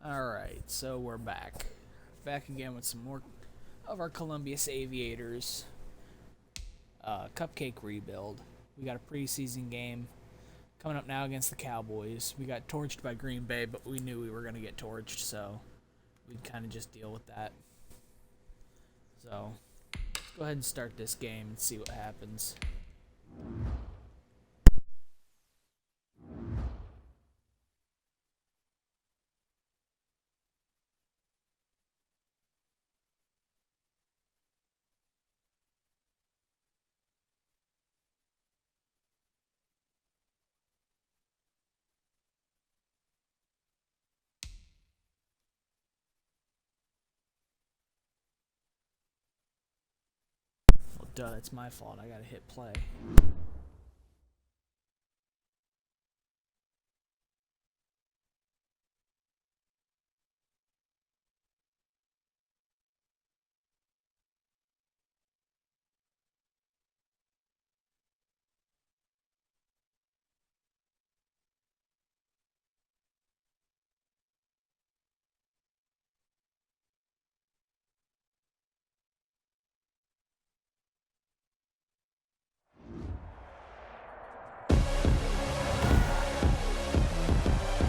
Alright, so we're back. Back again with some more of our Columbus Aviators cupcake rebuild. We got a preseason game coming up now against the Cowboys. We got torched by Green Bay, but we knew we were going to get torched, so we'd kind of just deal with that. So, let's go ahead and start this game and see what happens. Well, duh, it's my fault. I gotta hit play.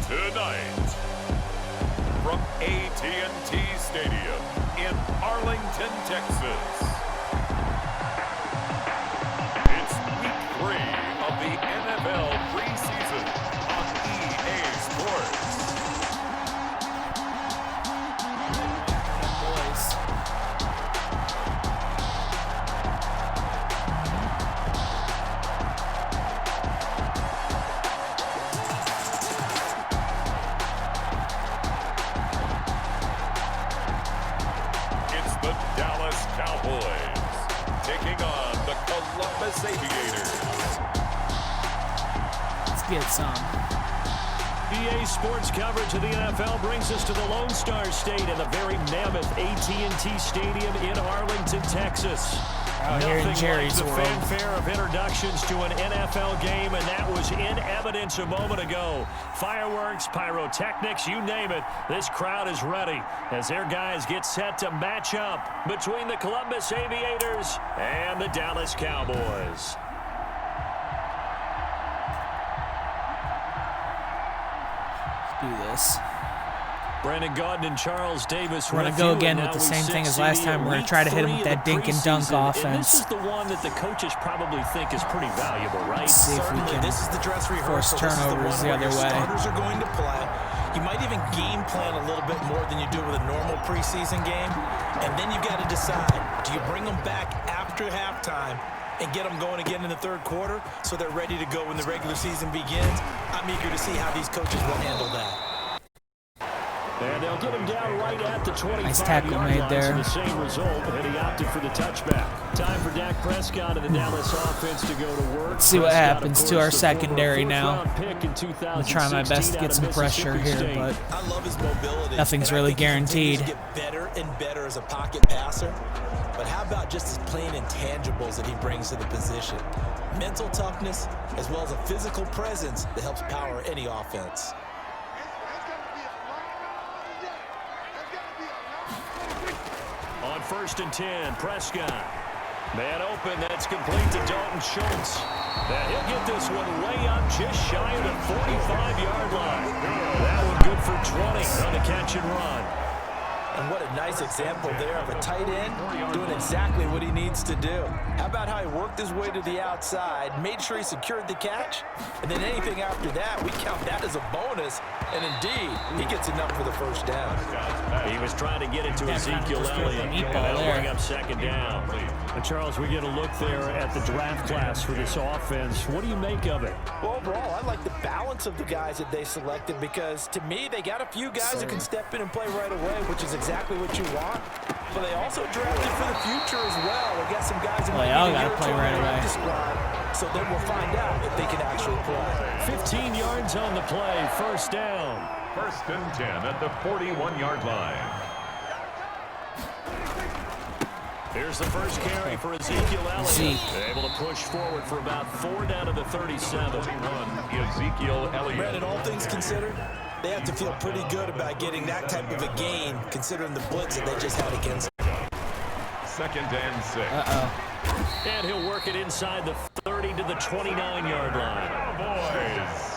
Tonight, from AT&T Stadium in Arlington, Texas, it's week 3 of the NFL preseason on EA Sports. The Dallas Cowboys taking on the Columbus Aviators. Let's get some. EA Sports coverage of the NFL brings us to the Lone Star State and the very mammoth AT&T Stadium in Arlington, Texas. Out here in Jerry's like the world. fanfare of introductions to an NFL game, and that was in evidence a moment ago. Fireworks, pyrotechnics, you name it. This crowd is ready as their guys get set to match up between the Columbus Aviators and the Dallas Cowboys. Let's do this. Brandon Gaudin and Charles Davis. We're going to go again with the same thing as last time. We're going to try to hit him with that dink and dunk offense. And this is the one that the coaches probably think is pretty valuable, right? Let's see if we can this is the dress force rehearsal. turnovers the other way. Starters are going to play. You might even game plan a little bit more than you do with a normal preseason game. And then you've got to decide, do you bring them back after halftime and get them going again in the third quarter so they're ready to go when the regular season begins? I'm eager to see how these coaches will handle that. And they'll get him down right at the 25-yard Nice tackle made there. The same result, and he opted for the touchback. Time for Dak Prescott and the Dallas offense to go to work. Let's see what Prescott, happens of to our course, the secondary now. former fourth-round pick in I'm going to try my best to get some pressure here, but I love his mobility. nothing's really guaranteed. He get better and better as a pocket passer. But how about just his plain intangibles that he brings to the position? Mental toughness, as well as a physical presence that helps power any offense. On 1st and 10, Prescott. Man open, that's complete to Dalton Schultz. And he'll get this one way up just shy of the 45-yard line. That one good for 20 on the catch and run. And what a nice example there of a tight end doing exactly what he needs to do. How about how he worked his way to the outside, made sure he secured the catch, and then anything after that, we count that as a bonus. And indeed, he gets enough for the first down. He was trying to get it to Ezekiel Elliott. And that'll bring up 2nd down. And Charles, we get a look there at the draft class for this offense. What do you make of it? Well, overall, I like the balance of the guys that they selected because, to me, they got a few guys that can step in and play right away, which is exactly what you want. But they also drafted for the future as well. They got some guys that Well, they all got to play right away. So then we'll find out if they can actually play. 15 yards on the play, 1st down. 1st and 10 at the 41-yard line. Here's the first carry for Ezekiel Elliott. They're able to push forward for about 4 down to the 37. Ezekiel Elliott. Brandon, all things considered, They have to feel pretty good about getting that type of a gain, considering the blitz that they just had against them. 2nd and 6. And he'll work it inside the 30 to the 29-yard line. Cowboys.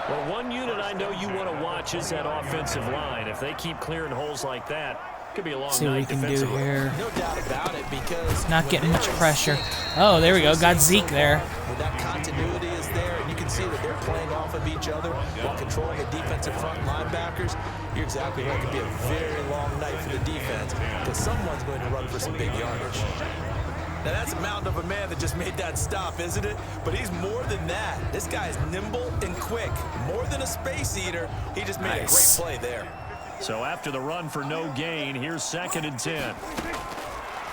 Well, one unit I know you want to watch is that offensive line. If they keep clearing holes like that, it could be a long See what we night can do defensively. here. No doubt about it, because Not getting much pressure. Oh, there we go. Got Zeke there. When that continuity is there, and you can see that they're playing off of each other while controlling the defensive front linebackers, you're exactly right. It could be a very long night for the defense, because someone's going to run for some big yardage. Now, that's a mountain of a man that just made that stop, isn't it? But he's more than that. This guy is nimble and quick. More than a space eater. He just made a great play there. So after the run for no gain, here's 2nd and 10.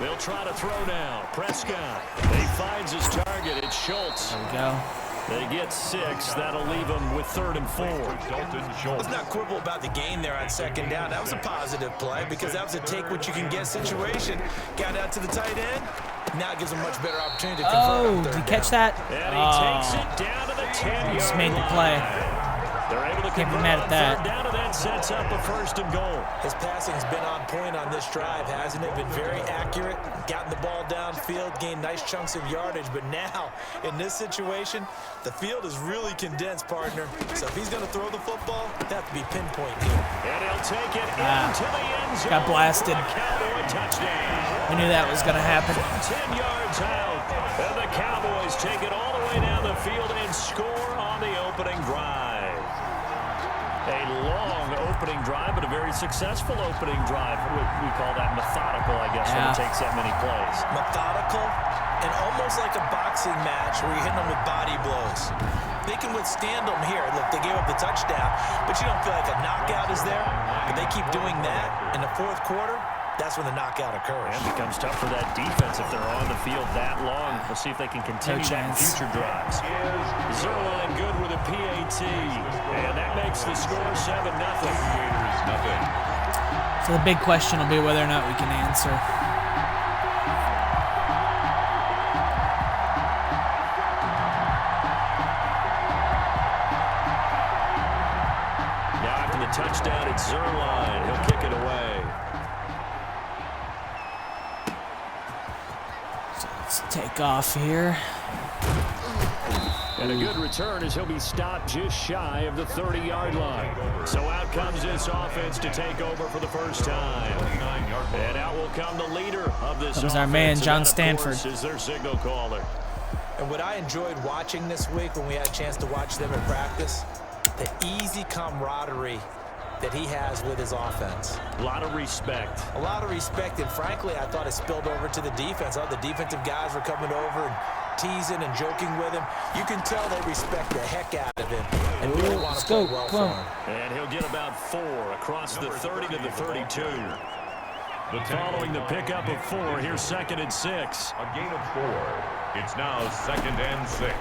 They'll try to throw now. Prescott. He finds his target. It's Schultz. There we go. They get 6. That'll leave them with 3rd and 4. Let's not quibble about the gain there on 2nd down. That was a positive play because that was a take-what-you-can-get situation. Got out to the tight end. Now it gives them much better opportunity to convert on Oh, 3rd did you down. catch that? And he takes it down to the 10-yard Just made the line. play. They're able to Can't be convert mad at on that. 3rd down, and that sets up a 1st and goal. His passing's been on point on this drive, hasn't it? Been very accurate, gotten the ball downfield, gained nice chunks of yardage, but now, in this situation, the field is really condensed, partner. So if he's going to throw the football, that have to be pinpoint here. And he'll take it into the end zone. Got blasted. A Cowboy touchdown. We knew that was going to happen. From 10 yards out, and the Cowboys take it all the way down the field and score on the opening drive. A long opening drive, but a very successful opening drive. We call that methodical, I guess, when it takes that many plays. Methodical and almost like a boxing match where you're hitting them with body blows. They can withstand them here. Look, they gave up the touchdown, but you don't feel like a knockout is there. But they keep doing that in the 4th quarter. That's when the knockout occurs. And it becomes tough for that defense if they're on the field that long. We'll see if they can continue that in future drives. Zerline good with a PAT. And that makes the score 7-0. So the big question will be whether or not we can answer. Now after the touchdown, it's Zerline. He'll kick it away. Let's take off here. And a good return as he'll be stopped just shy of the 30-yard line. So out comes this offense to take over for the first time. And out will come the leader of this offense. That was our man, and John that, of Stanford. course, is their signal caller. And what I enjoyed watching this week when we had a chance to watch them in practice, the easy camaraderie that he has with his offense. A lot of respect. A lot of respect, and frankly, I thought it spilled over to the defense. All the defensive guys were coming over and teasing and joking with him. You can tell they respect the heck out of him and really want to play well for him. And he'll get about 4 across the 30 to the 32. Following the pickup of 4, here's 2nd and 6. A gain of 4. It's now 2nd and 6.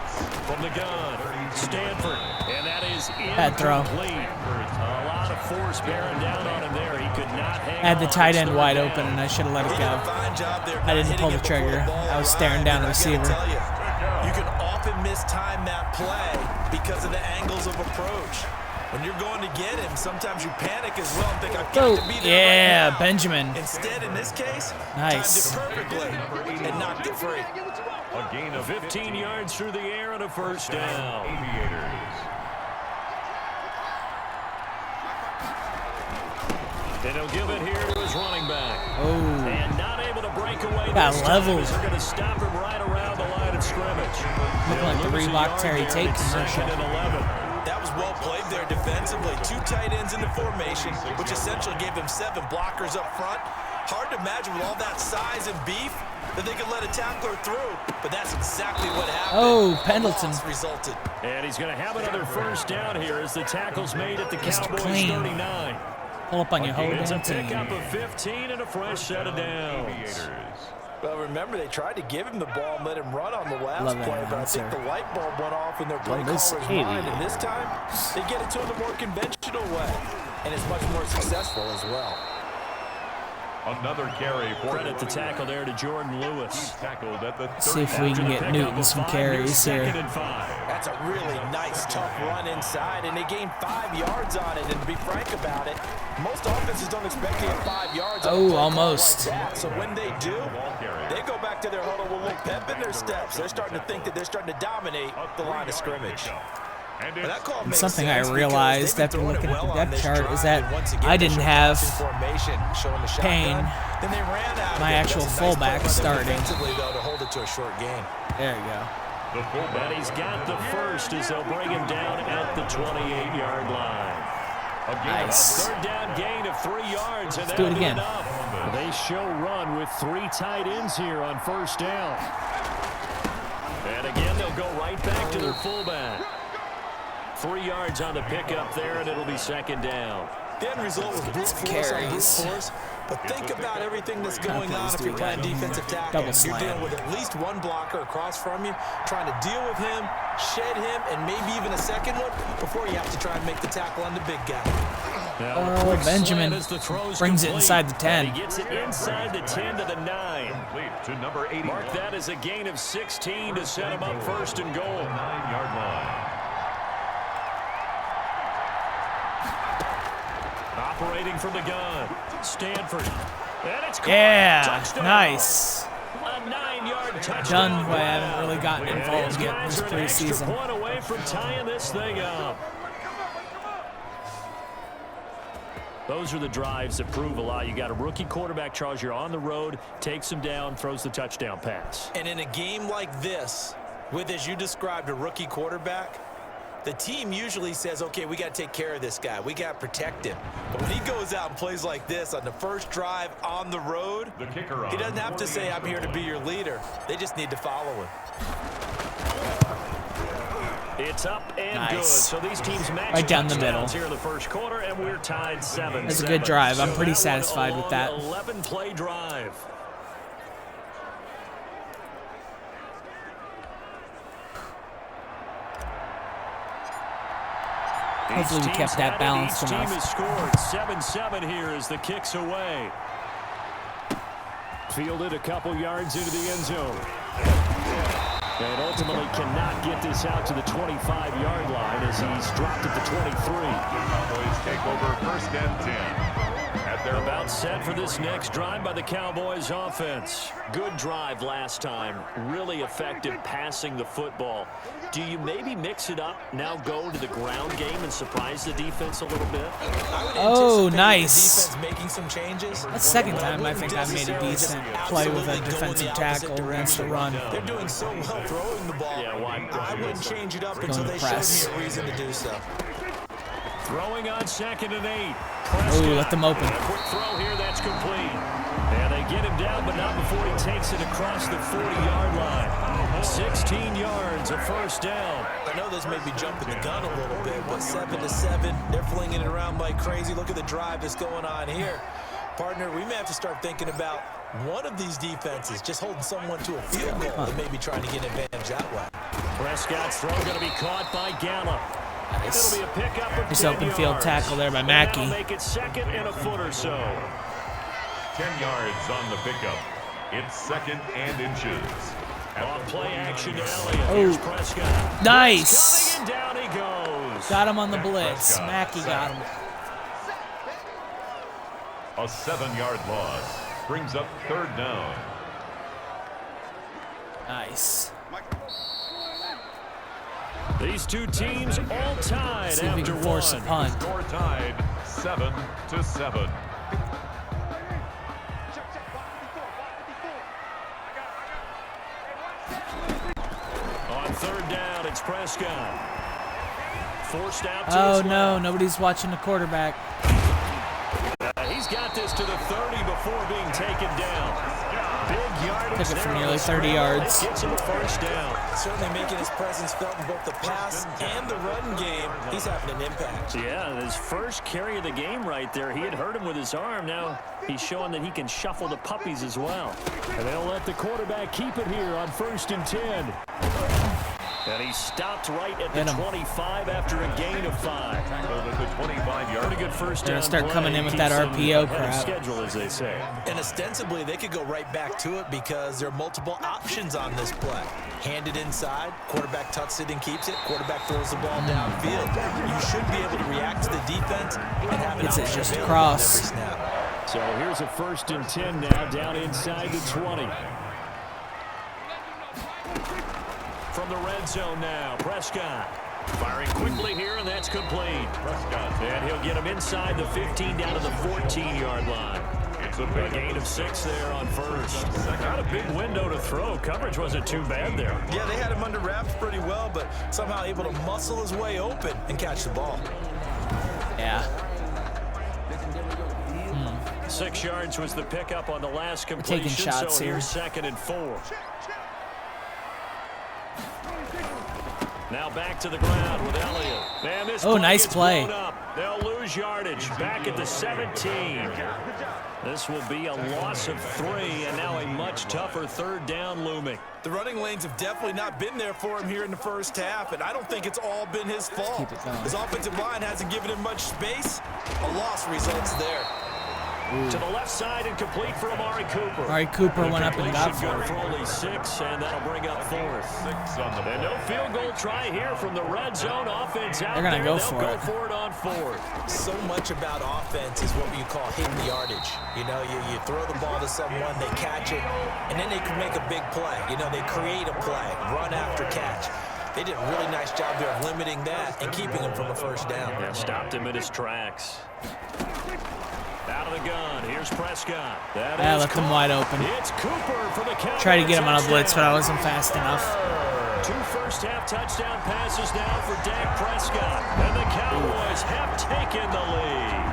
From the gun, Stanford, and that is Bad throw. incomplete. A lot of force bearing down on him there. He could not hang I had the on. tight end wide open, and I should have let it He did a go. fine job there. I didn't pull the trigger. I was staring down the receiver. You can often mistime that play because of the angles of approach. When you're going to get him, sometimes you panic as well and think, I've got to be there yeah, right now. Benjamin. Instead, in this case, Nice. timed it perfectly and knocked it free. A gain of 15 yards through the air and a first down. Aviators. And he'll give it here to his running back. Oh, And not able to break away Got this time leveled. as they're going to stop him right around the line of scrimmage. looking like the Reebok Terry Tate commercial. 2nd and 11. That was well played there defensively. 2 tight ends in the formation, which essentially gave them 7 blockers up front. Hard to imagine with all that size and beef that they could let a tackler through, but that's exactly what happened. Oh, A Pendleton. loss resulted. And he's going to have another first down here as the tackle's made at the Mr. Cowboys' Clean. 39. pull up on your whole It's a damn team. pickup of 15 and a fresh set of downs. Aviators. Well, remember, they tried to give him the ball and let him run on the last Love that play, but I think answer. the light bulb went off in their play Miss caller's Katie. mind, and this time, they get it to him the more conventional way, and it's much more successful as well. A Another carry for Credit the tackle there to Jordan Lewis. tackled at the 30. See if we can get Newton some carries here. That's a really nice, tough run inside, and they gained 5 yards on it. And to be frank about it, most offenses don't expect to get 5 yards on a play almost. like that. So when they do, they go back to their huddle with a little pep in their steps. They're starting to think that they're starting to dominate the line of scrimmage. And something I realized after looking at the depth chart is that I didn't have Payne, my actual fullback, starting. There you go. And he's got the first as they'll bring him down at the 28-yard line. Nice. Third down gain of 3 yards. Let's do it again. They show run with 3 tight ends here on first down. And again, they'll go right back to their fullback. 3 yards on the pickup there, and it'll be second down. The end result was brute force on brute force. But think about everything that's going on if you're playing defensive tackle. You're dealing with at least one blocker across from you, trying to deal with him, shed him, and maybe even a second one before you have to try and make the tackle on the big guy. Oh, Benjamin brings it inside the 10. He gets it inside the 10 to the 9. To number 80. Mark that as a gain of 16 to set him up first and goal. 9-yard line. Operating from the gun, Stanford. And it's caught. Yeah, Touchdown. nice. A 9-yard touchdown. Done, but I haven't really gotten involved yet this An extra preseason. point away from tying this thing up. Those are the drives that prove a lot. You got a rookie quarterback, Charles. You're on the road, takes him down, throws the touchdown pass. And in a game like this, with, as you described, a rookie quarterback, the team usually says, okay, we got to take care of this guy. We got to protect him. But when he goes out and plays like this on the first drive on the road, he doesn't have to say, I'm here to be your leader. They just need to follow him. It's up and Nice. good. So these teams match Right down the middle. here in the first quarter, and we're tied 7-7. That's a good drive. I'm So pretty that satisfied with that. 11-play drive. Hopefully we kept that balanced Each team enough. has scored 7-7 here as the kick's away. Fielded a couple yards into the end zone. And ultimately cannot get this out to the 25-yard line as he's dropped at the 23. Cowboys take over first and 10. They're about set for this next drive by the Cowboys offense. Good drive last time. Really effective passing the football. Do you maybe mix it up, now go to the ground game and surprise the defense a little bit? Oh, nice. The defense making some changes. That's the second time I think I've made a decent play with a defensive tackle against the run. They're doing so well throwing the ball. Yeah, why? I wouldn't change it up until they press. showed me a reason to do so. Throwing on 2nd and 8. Oh, let them open. A quick throw here, that's complete. And they get him down, but not before he takes it across the 40-yard line. 16 yards, a first down. I know those may be jumping the gun a little bit, but 7-7, they're flinging it around like crazy. Look at the drive that's going on here. Partner, we may have to start thinking about one of these defenses just holding someone to a field goal and maybe trying to get an advantage that way. Prescott's throw going to be caught by Gallup. Nice. It'll be a pickup of Nice 10 open field yards. tackle there by And Mackey. that'll make it second and a foot or so. 10 yards on the pickup. It's 2nd and inches. On play action to Elliott. Oh. Here's Prescott. Nice. Coming and down he goes. Got him on the blitz. Mackey got him. A 7-yard loss brings up 3rd down. Nice. These two teams all tied See if we after can force a one. punt. Score tied 7-7. On 3rd down, it's Prescott. Forced out to Oh his no, left. nobody's watching the quarterback. He's got this to the 30 before being taken down. Big yardage Took it for there on nearly the 30 scramble. yards. Gets him a first down. Certainly making his presence felt in both the pass and the run game. He's having an impact. Yeah, his first carry of the game right there. He had hurt him with his arm. Now he's showing that he can shuffle the puppies as well. And they'll let the quarterback keep it here on 1st and 10. And he stopped right at the 25 after a gain of 5. Tackled at the 25-yard. Pretty good first They're down gonna start play. coming in with that Keeps them RPO ahead of crap. schedule, as they say. And ostensibly, they could go right back to it because there are multiple options on this play. Hand it inside, quarterback tucks it and keeps it, quarterback throws the ball downfield. You should be able to react to the defense and have an option just available cross. every snap. So here's a 1st and 10 now, down inside the 20. From the red zone now, Prescott firing quickly here, and that's complete. Prescott. And he'll get him inside the 15 down to the 14-yard line. It's a A gain of 6 there on first. Not a big window to throw. Coverage wasn't too bad there. Yeah, they had him under wraps pretty well, but somehow able to muscle his way open and catch the ball. Yeah. 6 yards was the pickup on the last completion. Taking shots so here. here's 2nd and 4. Now back to the ground with Elliott. Man, this nice gets play. blown up. They'll lose yardage. Back at the 17. This will be a loss of 3, and now a much tougher 3rd down looming. The running lanes have definitely not been there for him here in the first half, and I don't think it's all been his fault. Keep it going. His offensive line hasn't given him much space. A loss results there. To the left side and complete for Amari Cooper. Amari Cooper went up and got Completion good for for only 6, and that'll bring up 4th. 6 on the And no field goal try here from the red zone offense out They're gonna there. go They'll for go it. for it on 4th. So much about offense is what you call hitting the yardage. You know, you throw the ball to someone, they catch it, and then they can make a big play. You know, they create a play, run after catch. They did a really nice job there of limiting that and keeping him from a first down. Yeah, stopped him in his tracks. Out of the gun, here's Prescott. That is left him wide open. It's Cooper for the Cowboys. Tried to get him on a blitz, but I touchdown. wasn't fast enough. 2 first-half touchdown passes now for Dak Prescott. And the Cowboys have taken the lead.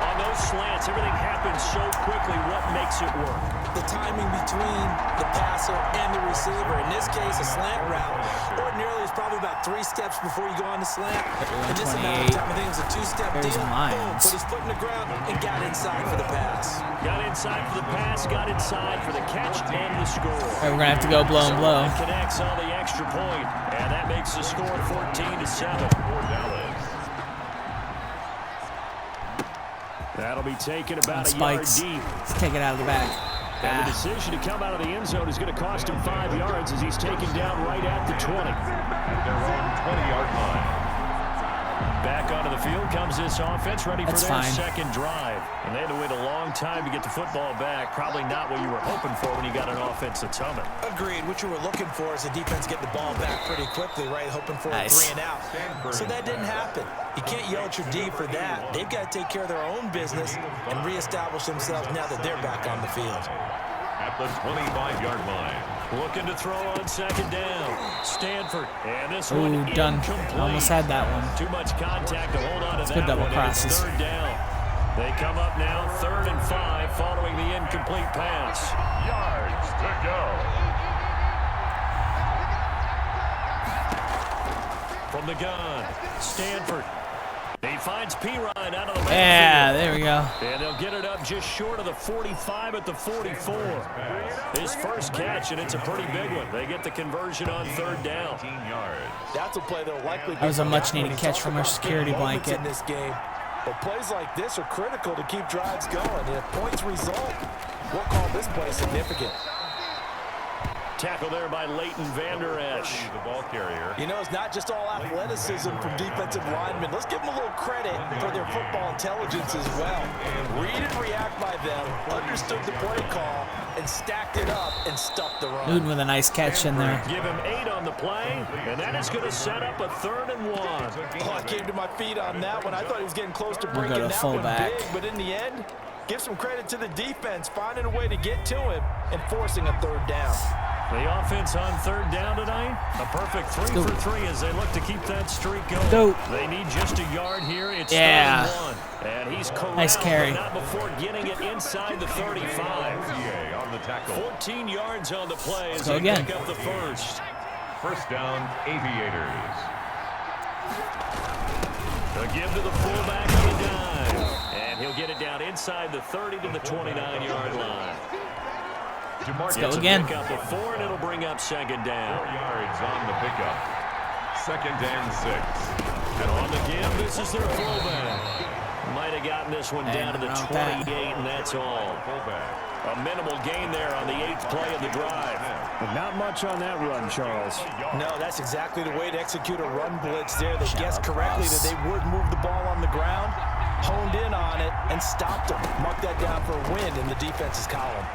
On those slants, everything happens so quickly. What makes it work? The timing between the passer and the receiver. In this case, a slant route. Ordinarily, it's probably about 3 steps before you go on the slant. In this amount of time, I think it was a 2-step There's deal. lines. Boom, put his foot in the ground and got inside for the pass. Got inside for the pass, got inside for the catch, and the score. All right, we're gonna have to go blow and blow. That connects on the extra point, and that makes the score 14-7. That'll be taken about a yard Spikes. deep. Let's take it out of the back. And the decision to come out of the end zone is going to cost him 5 yards as he's taken down right at the 20. At their own 20-yard line. Back onto the field comes this offense, ready for That's their fine. second drive. And they had to wait a long time to get the football back. Probably not what you were hoping for when you got an offense that's humming. Agreed. What you were looking for is the defense getting the ball back pretty quickly, right? Hoping for a Nice. 3 and out. So that didn't happen. You can't yell at your D for that. They've got to take care of their own business and reestablish themselves now that they're back on the field. At the 25-yard line. Looking to throw on second down. Stanford. And this one Ooh, done. incomplete. Almost had that one. Too much contact to hold on to Let's that go double one. And it's crosses. 3rd down. They come up now 3rd and 5 following the incomplete pass. Yards to go. From the gun, Stanford. He finds Pirine out of the backfield. Yeah, there we go. And they'll get it up just short of the 45 at the 44. His first catch, and it's a pretty big one. They get the conversion on 3rd down. 18 yards. That's a play that'll likely be That was a much-needed when we catch talk from our about security big moments blanket. in this game. But plays like this are critical to keep drives going. And if points result, we'll call this play significant. Tackle there by Leighton Vander Esch. The ball carrier. You know, it's not just all athleticism from defensive linemen. Let's give them a little credit for their football intelligence as well. Read and react by them, understood the play call, and stacked it up and stuffed the run. Newton with a nice catch in there. Give him 8 on the play, and that is going to set up a 3rd and 1. Oh, I came to my feet on that one. I thought he was getting close to We'll go breaking to that fullback. one big, but in the end, give some credit to the defense, finding a way to get to him and forcing a 3rd down. The offense on 3rd down tonight, a perfect 3 go. for 3 as they look to keep that streak going. Go. They need just a yard here. It's Yeah. 3rd and 1. And he's corralled, Nice carry. but not before getting it inside the 35. CA on the tackle. 14 yards on the play as go they again. pick up the first. First down, Aviators. They'll give to the fullback on the dive. And he'll get it down inside the 30 to the 29-yard line. Let's go again. Pick up a 4, and it'll bring up second down. 4 yards on the pickup. 2nd and 6. And on the give, this is their fullback. Might have gotten this one down to the 28, and that's all. Fullback. A minimal gain there on the 8th play of the drive. Not much on that run, Charles. No, that's exactly the way to execute a run blitz there. They guessed correctly that they would move the ball on the ground, honed in on it, and stopped them. Mark that down for a win in the defense's column.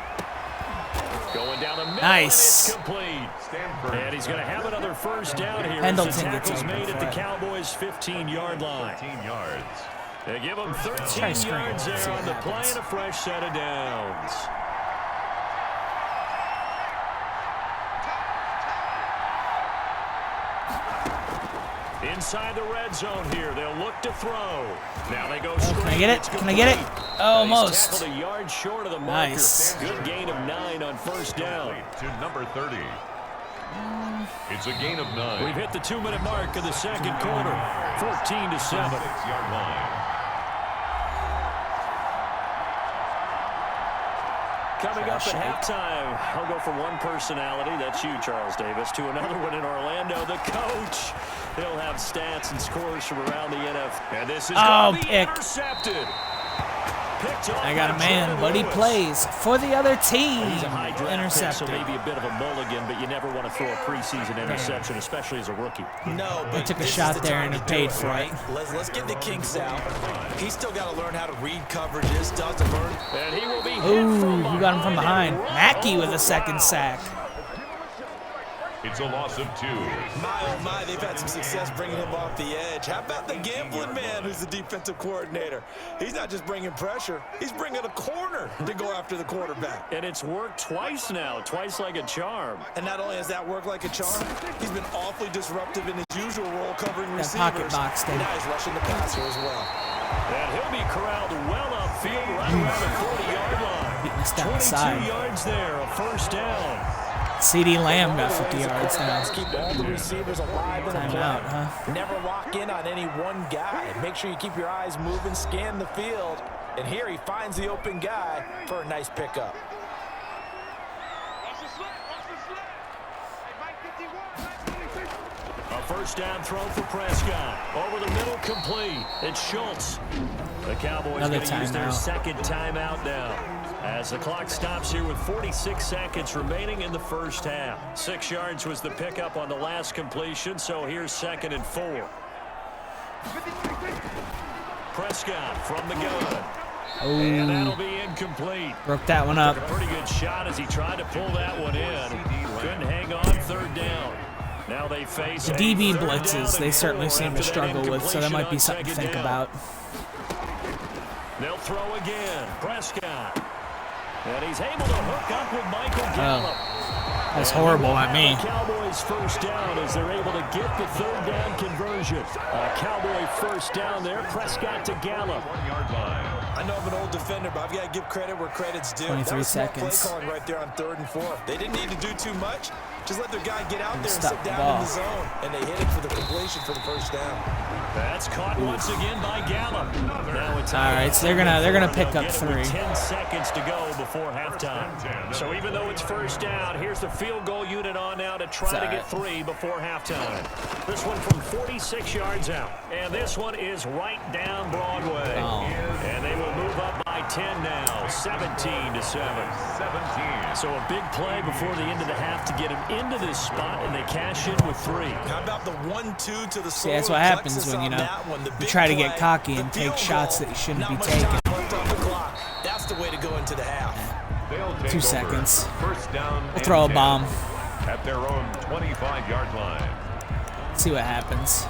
Going down the middle, Nice. and it's complete. Stanford. And he's going to have another first down here. Pendleton as the gets tackle's open made at the for it. Cowboys' 15-yard line. 15 yards. They give him Try 13 screen. yards See there what on the play happens. and a fresh set of downs. Inside the red zone here, they'll look to throw. Now they go straight. Can I get it? It's Can I get it? complete. Oh, almost. He's tackled a yard short of the marker. Nice. Good gain of 9 on first down. To number 30. It's a gain of 9. We've hit the 2-minute mark of the second quarter. 14-7. 6-yard line. Coming up at halftime, I'll go from one personality, that's you, Charles Davis, to another one in Orlando, the coach. He'll have stats and scores from around the NFL. And this is going to be pick. intercepted. Picked off I got a by man, Jordan but he Lewis. plays for the other team. He's a high draft pick, so Intercepted. maybe a bit of a mulligan, but you never want to throw a preseason interception, especially as a rookie. No, but took a this is shot the there time and to he do paid it, for right? it. Let's get the kinks out. He's still got to learn how to read coverages, doesn't learn. And he will be hit Ooh, from you got him from behind. and run Mackey with over a second route. sack. It's a loss of 2. My, oh my, they've had some success bringing him off the edge. How about the gambling man who's the defensive coordinator? He's not just bringing pressure, he's bringing a corner to go after the quarterback. And it's worked twice now, twice like a charm. And not only has that worked like a charm, he's been awfully disruptive in his usual role covering That receivers. pocket box thing. Now he's rushing the passer as well. And he'll be corralled well upfield right around the 40-yard line. Beating us down the 22 side. yards there, a first down. CD Lamb got 50 yards now. Keep all the receivers alive in a play. Timeout, huh? Never lock in on any one guy. Make sure you keep your eyes moving, scan the field. And here he finds the open guy for a nice pickup. A first down throw for Prescott. Over the middle, complete. It's Schultz. The Cowboys Another going to use their timeout. second timeout now. As the clock stops here with 46 seconds remaining in the first half. 6 yards was the pickup on the last completion, so here's 2nd and 4. Prescott from the gun. And that'll Oh, be incomplete. broke that one up. A pretty good shot as he tried to pull that one in. Couldn't hang on, 3rd down. Now they face The a DB 3rd blitzes, down they and certainly 4 seem to after that struggle with, so that might be incompletion something to on think 2nd about. down. They'll throw again. Prescott. And he's able to hook up with Michael Gallup. That's horrible by me. Cowboys first down as they're able to get the 3rd down conversion. A Cowboy first down there. Prescott to Gallup. 1-yard line. I know I'm an old defender, but I've got to give credit where credit's due. 23 That was smart seconds. play calling right there on 3rd and 4th. They didn't need to do too much. Just let their guy get out there and Stop sit the down ball. in the zone. And they hit it for the completion for the first down. That's caught once again by Gallup. Now it's All right, so they're gonna pick They'll up get it with 3. 10 seconds to go before halftime. So even though it's first down, here's the field goal unit on now to try to get 3 before halftime. This one from 46 yards out. And this one is right down Broadway. Oh. And they will move up by 10 now, 17-7. 17. So a big play before the end of the half to get him into this spot, and they cash in with 3. How about the 1-2 to the See, that's what happens when, you try to get cocky and take shots that you shouldn't be taking. That's the way to go into the half. They'll take 2 over. seconds. First down. We'll and throw a 10 bomb. At their own 25-yard line. See what happens.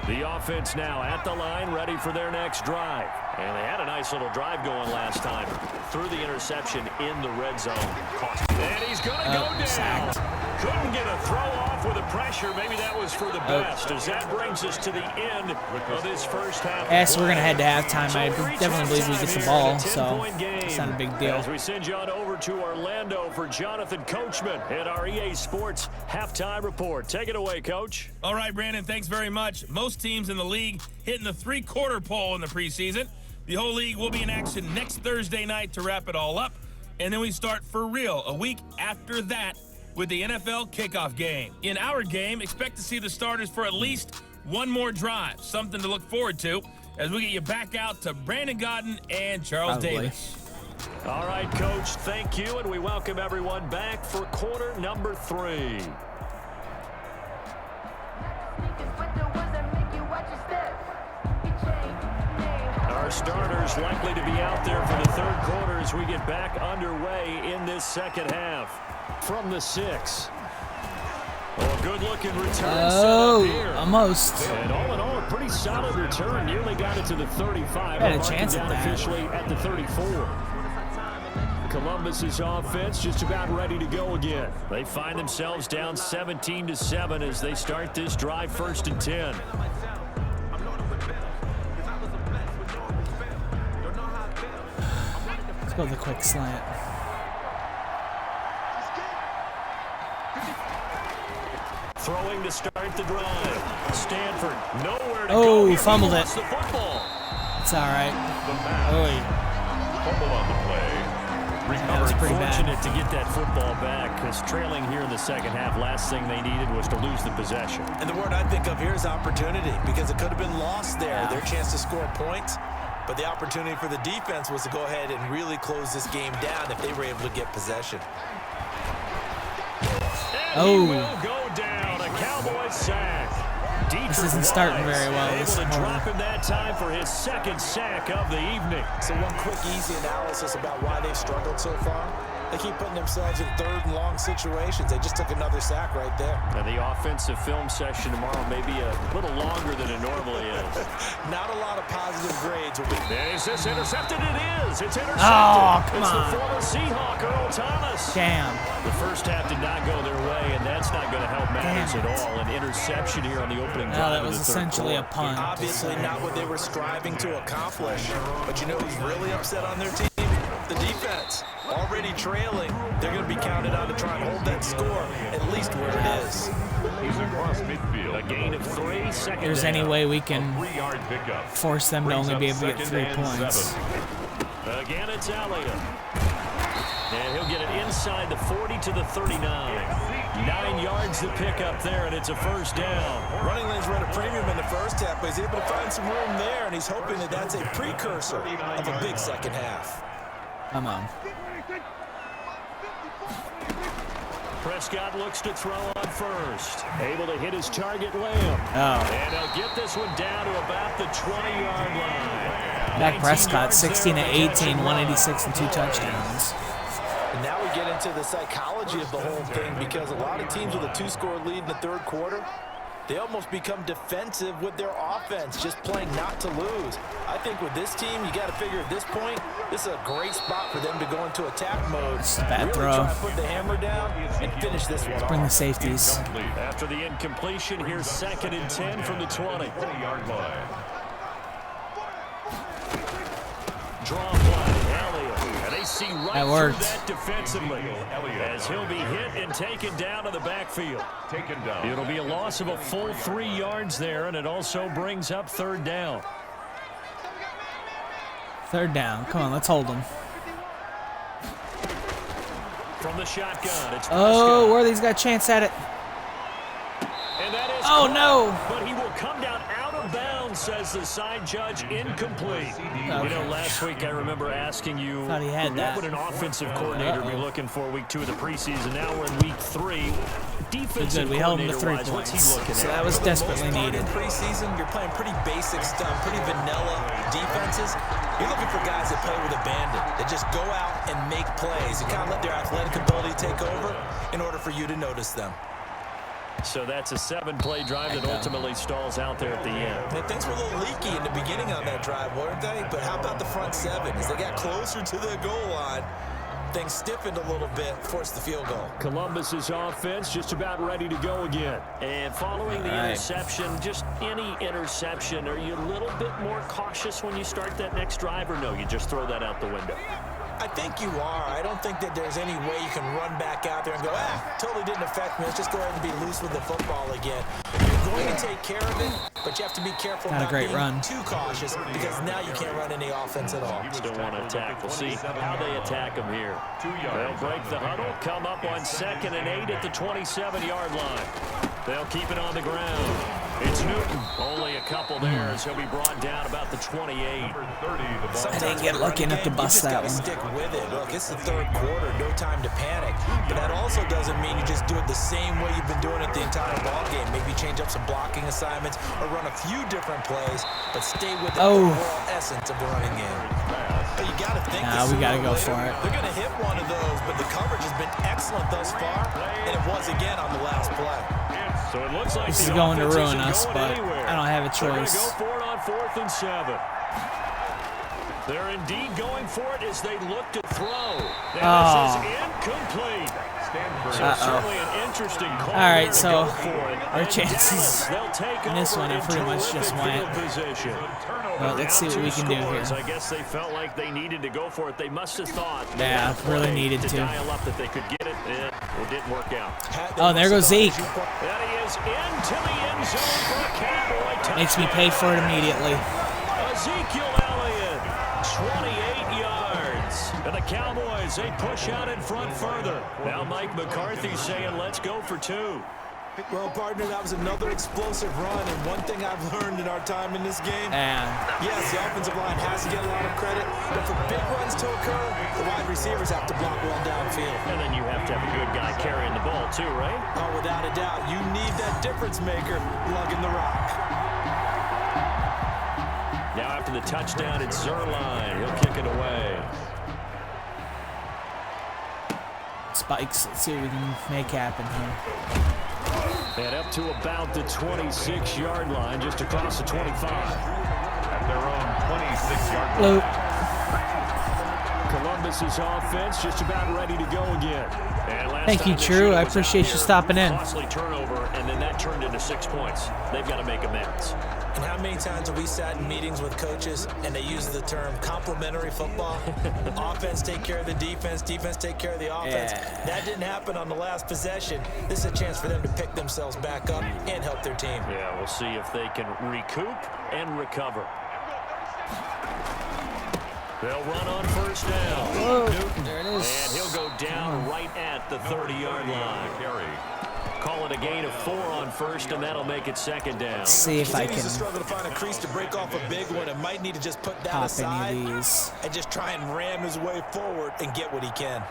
The offense now at the line, ready for their next drive. And they had a nice little drive going last time. Threw the interception in the red zone. And he's going to go down. Sacked. Couldn't get a throw off with the pressure. Maybe that was for the best, as that brings us to the end of this first half. Yeah, so we're gonna head to halftime. I definitely believe we get the ball, so it's it's not a big deal. As we send you on over to Orlando for Jonathan Coachman at our EA Sports Halftime Report. Take it away, Coach. All right, Brandon, thanks very much. Most teams in the league hitting the 3-quarter pole in the preseason. The whole league will be in action next Thursday night to wrap it all up. and then we start for real a week after that with the NFL kickoff game. In our game, expect to see the starters for at least one more drive, something to look forward to as we get you back out to Brandon Gaudin and Charles Davis. All right, Coach, thank you, and we welcome everyone back for quarter number 3. Our starters likely to be out there for the third quarter as we get back underway in this second half. From the 6. Oh, good-looking return set up here. Almost. And all in all, a pretty solid return. Nearly got it to the 35. Had a chance at that. Officially at the 34. Columbus's offense just about ready to go again. They find themselves down 17-7 as they start this drive, 1st and 10. Let's go with a quick slant. Throwing to start the drive. Stanford nowhere to go. Oh, fumbled it. The football. It's all right. Fumble on the play. That was pretty bad. Fortunate to get that football back because trailing here in the second half, last thing they needed was to lose the possession. And the word I think of here is opportunity, because it could have been lost there, Yeah. their chance to score points. But the opportunity for the defense was to go ahead and really close this game down if they were able to get possession. And he will go down. A Cowboys sack. This isn't starting very well. Able This to morning. drop him that time for his second sack of the evening. So one quick, easy analysis about why they've struggled so far. They keep putting themselves in 3rd and long situations. They just took another sack right there. And the offensive film session tomorrow may be a little longer than it normally is. Not a lot of positive grades will be. Is this intercepted? It is. It's intercepted. Oh, come it's on. the former Seahawk, Earl Thomas. Damn. The first half did not go their way, and that's not going to help matters Damn at it. all. An interception here on the opening drive. No, that of was the third essentially a quarter. punt. Obviously not what they were striving to accomplish. But you know who's really upset on their team? The defense. Already trailing. They're going to be counted on to try and hold that score at least where it is. He's across midfield. A gain of 3, second There's down. any way we can 3-yard pickup. force them to only be able to get 3 Brings up second and points. 7. Again, it's Elliott. And he'll get it inside the 40 to the 39. 9 yards to pick up there, and it's a first down. Running lanes were at a premium in the first half, but he's able to find some room there, and he's hoping that that's a precursor of a big second half. Come on. Prescott looks to throw on first. Able to hit his target, Lamb. Oh. And he'll get this one down to about the 20-yard line. Dak Prescott, 16 to 18, 18, 186 and 2 touchdowns. And now we get into the psychology of the whole thing, because a lot of teams with a 2-score lead in the third quarter, they almost become defensive with their offense, just playing not to lose. I think with this team, you got to figure at this point, this is a great spot for them to go into attack mode. It's a bad really throw. try to put the hammer down and finish this one Bring the off. safeties. After the incompletion, here's 2nd and 10 from the 20. 20-yard line. Draw play, Elliott. And they see right That through worked. that defensively as he'll be hit and taken down to the backfield. Taken down. It'll be a loss of a full 3 yards there, and it also brings up 3rd down. 3rd down. Come on, let's hold them. From the shotgun, it's Oh, Prescott. Worthy's got a chance at it. And that is Oh, caught, no. But he will come down out of bounds, says the side judge, incomplete. You know, last week I remember asking you, Thought he had what that. would an offensive coordinator be looking for week 2 of the preseason? Now we're in week 3. Defensive Good, we held him to 3 coordinator-wise, what's he points. looking So at? that was For the most desperately part needed. In preseason, you're playing pretty basic stuff, pretty vanilla defenses. You're looking for guys that play with abandon, that just go out and make plays and kind of let their athletic ability take over in order for you to notice them. So that's a 7-play drive that ultimately stalls out there at the end. And things were a little leaky in the beginning on that drive, weren't they? But how about the front 7? As they got closer to the goal line, things stiffened a little bit, forced the field goal. Columbus's offense just about ready to go again. And following the interception, just any interception, are you a little bit more cautious when you start that next drive, or no, you just throw that out the window? I think you are. I don't think that there's any way you can run back out there and go, totally didn't affect me. Let's just go ahead and be loose with the football again. You going to take care of it, but you have to be careful Not a not great being run. too cautious because now you can't run any offense at all. Still want to attack. We'll see how they attack him here. They'll break the huddle, come up on 2nd and 8 at the 27-yard line. They'll keep it on the ground. It's Newton. Only a couple there, so he'll be brought down about the 28. I didn't get lucky enough to bust that one. Stick with it. Look, it's the third quarter. No time to panic. But that also doesn't mean you just do it the same way you've been doing it the entire ball game. Maybe change up some blocking assignments or run a few different plays, but stay with the overall essence of the running game. But you got to think we got to go for it. They're going to hit one of those, but the coverage has been excellent thus far, and it was again on the last play. So it looks like this is going to ruin us, but I don't have a choice. They're going to go for it on 4th and 7. They're indeed going for it as they look to throw. This is incomplete. So certainly an interesting call. All right, so our chances in this one are pretty much just went. Well, let's see what we can do here. I guess they felt like they needed to go for it. They must have thought. Yeah, really needed to. Dial up that they could get it. It didn't work out. Oh, there goes Zeke. That he is into the end zone for a Cowboy touchdown. Makes me pay for it immediately. Ezekiel Elliott, 28 yards. And the Cowboys, they push out in front further. Now Mike McCarthy saying, let's go for 2. Well, partner, that was another explosive run, and one thing I've learned in our time in this game, yes, the offensive line has to get a lot of credit, but for big runs to occur, the wide receivers have to block well downfield. And then you have to have a good guy carrying the ball too, right? Oh, without a doubt. You need that difference maker lugging the rock. Now after the touchdown, it's Zerline. He'll kick it away. Spikes. Let's see what we can make happen here. And up to about the 26-yard line, just across the 25. At their own 26-yard line. Columbus's offense just about ready to go again. Thank you, True. I appreciate you stopping in. Costly turnover, and then that turned into 6 points. They've got to make amends. And how many times have we sat in meetings with coaches and they use the term complementary football? Offense take care of the defense, defense take care of the offense. Yeah. That didn't happen on the last possession. This is a chance for them to pick themselves back up and help their team. Yeah, we'll see if they can recoup and recover. They'll run on 1st down. Whoa, there it is. And he'll go down right at the 30-yard line. Call it a gain of 4 on 1st, and that'll make it 2nd down. Let's see if I can to struggle to find a crease to break off a big one. It might need to just put that pop aside any of these. and just try and ram his way forward and get what he can.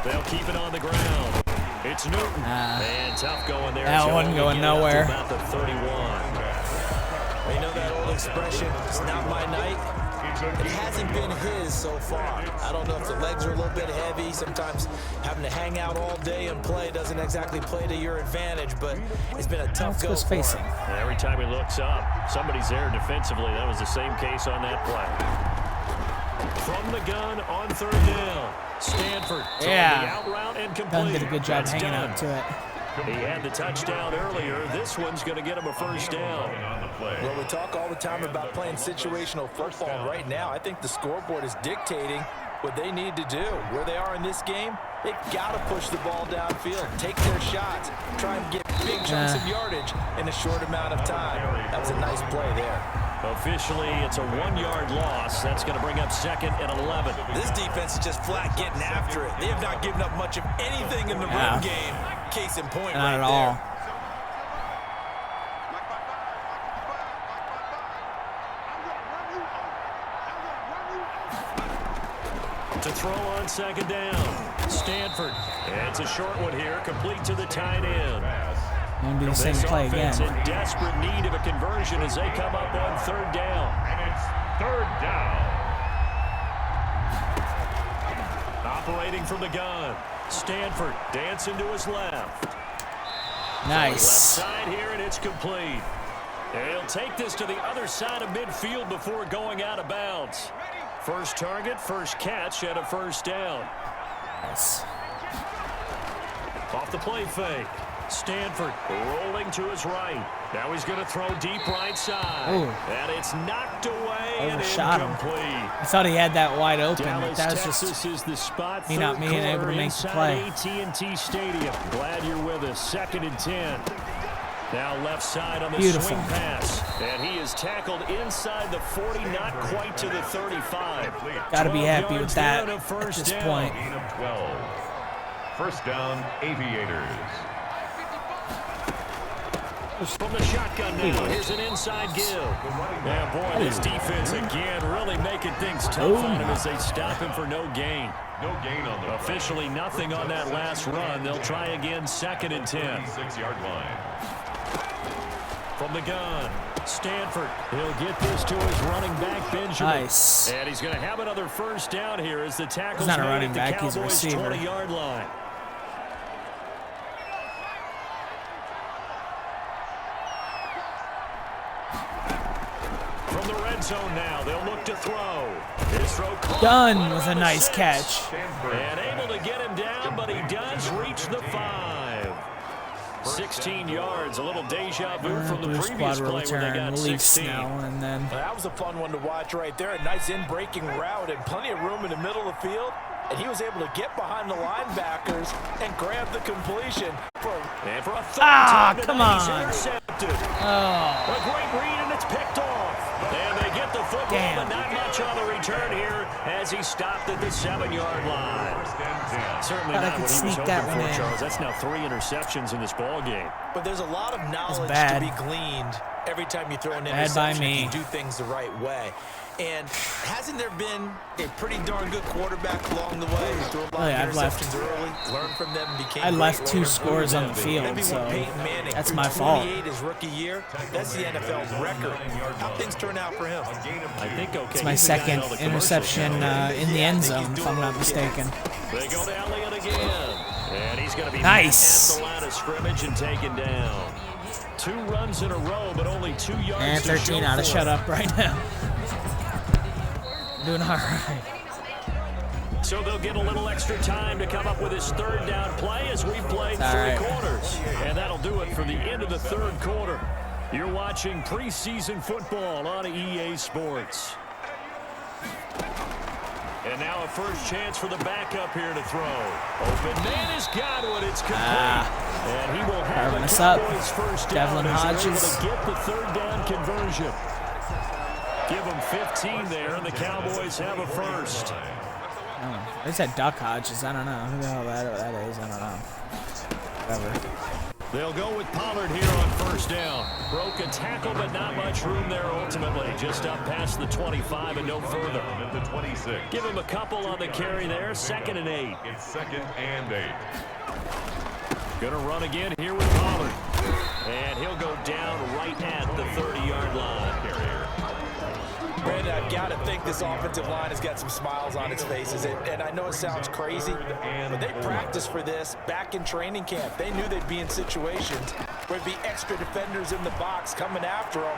They'll keep it on the ground. It's Newton. And tough going there. That one going nowhere. About the 31. You know that old expression, it's not my night? It hasn't been his so far. I don't know if the legs are a little bit heavy. Sometimes having to hang out all day and play doesn't exactly play to your advantage, but it's been a tough go for him. Every time he looks up, somebody's there defensively. That was the same case on that play. From the gun on 3rd down. Stanford. The out route and complete. Dunn did a good job hanging up to it. He had the touchdown earlier. This one's going to get him a 1st down. Well, we talk all the time about playing situational football. Right now, I think the scoreboard is dictating what they need to do. Where they are in this game, they've got to push the ball downfield, take their shots, try and get big chunks of yardage in a short amount of time. That was a nice play there. Officially, it's a 1-yard loss. That's going to bring up 2nd and 11. This defense is just flat getting after it. They have not given up much of anything in the run game. Case in point Not right at all. there. To throw on 2nd down. Stanford. And it's a short one here, complete to the tight end. Gonna do the same play again. In desperate need of a conversion as they come up on 3rd down. And it's 3rd down. Operating from the gun. Stanford dancing to his left. Nice. Left side here, and it's complete. He'll take this to the other side of midfield before going out of bounds. First target, first catch, and a 1st down. Nice. Off the play fake. Stanford rolling to his right. Now he's going to throw deep right side. Ooh. And it's knocked away and Overshot him. incomplete. I thought he had that wide open. Dallas, That was Texas just is the spot. me not being able to make the play. AT&T Stadium. Glad you're with us. 2nd and 10. Now left side on the Beautiful. swing pass. And he is tackled inside the 40, not quite to the 35. Got to be happy with that at at this point. Gain of 12. First down, Aviators. From the shotgun now, here's an inside give. Yeah, boy, this defense again really making things tough on him as they stop him for no gain. No gain on the Officially nothing on that last run. They'll try again, 2nd and 10. 6-yard line. From the gun, Stanford. He'll get this to his running back, Benjamin. Nice. And he's going to have another first down here as the tackle's He's not a made running at the back, he's a Cowboys' receiver. 20-yard line. From the red zone now, they'll look to throw. His throw caught Done right with on a the nice 6. catch. And able to get him down, but he does reach the 5. 16 yards, a little deja vu from the Blue previous squad will play where they return, got release 16. Snell, and then That was a fun one to watch right there. A nice in-breaking route and plenty of room in the middle of the field. And he was able to get behind the linebackers and grab the completion. And for a third time come tonight, he's on. intercepted. oh, A great read, and it's picked off. And they get the football, Damn. but not much on the return here as he stopped at the 7-yard line. Certainly Thought I not could what he was sneak that hoping one for, in. Charles. That's now 3 interceptions in this ball game. But there's a lot of knowledge to bad. be gleaned every time you throw an Bad by interception me. if you do things the right way. And hasn't there been a pretty darn good quarterback along the way who threw a lot Oh, yeah, of I've left- interceptions early, learned from them, became I great left 2 winners? scores on the Maybe field, when so Peyton Manning that's threw my fault. 28 his rookie year. That's the NFL's record. How things turn out for him? I think, okay. It's my he's the guy in second all the interception commercials. in the Yeah, I end think he's zone, if doing I'm not okay. mistaken. They go to Elliott again. And he's going to be Nice. at the line of scrimmage and taken down. 2 runs in a row, but only 2 yards And to 13 show out of for shut it. up right now. Doing all right. So they'll get a little extra time to come up with his 3rd down play as we've played 3 All right. quarters. And that'll do it for the end of the 3rd quarter. You're watching preseason football on EA Sports. And now a first chance for the backup here to throw. Open man is Godwin. It's complete. And he will have Carving the us up. Cowboys first down Devlin as they're Hodges. able to get the 3rd down conversion. Give them 15 there, and the Cowboys have a first. They said Duck Hodges. I don't know who the hell that is. I don't know. Whatever. They'll go with Pollard here on first down. Broke a tackle, but not much room there ultimately. Just up past the 25 and no further. At the 26. Give him a couple on the carry there. 2nd and 8. It's 2nd and 8. Gonna run again here with Pollard. And he'll go down right at the 30-yard line. Brandon, I've got to think this offensive line has got some smiles on its faces. And I know it sounds crazy, but they practiced for this back in training camp. They knew they'd be in situations where there'd be extra defenders in the box coming after them,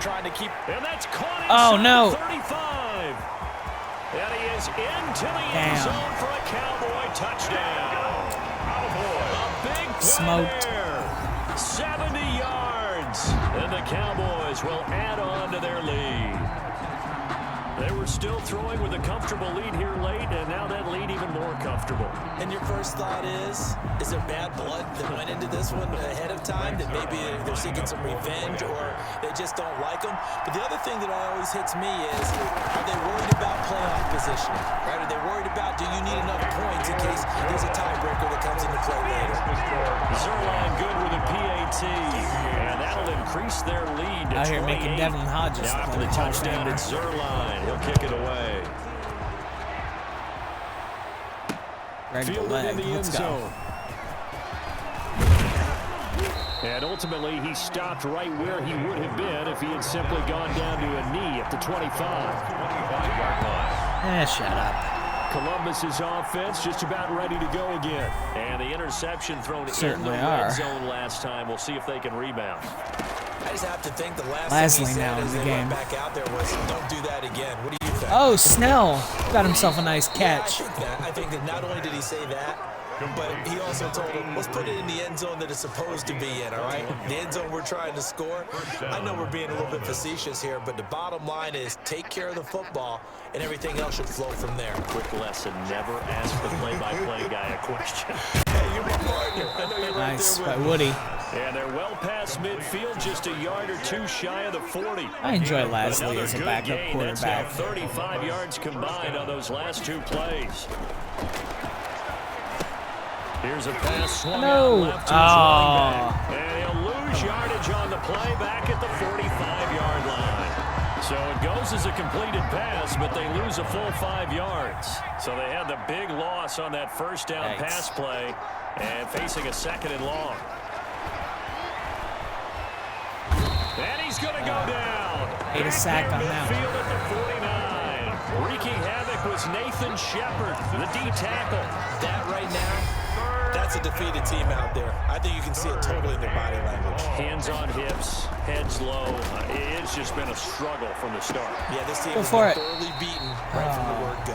trying to keep... And that's caught Oh, inside no. 35. And he is into the end Damn. zone for a Cowboy touchdown. A big play Smoked. there. 70 yards. And the Cowboys will add on to their lead. They were still throwing with a comfortable lead here late, and now that lead even more comfortable. And your first thought is there bad blood that went into this one ahead of time, that maybe they're seeking some revenge or they just don't like them? But the other thing that always hits me is, are they worried about playoff positioning? Right? Are they worried about, do you need enough points in case there's a tiebreaker that comes into play later? Zerline good with a PAT, and that'll increase their lead to Out here 28. making Devlin Hodges Now after the look like a touchdown, touchdown. it's Zerline. He'll kick it away. Right to the Fielded in leg. the end Let's go. zone. And ultimately, he stopped right where he would have been if he had simply gone down to a knee at the 25. 25-yard line. Shut up. Columbus's offense just about ready to go again. And the interception thrown Certainly in the are. red zone last time. We'll see if they can rebound. I just have to think the last Lastly thing he now said in as the they game. went back out there was, don't do that again. What do you think? Oh, Snell got himself a nice Yeah, catch. I think that not only did he say that, but he also told him, let's put it in the end zone that it's supposed to be in, all right? The end zone we're trying to score. I know we're being a little bit facetious here, but the bottom line is take care of the football, and everything else should flow from there. Quick lesson, never ask the play-by-play guy a question. Hey, you're my partner. I know you're right Nice there by with me. Woody. And they're well past midfield, just a yard or two shy of the 40. I enjoy Lasley Another as a good backup gain. That's now quarterback. 35 yards combined on those last 2 plays. Here's a pass swung out left to his running back. And he'll lose yardage on the play back at the 45-yard line. So it goes as a completed pass, but they lose a full 5 yards. So they had the big loss on that first down pass play and facing a 2nd and long. And he's going to go down. Ate a sack on that Midfield at the 49. Wreaking havoc was Nathan Shepard, the D tackle. That right now, that's a defeated team out there. I think you can see it totally in their body language. Hands on hips, heads low. It's just been a struggle from the start. Yeah, this team Go has for been it. thoroughly beaten right from the word go.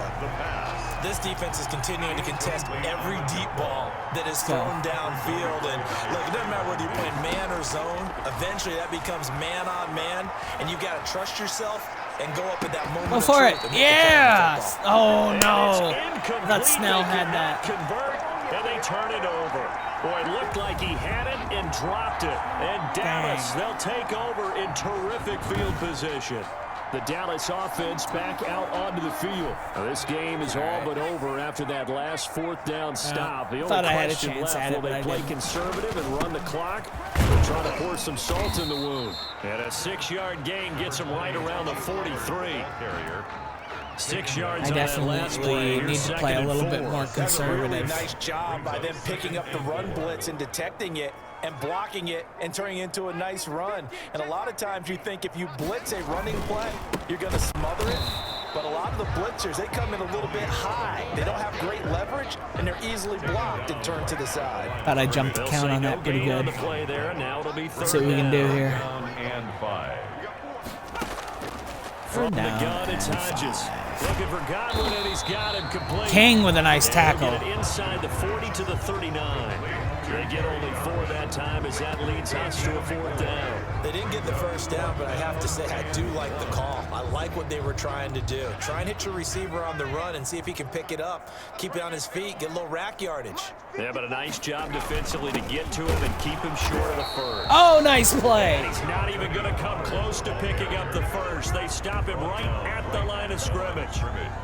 This defense is continuing to contest every deep ball that is thrown downfield. And look, it doesn't matter whether you're playing man or zone. Eventually, that becomes man on man, and you got to trust yourself and go up at that moment. Go for it. and make the Yes. play on the Oh, no. football. I thought Snell had that. Convert, and they turn it over. Boy, it looked like he had it and dropped it. And Dallas, they'll take over in terrific field position. The Dallas offense back out onto the field. Now, this game is all but over after that last 4th down stop. The thought only I had a question chance left, at it, will but they I play didn't. conservative and run the clock? Or try to pour some salt in the wound. And a 6-yard gain gets them right around the 43. 6 yards I on that last play. definitely need to play a little bit more That's a really conservative. nice job by them picking up the run blitz and detecting it and blocking it and turning it into a nice run. And a lot of times you think if you blitz a running play, you're going to smother it. But a lot of the blitzers, they come in a little bit high. They don't have great leverage, and they're easily blocked and turned to the side. Thought I jumped the count on that pretty good. Let's See what we can do here. And 5. From the down gun, it's and Hodges. Looking for Godwin, and he's got him complete. King with a nice And tackle. he'll get it inside the 40 to the 39. They get only 4 that time as that leads us to a 4th down. They didn't get the first down, but I have to say I do like the call. I like what they were trying to do. Try and hit your receiver on the run and see if he can pick it up. Keep it on his feet, get a little rack yardage. Yeah, but a nice job defensively to get to him and keep him short of the first. Oh, nice play. And he's not even going to come close to picking up the first. They stop him right at the line of scrimmage.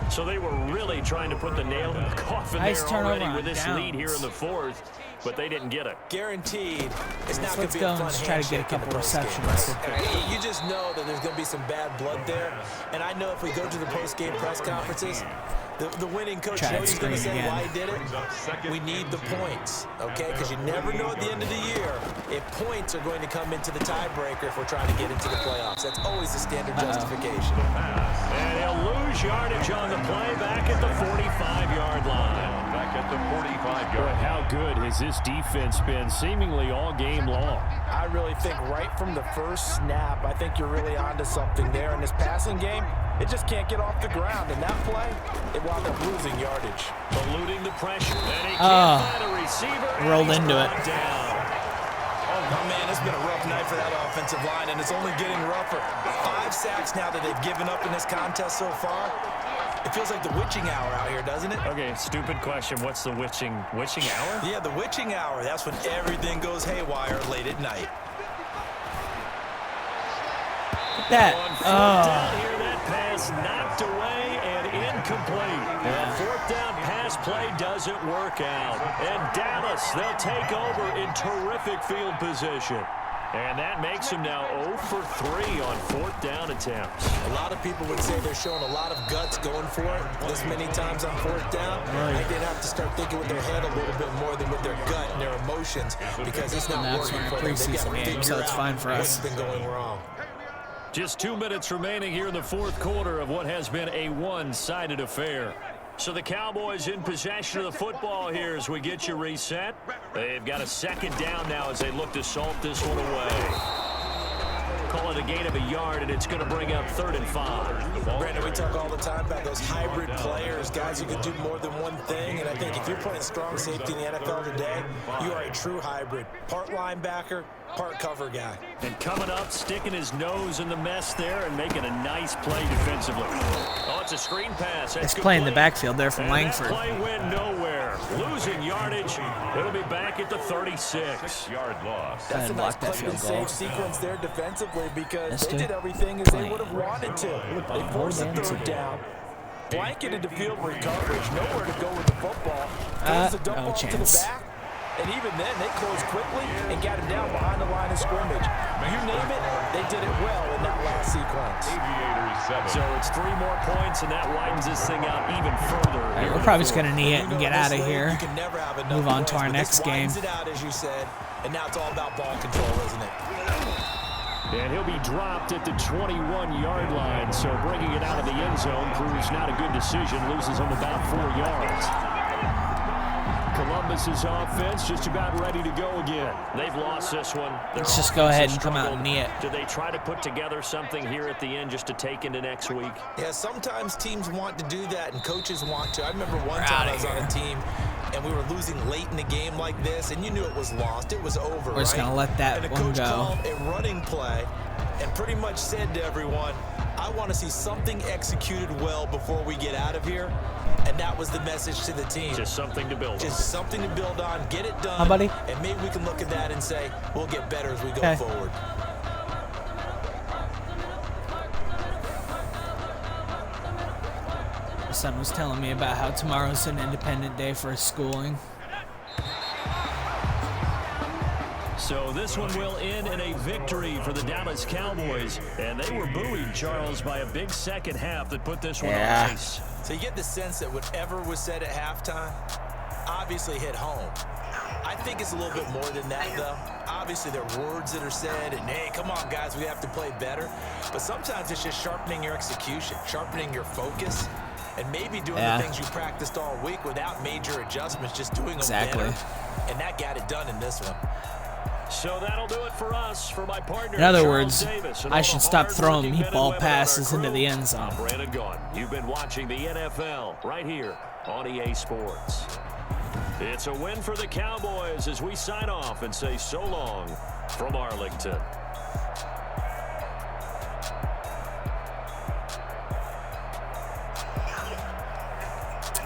So they were really trying to put the nail in the coffin Nice there turnover already on with this downs. lead here in the 4th, but they didn't get it. Guaranteed, it's not going Let's to be go a and fun just try to get a handshake in the couple postgame, receptions. right? You just know that there's going to be some bad blood there. And I know if we go to the post-game press conferences, the winning coach, Try you know and he's going to screen say again. why he did it? We need the points, okay? Because you never know at the end of the year if points are going to come into the tiebreaker if we're trying to get into the playoffs. That's always the standard justification. And he'll lose yardage on the play back at the 45-yard line. Back at the 45-yard Boy, line. how good has this defense been seemingly all game long? I really think right from the first snap, I think you're really onto something there. In this passing game, it just can't get off the ground. And that play, it wound up losing yardage. Eluding the pressure. And he can't find a receiver. and rolled he's into it. brought down. Oh, man, it's been a rough night for that offensive line, and it's only getting rougher. 5 sacks now that they've given up in this contest so far. It feels like the witching hour out here, doesn't it? Okay, stupid question. What's the witching hour? Yeah, the witching hour. That's when everything goes haywire late at night. That. On 4th Oh. down here, that pass knocked away and incomplete. And 4th down pass play doesn't work out. And Dallas, they'll take over in terrific field position. And that makes them now 0 for 3 on 4th down attempts. A lot of people would say they're showing a lot of guts going for it this many times on 4th down. I think they'd have to start thinking with their head a little bit more than with their gut and their emotions because it's not And that's working when for a them. They got preseason to game, figure so it's out fine for what's us. been going wrong. Just 2 minutes remaining here in the 4th quarter of what has been a one-sided affair. So the Cowboys in possession of the football here as we get you reset. They've got a 2nd down now as they look to salt this one away. call it a gain of a yard, and it's going to bring up 3rd and 5. Brandon, we talk all the time about those hybrid players, guys who can do more than one thing, and I think if you're playing strong safety in the NFL today, you are a true hybrid. Part linebacker, part cover guy. And coming up, sticking his nose in the mess there and making a nice play defensively. Oh, it's a screen pass. Nice play in the backfield there from Langford. That play went nowhere. Losing yardage. It'll be back at the 36. 6-yard loss. That's a nice block that play and field goal. save sequence there defensively because Missed they it. did everything as they would have wanted to. They forced the third down. Blanketed the field with coverage. Nowhere to go with the football. Throws the dump no off to the chance. back. And even then, they closed quickly and got him down behind the line of scrimmage. You name it, they did it well in that last sequence. Aviators 7. So it's 3 more points, and that widens this thing out even further. All right, we're probably just going to knee it and get out of here. You can never have enough Move on points, to our but next this game. widens it out, as you said, and now it's all about ball control, isn't it? And he'll be dropped at the 21-yard line, so bringing it out of the end zone proves not a good decision. Loses him about 4 yards. Columbus's offense just about ready to go again. They've lost this one. Let's just go ahead and come out and knee it. Do they try to put together something here at the end just to take into next week? Yeah, sometimes teams want to do that, and coaches want to. I remember one We're time outta I was on here. a team, and we were losing late in the game like this, and you knew it was lost. It was over, We're just right? gonna let that and the one coach go. called a running play and pretty much said to everyone, I want to see something executed well before we get out of here. And that was the message to the team. Just something to build on. Just something to build on, get it done. Huh, buddy? And maybe we can look at that and say, we'll get better as we go Okay. forward. My son was telling me about how tomorrow's an independent day for his schooling. So this one will end in a victory for the Dallas Cowboys. And they were buoyed, Charles, by a big second half that put this one on ice. So you get the sense that whatever was said at halftime obviously hit home. I think it's a little bit more than that, though. Obviously, there are words that are said, and hey, come on, guys, we have to play better. But sometimes it's just sharpening your execution, sharpening your focus, and maybe doing the things you practiced all week without major adjustments, just doing them better. And that got it done in this one. So that'll do it for us. For my partner, In other Charles words, Davis, and I all should the stop throwing hard-working men and meatball women on our passes into crew. the end zone. I'm Brandon Gaughan. You've been watching the NFL right here on EA Sports. It's a win for the Cowboys as we sign off and say so long from Arlington.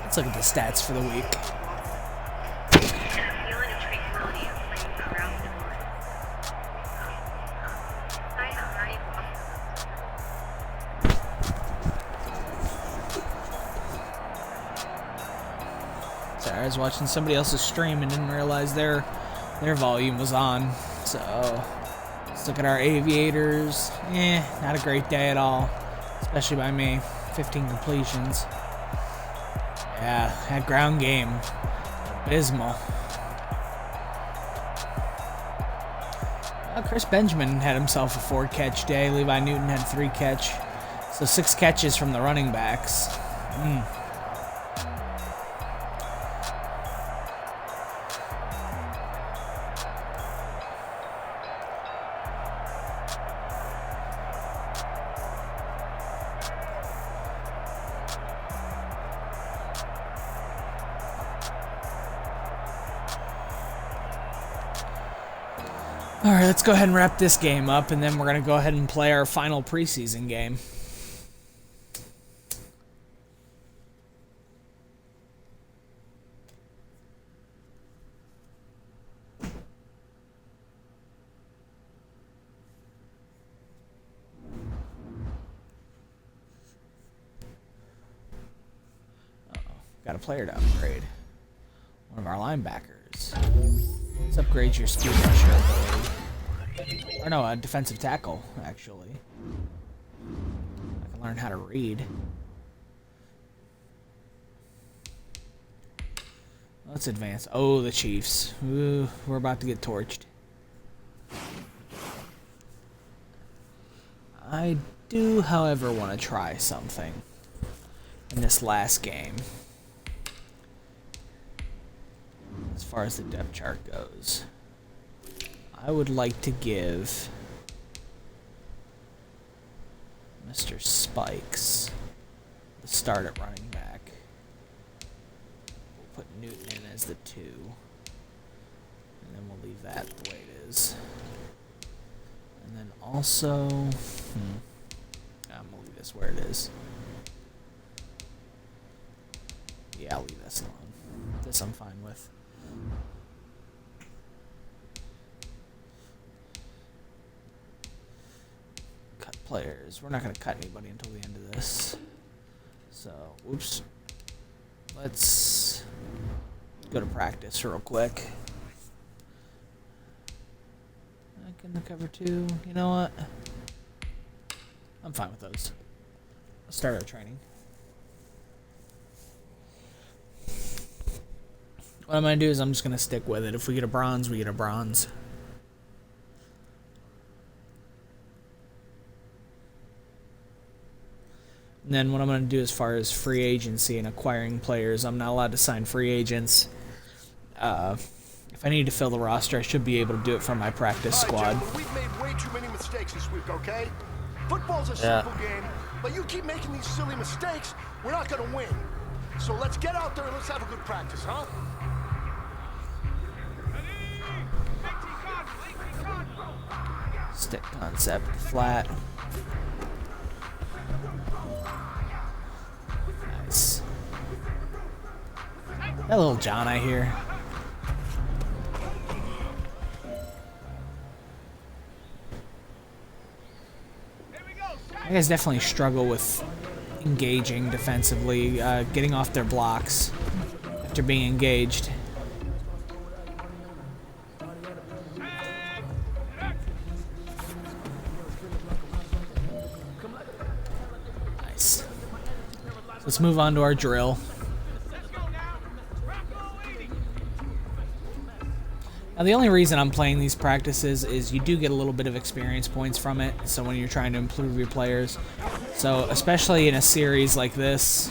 Let's look at the stats for the week. Sorry, I was watching somebody else's stream and didn't realize their volume was on. So let's look at our aviators. Not a great day at all, especially by me. 15 completions. Yeah, that ground game, abysmal. Chris Benjamin had himself a 4-catch day. Levi Newton had 3 catch. So 6 catches from the running backs. All right, let's go ahead and wrap this game up, and then we're going to go ahead and play our final preseason game. Got a player to upgrade. One of our linebackers. Let's upgrade your speed rusher ability. Or no, a defensive tackle, actually. I can learn how to read. Let's advance. Oh, the Chiefs. Ooh, we're about to get torched. I do, however, want to try something in this last game. As far as the depth chart goes, I would like to give Mr. Spikes. The start at running back. We'll put Newton in as the 2. And then we'll leave that the way it is. And then also... I'm going to leave this where it is. Yeah, I'll leave this alone. This I'm fine with. Cut players. We're not going to cut anybody until the end of this. So, oops. Let's go to practice real quick. Back in the cover 2. You know what? I'm fine with those. Let's start our training. What I'm going to do is I'm just going to stick with it. If we get a bronze, we get a bronze. And then what I'm going to do as far as free agency and acquiring players, I'm not allowed to sign free agents. If I need to fill the roster, I should be able to do it from my practice squad. We've made way too many mistakes this week, okay? Football's a simple game, but you keep making these silly mistakes, we're not going to win. So let's get out there and let's have a good practice, huh? Stick concept, flat. Nice. That little John I hear. You guys definitely struggle with engaging defensively, getting off their blocks after being engaged. Nice. Let's move on to our drill. Now, the only reason I'm playing these practices is you do get a little bit of experience points from it, so when you're trying to improve your players. So, especially in a series like this,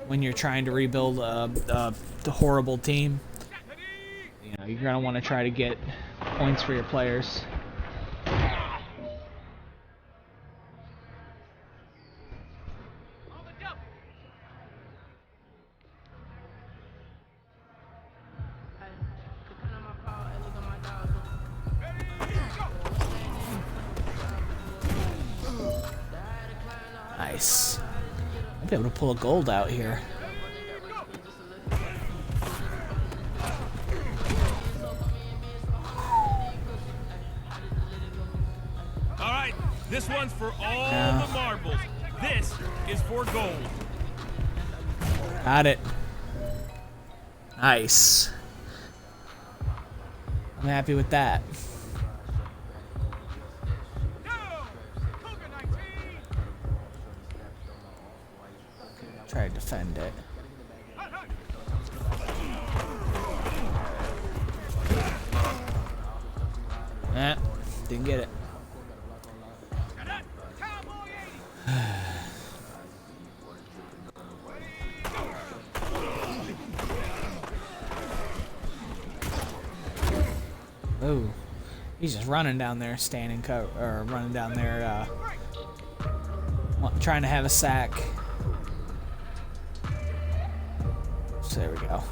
when you're trying to rebuild the horrible team, you know, you're going to want to try to get points for your players. Nice. I'll be able to pull a gold out here. All right, this one's for all the marbles. This is for gold. Got it. Nice. I'm happy with that. Try to defend it. Didn't get it. Oh, he's just running down there, standing or running down there, trying to have a sack. So there we go.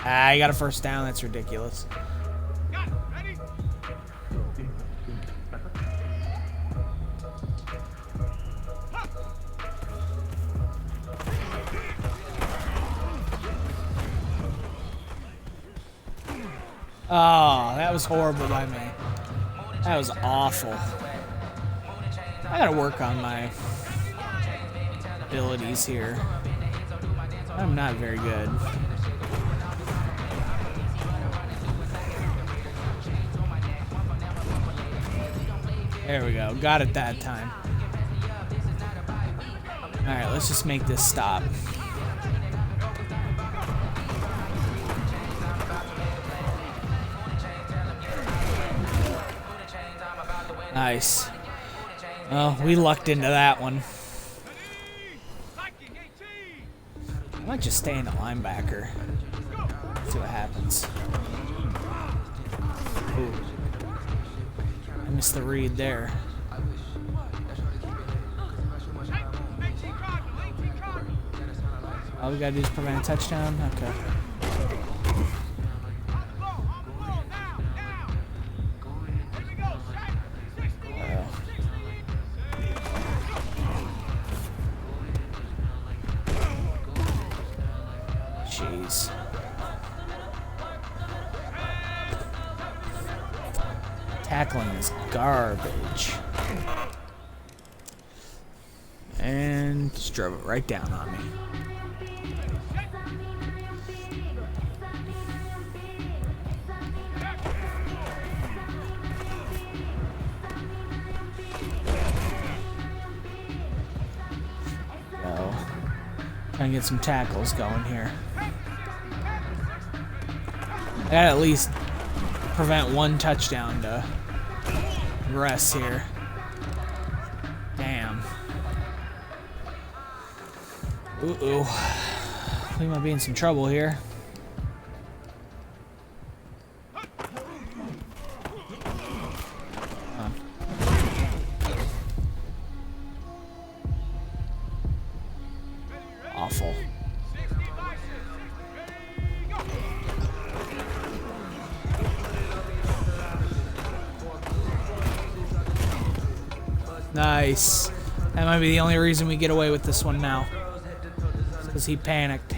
I got a first down. That's ridiculous. Oh, that was horrible by me. That was awful. I gotta work on my abilities here. I'm not very good. There we go. Got it that time. Alright, let's just make this stop. Nice. Well, we lucked into that one. I might just stay in the linebacker. See what happens. I missed the read there. All we gotta do is prevent a touchdown. Okay. Jeez. Tackling is garbage. And just drove it right down on me. Go. Trying to get some tackles going here. I gotta at least prevent one touchdown to rest here. Damn. Uh-oh. We might be in some trouble here. Awful. Nice. That might be the only reason we get away with this one now. Because he panicked.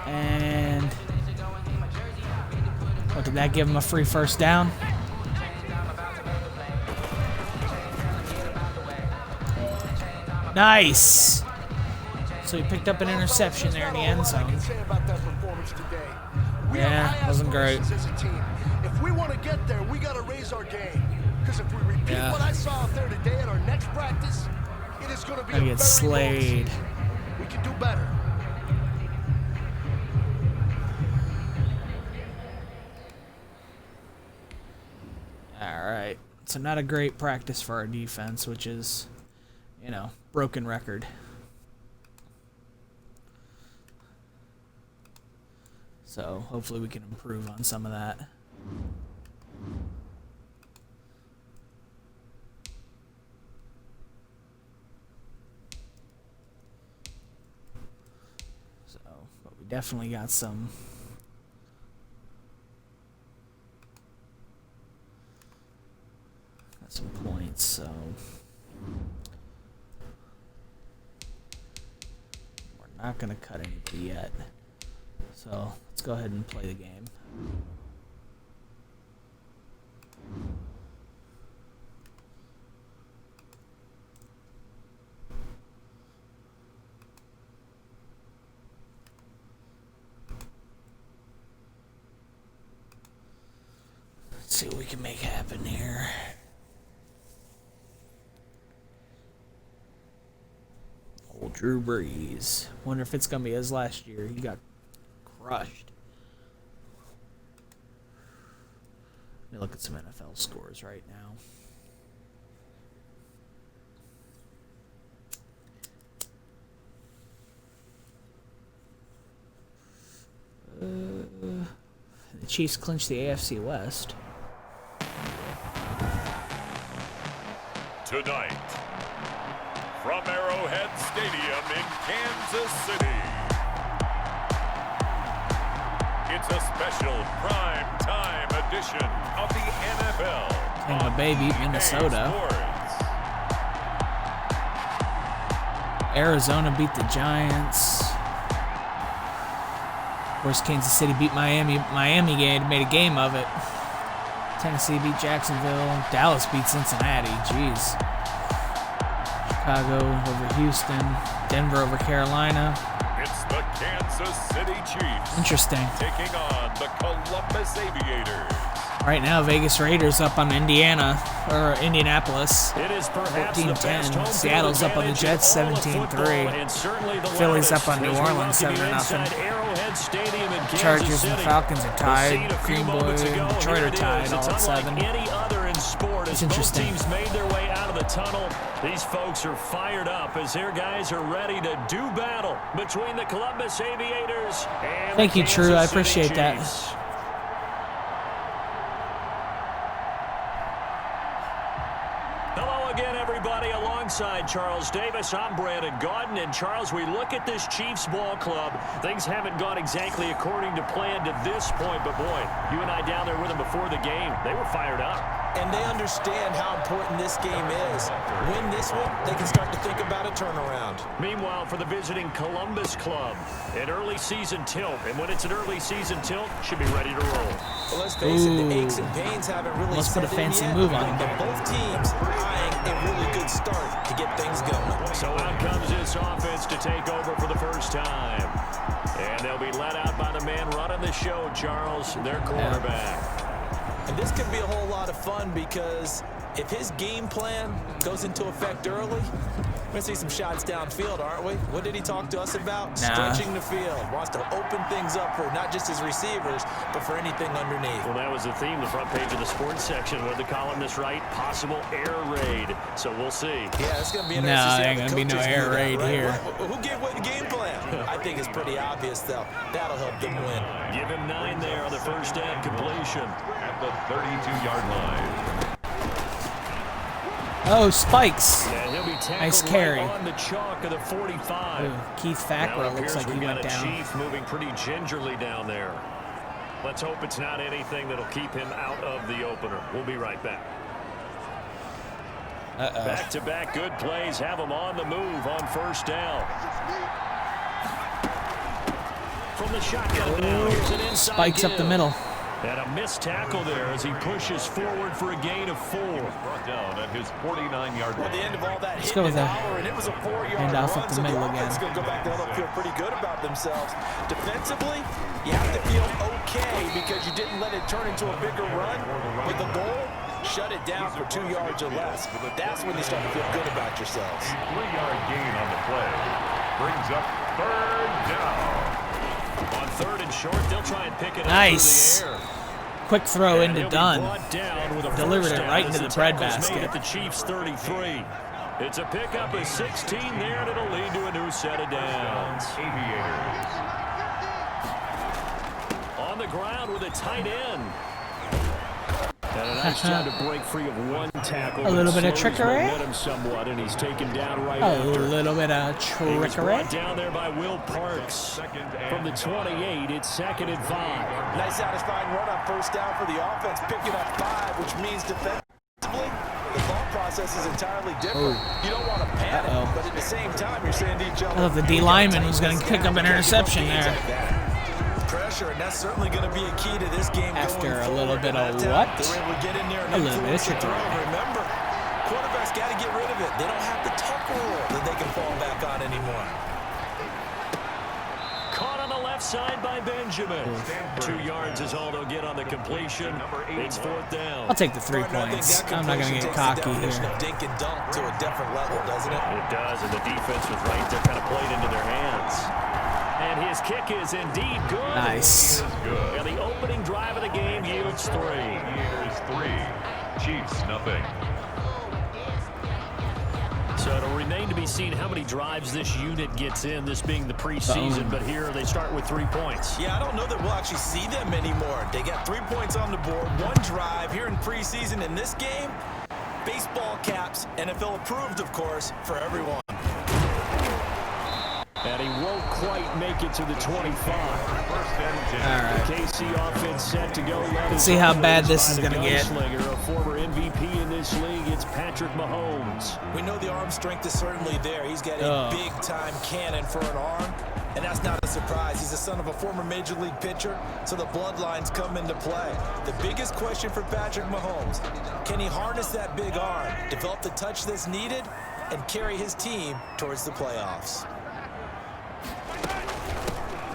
And what, did that give him a free first down? Nice. So he picked up an interception there in the end zone. Yeah, wasn't great. If we want to get there, we got to raise our game. Because if we repeat what I saw out there today at our next practice, it is going to be a get slayed. We can do better. Alright, so not a great practice for our defense, which is, you know, broken record. So hopefully we can improve on some of that. So, but we definitely got some points, so we're not going to cut anybody yet. So let's go ahead and play the game. Let's see what we can make happen here. Old Drew Brees. Wonder if it's gonna be his last year. He got crushed. Let me look at some NFL scores right now. The Chiefs clinched the AFC West. Tonight, from Arrowhead Stadium in Kansas City, it's a special prime time edition of the NFL. Tampa Bay beat Minnesota. Arizona beat the Giants. Of course, Kansas City beat Miami. Miami made a game of it. Tennessee beat Jacksonville. Dallas beat Cincinnati. Jeez. Chicago over Houston. Denver over Carolina. It's the Kansas City Chiefs. Interesting. Taking on the Columbus Aviators. Right now, Vegas Raiders up on Indianapolis, It is perhaps the best 14-10. home Seattle's field up on the advantage Jets, in all of football, 17-3. and certainly the Phillies loudest up on New as we Orleans, welcome you 7-0. inside Arrowhead Stadium in Kansas Chargers City. and Falcons are The tied. scene a few Green Bay moments and ago. Detroit Here are it tied, is. all It's at 7. unlike any other in sport. It's As both interesting. teams made their way out of the tunnel, these folks are fired up as their guys are ready to do battle between the Columbus Aviators and Thank the you, True. Kansas I City appreciate that. Chiefs. Hello again, everybody. Alongside Charles Davis, I'm Brandon Gaudin. And Charles, we look at this Chiefs ball club. Things haven't gone exactly according to plan to this point, but boy, you and I down there with them before the game, they were fired up. And they understand how important this game is. Win this one, they can start to think about a turnaround. Meanwhile, for the visiting Columbus club, an early season tilt. And when it's an early season tilt, should be ready to roll. Well, let's face it, the Ooh. aches and pains haven't really Let's put a set in fancy yet, move on but here. both teams eyeing a really good start to get things going. So out comes this offense to take over for the first time. And they'll be let out by the man running the show, Charles, their quarterback. And this could be a whole lot of fun because if his game plan goes into effect early, we're going to see some shots downfield, aren't we? What did he talk to us about? Nah. Stretching the field. Wants to open things up for not just his receivers, but for anything underneath. Well, that was the theme, the front page of the sports section with the columnist right, possible air raid. So we'll see. Yeah, it's going to be No, interesting to see ain't how the gonna be no coaches air do that, raid right? here. Who gave away the game plan? I think it's pretty obvious, though. That'll help them win. Give him 9 there on the first down completion. At the 32-yard line. Oh, spikes. And he'll be tackled Nice carry. right on the chalk of the 45. Ooh, Keith Now it Fackrell looks appears like he we've got went a down. Chief moving pretty gingerly down there. Let's hope it's not anything that'll keep him out of the opener. We'll be right back. Back-to-back good plays have him on the move on first down. From the shotgun now, here's an inside Spikes up the give. middle. And a missed tackle there as he pushes forward for a gain of 4. Brought down at his 49-yard At the line. end of all that Let's go with that. power, and it was a 4-yard Handoff run, up the so middle the again. offense is going to go back to huddle, feel pretty good about themselves. Defensively, you have to feel okay because you didn't let it turn into a bigger run. With the goal, shut it down for 2 yards or less. That's when you start to feel good about yourselves. 3-yard gain on the play. Brings up third down. On third and short, they'll try and pick it Nice. up through the air. Quick throw And into he'll be Dunn. brought down with a Delivered first it down right as into the bread tackle's made basket. at the Chiefs 33. It's a pickup of 16 there, and it'll lead to a new set of downs. Aviators. On the ground with a tight end. And a nice job to break free of one tackle. A little bit of Slows his trickery. momentum somewhat, and he's taken down right A after. little bit of He was trickery. brought down there by Will Parks. From the 28, it's 2nd and 5. Nice satisfying run on first down for the offense, picking up 5, which means defensively, the thought process is entirely different. You don't want to panic, but at the same time, you're saying to each other, I thought the D lineman was going to pick up an interception there. Pressure, and that's certainly going to be a key to this game. After going a little forward. bit And of that what? They were able to get in there and A little bit of influence the trickery. throw. Remember, quarterbacks got to get rid of it. They don't have the tuck rule that they can fall back on anymore. Caught on the left side by Benjamin. 2 yards is all they'll get on the completion. It's 4th down. I'll take the 3 Partner, I think points. that I'm not going to completion get takes the cocky definition here. of dink and dunk to a different level, doesn't it? It does, and the defense was right there, kind of played into their hands. And his kick is indeed good. Nice. And the opening drive of the game yields 3. Aviators 3. Chiefs nothing. So it'll remain to be seen how many drives this unit gets in, this being the preseason. But here they start with 3 points. Yeah, I don't know that we'll actually see them anymore. They got 3 points on the board, 1 drive here in preseason. In this game, baseball caps, NFL approved, of course, for everyone. And he won't quite make it to the 25. All right. KC offense set to go. Let's see how bad this is going to get. A former MVP in this league, it's Patrick Mahomes. We know the arm strength is certainly there. He's got a big-time cannon for an arm, and that's not a surprise. He's the son of a former Major League pitcher, so the bloodlines come into play. The biggest question for Patrick Mahomes, can he harness that big arm, develop the touch that's needed, and carry his team towards the playoffs?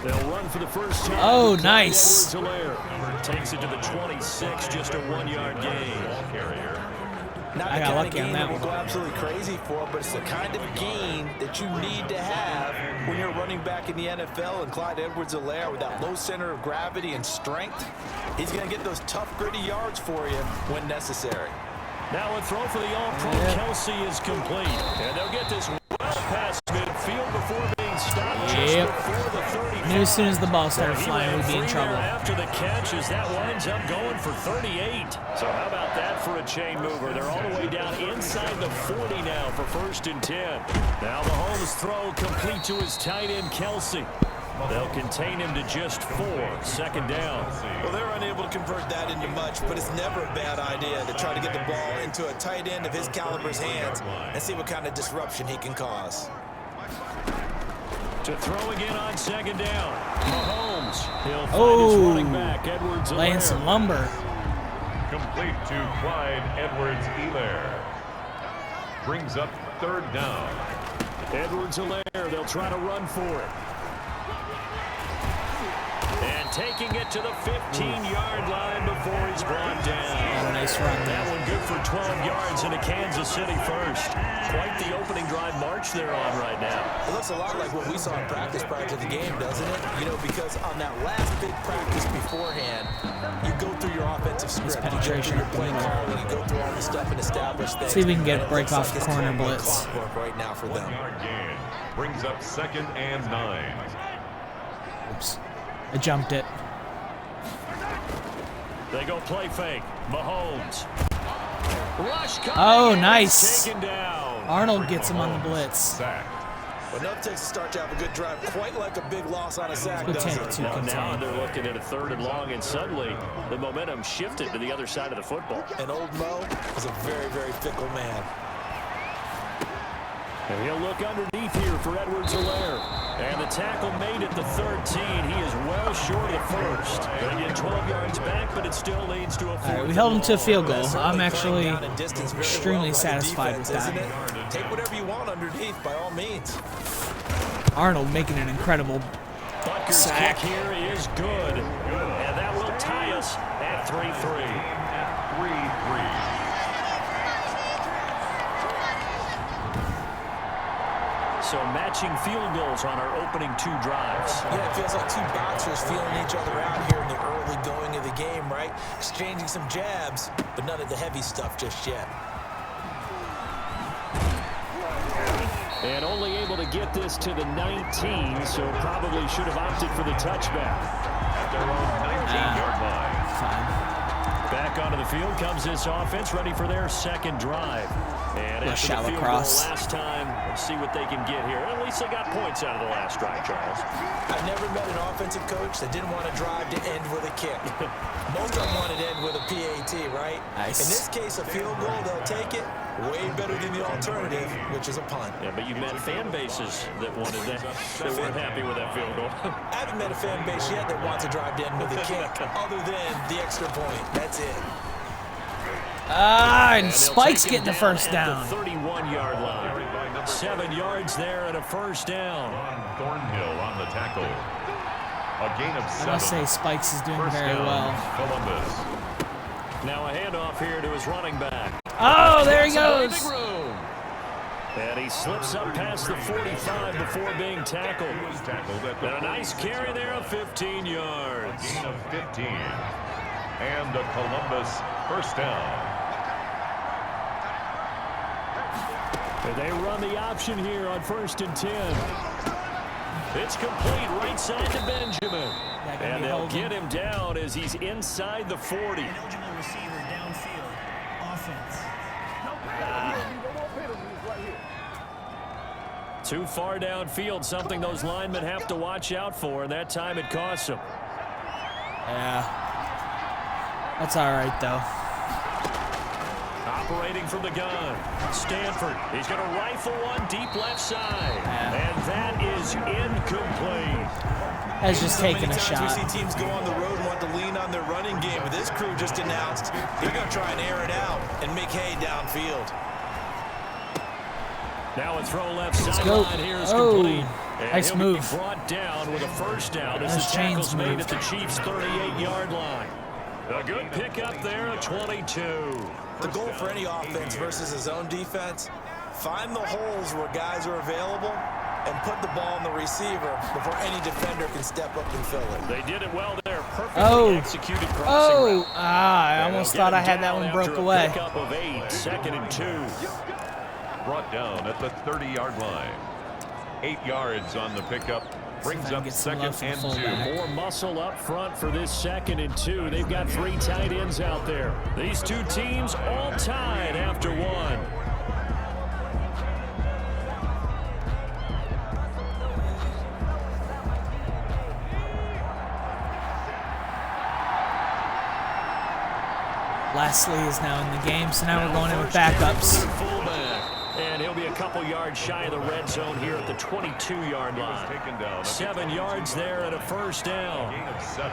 They'll run for the first time. Oh, nice. Takes it to the 26, just a 1-yard gain. Not I the got kind lucky of on gain that that will one. go absolutely crazy for, but it's the kind of gain that you need to have when you're running back in the NFL. And Clyde Edwards-Helaire, with that low center of gravity and strength, he's going to get those tough, gritty yards for you when necessary. Now a throw for the all-pro Kelsey is complete. And they'll get this well past midfield before being stopped just before the 30. Knew as soon as the ball started flying, we'd be in trouble. After the catch, as that winds up going for 38. So how about that for a chain mover? They're all the way down inside the 40 now for 1st and 10. Now Mahomes' throw complete to his tight end, Kelsey. They'll contain him to just 4, 2nd down. Well, they're unable to convert that into much, but it's never a bad idea to try to get the ball into a tight end of his caliber's hands and see what kind of disruption he can cause. To throw again on 2nd down. Mahomes. He'll find his running back, Edwards-Helaire. Laying some lumber. Complete to Clyde Edwards-Helaire. Brings up 3rd down. Edwards-Helaire, they'll try to run for it. And taking it to the 15-yard line before he's brought down. Nice run. That one good for 12 yards into Kansas City first. Quite the opening drive march they're on right now. It looks a lot like what we saw in practice prior to the game, doesn't it? You know, because on that last big practice beforehand, you go through your offensive script, you go through your play calling, you go through all the stuff and establish things. See if we can get a break off the corner blitz. Right now for them. Gain. Brings up 2nd and 9. Oops. I jumped it. They go play fake. Mahomes. Rush Oh, nice. Taken down. Arnold gets him on the blitz. Sack. But nothing takes a start to have a good drive, quite like a big loss on a sack, Good does take, it? too. Now they're looking at a 3rd and long, and suddenly the momentum shifted to the other side of the football. And old Mo is a very, very fickle man. And he'll look underneath here for Edwards-Helaire. And the tackle made at the 13. He is well short of the 1st. Going to get 12 yards back, but it still leads to a 4th. All right, we held him to a field goal. I'm actually extremely satisfied with that. Take whatever you want underneath, by all means. Arnold making an incredible Butker's sack. kick here is good. And that will tie us at 3-3. At 3-3. So matching field goals on our opening 2 drives. Yeah, it feels like 2 boxers feeling each other out here in the early going of the game, right? Exchanging some jabs, but none of the heavy stuff just yet. And only able to get this to the 19, so probably should have opted for the touchback. At their own 19-yard line. Fine. Back onto the field comes this offense, ready for their 2nd drive. And after the shallow field cross. goal last time, let's see what they can get here. At least they got points out of the last drive, Charles. I've never met an offensive coach that didn't want to drive to end with a kick. Most of them wanted to end with a PAT, right? Nice. In this case, a field goal, they'll take it. Way better than the alternative, which is a punt. Yeah, but you've met fan bases that wanted that, that weren't happy with that field goal. I haven't met a fan base yet that wants to drive to end with a kick, other than the extra point. That's it. And Spike's getting the 1st down. At the 31-yard line. 7 yards there and a 1st down. Thornhill on the tackle. A gain of 7. I must say Spikes is doing very well. Columbus. Now a handoff here to his running back. Oh, there he goes. And he slips up past the 45 before being tackled. And a nice carry there of 15 yards. Gain of 15. And a Columbus 1st down. And they run the option here on 1st and 10. It's complete right side to Benjamin. And they'll get him down as he's inside the 40. Eligible receiver downfield. Offense. Too far downfield, something those linemen have to watch out for, and that time it costs them. Yeah. That's all right, though. Operating from the gun, Stanford. He's going to rifle one deep left side. And that is incomplete. That's just taking a shot. We see teams go on the road and want to lean on their running game, but this crew just announced they're going to try and air it out and make hay downfield. Now a throw left sideline here is complete. And Nice he'll move. be brought down with a first down as Those the tackle's chains made moved. at the Chiefs' 38-yard line. A good pickup there, a 22. The goal for any offense versus his own defense, find the holes where guys are available and put the ball on the receiver before any defender can step up and fill it. They did it well there. Perfectly executed crossing route. I almost thought I had that one broke away. Pickup of 8, 2nd and 2. Brought down at the 30-yard line. 8 yards on the pickup. Brings up 2nd and 2. More muscle up front for this 2nd and 2. They've got 3 tight ends out there. These two teams all tied after 1. Leslie is now in the game, so now we're going in with backups. And he'll be a couple yards shy of the red zone here at the 22-yard line. 7 yards there and a first down. Gain of 7.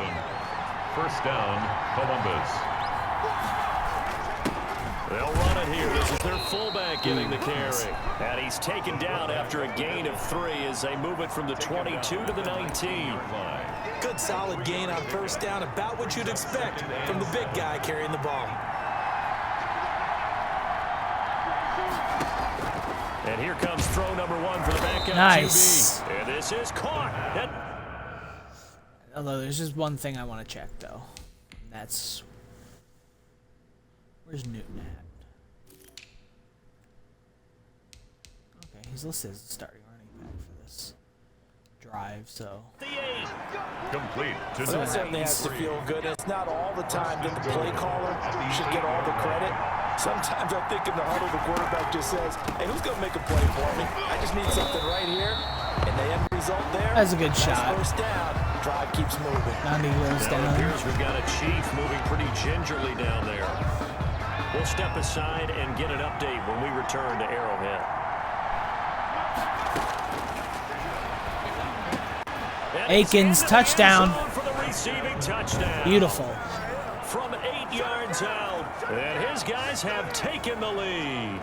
First down, Columbus. They'll run it here. This is their fullback getting the carry. And he's taken down after a gain of 3 as they move it from the 22 to the 19. Good solid gain on first down, about what you'd expect from the big guy carrying the ball. And here comes throw number 1 for the backup Nice. QB. And this is caught. Although there's just one thing I want to check, though. And that's... Where's Newton at? Okay, he's listed as the starting running back for this drive, so... Complete to So that certainly has to feel good. It's not all the time that the play caller should get all the credit. Sometimes I think in the huddle, the quarterback just says, hey, who's going to make a play for me? I just need something right here. And the end result there. That's a good shot. First down. Drive keeps moving. Bounty rolls Now down. it appears we've got a Chief moving pretty gingerly down there. We'll step aside and get an update when we return to Arrowhead. Akins, touchdown. For the receiving touchdown. Beautiful. From 8 yards out. And his guys have taken the lead.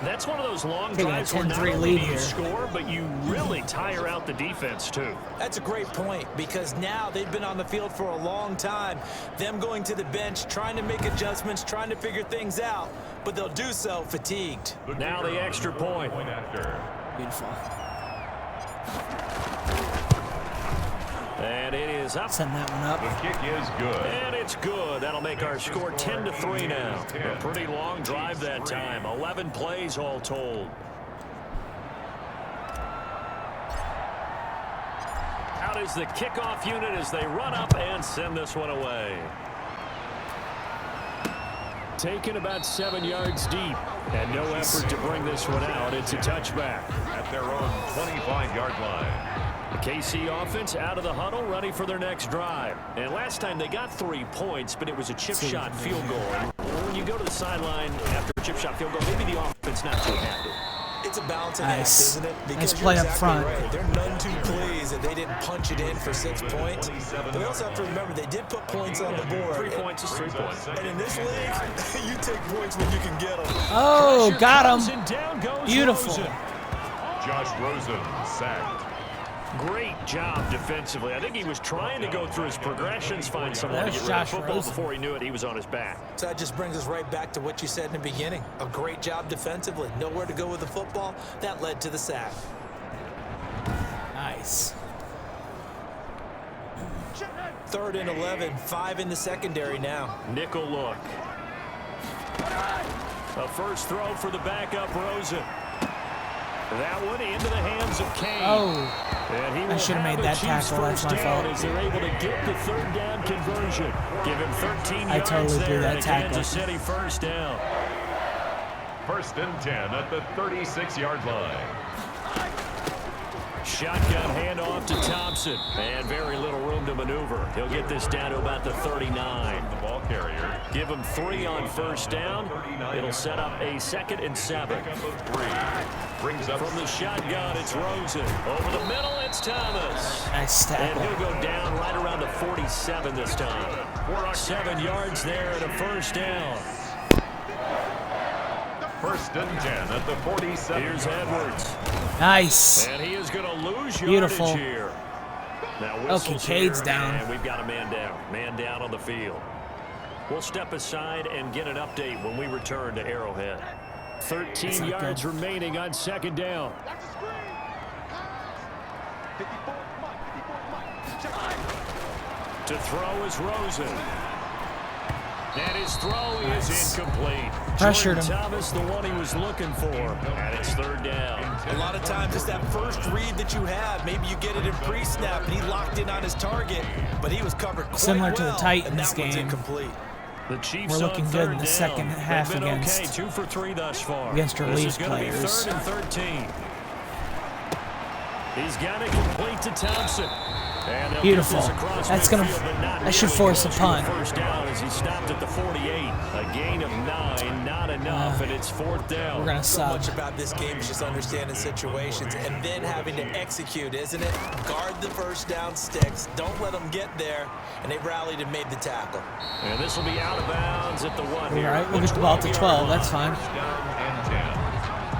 That's one of those long Taking a drives where not 10-3 only lead do you here. score, but you really tire out the defense, too. That's a great point because now they've been on the field for a long time. Them going to the bench, trying to make adjustments, trying to figure things out, but they'll do so fatigued. Now the extra point. Beautiful. And it is up. Send that one up. The kick is good. And it's good. That'll make our score 10-3 now. A pretty long drive that time. 11 plays all told. Out is the kickoff unit as they run up and send this one away. Taken about 7 yards deep. And no effort to bring this one out. It's a touchback. At their own 25-yard line. The KC offense out of the huddle, ready for their next drive. And last time they got 3 points, but it was a chip shot field goal. And when you go to the sideline after a chip shot field goal, maybe the offense not too happy. It's a balancing Nice. act, isn't it? Because Nice play you're up front. Right. They're none too pleased that they didn't punch it in for 6 points. But they also have to remember they did put points on the board. 3 points is 3 points. And in this league, you take points when you can get them. Oh, got him. And down goes Beautiful. Rosen. Josh Rosen sacked. Great job defensively. I think he was trying to go through his progressions, find someone to There's get rid of Josh football Rosen. before he knew it. He was on his back. So that just brings us right back to what you said in the beginning. A great job defensively. Nowhere to go with the football. That led to the sack. Nice. 3rd and 11. 5 in the secondary now. Nickel look. A first throw for the backup, Rosen. That one into the hands of Kane. Oh. And he I will should have made the that Chiefs' tackle. That's first my down fault. as they're able to get the 3rd down conversion. Give him 13 I yards totally blew there that and a tackle. Kansas City first down. 1st and 10 at the 36-yard line. Shotgun handoff to Thompson. And very little room to maneuver. He'll get this down to about the 39. The ball carrier. Give him 3 on first down. It'll set up a 2nd and 7. Pickup of 3. Brings up From the shotgun, it's Rosen. Over the middle, it's Thomas. Nice And tackle. he'll go down right around the 47 this time. 7 yards there and a first down. First and 10 at the 47. Here's Edwards. Nice. And he is going to lose Beautiful. yardage here. Now whistles Kincaid's here, down. and we've got a man down. Man down on the field. We'll step aside and get an update when we return to Arrowhead. 13 yards remaining on second down. To throw is Rosen. And his throw is incomplete. Pressured him. Thomas, the one he was looking for. And it's third down. A lot of times it's that first read that you have. Maybe you get it in pre-snap and he locked in on his target, but he was covered quite Similar to the well, Titans and that one's game. incomplete. The Chiefs We're looking on good third in the down. second half They've been against- okay, 2 for 3 thus far. against relief This is gonna be players. 3rd and 13. He's got it complete to Thompson. And they'll Beautiful. get this across That's gonna- midfield, but not that should really force a goes for punt. the first down as he stopped at the 48. A gain of 9, not enough, and it's 4th down. We're gonna So sub. much about this game is just understanding situations and then having to execute, isn't it? Guard the first down sticks. Don't let them get there. And they rallied and made the tackle. And this will be out of bounds at the 1 All here. right, we'll get the ball to 12. That's fine. First down and 10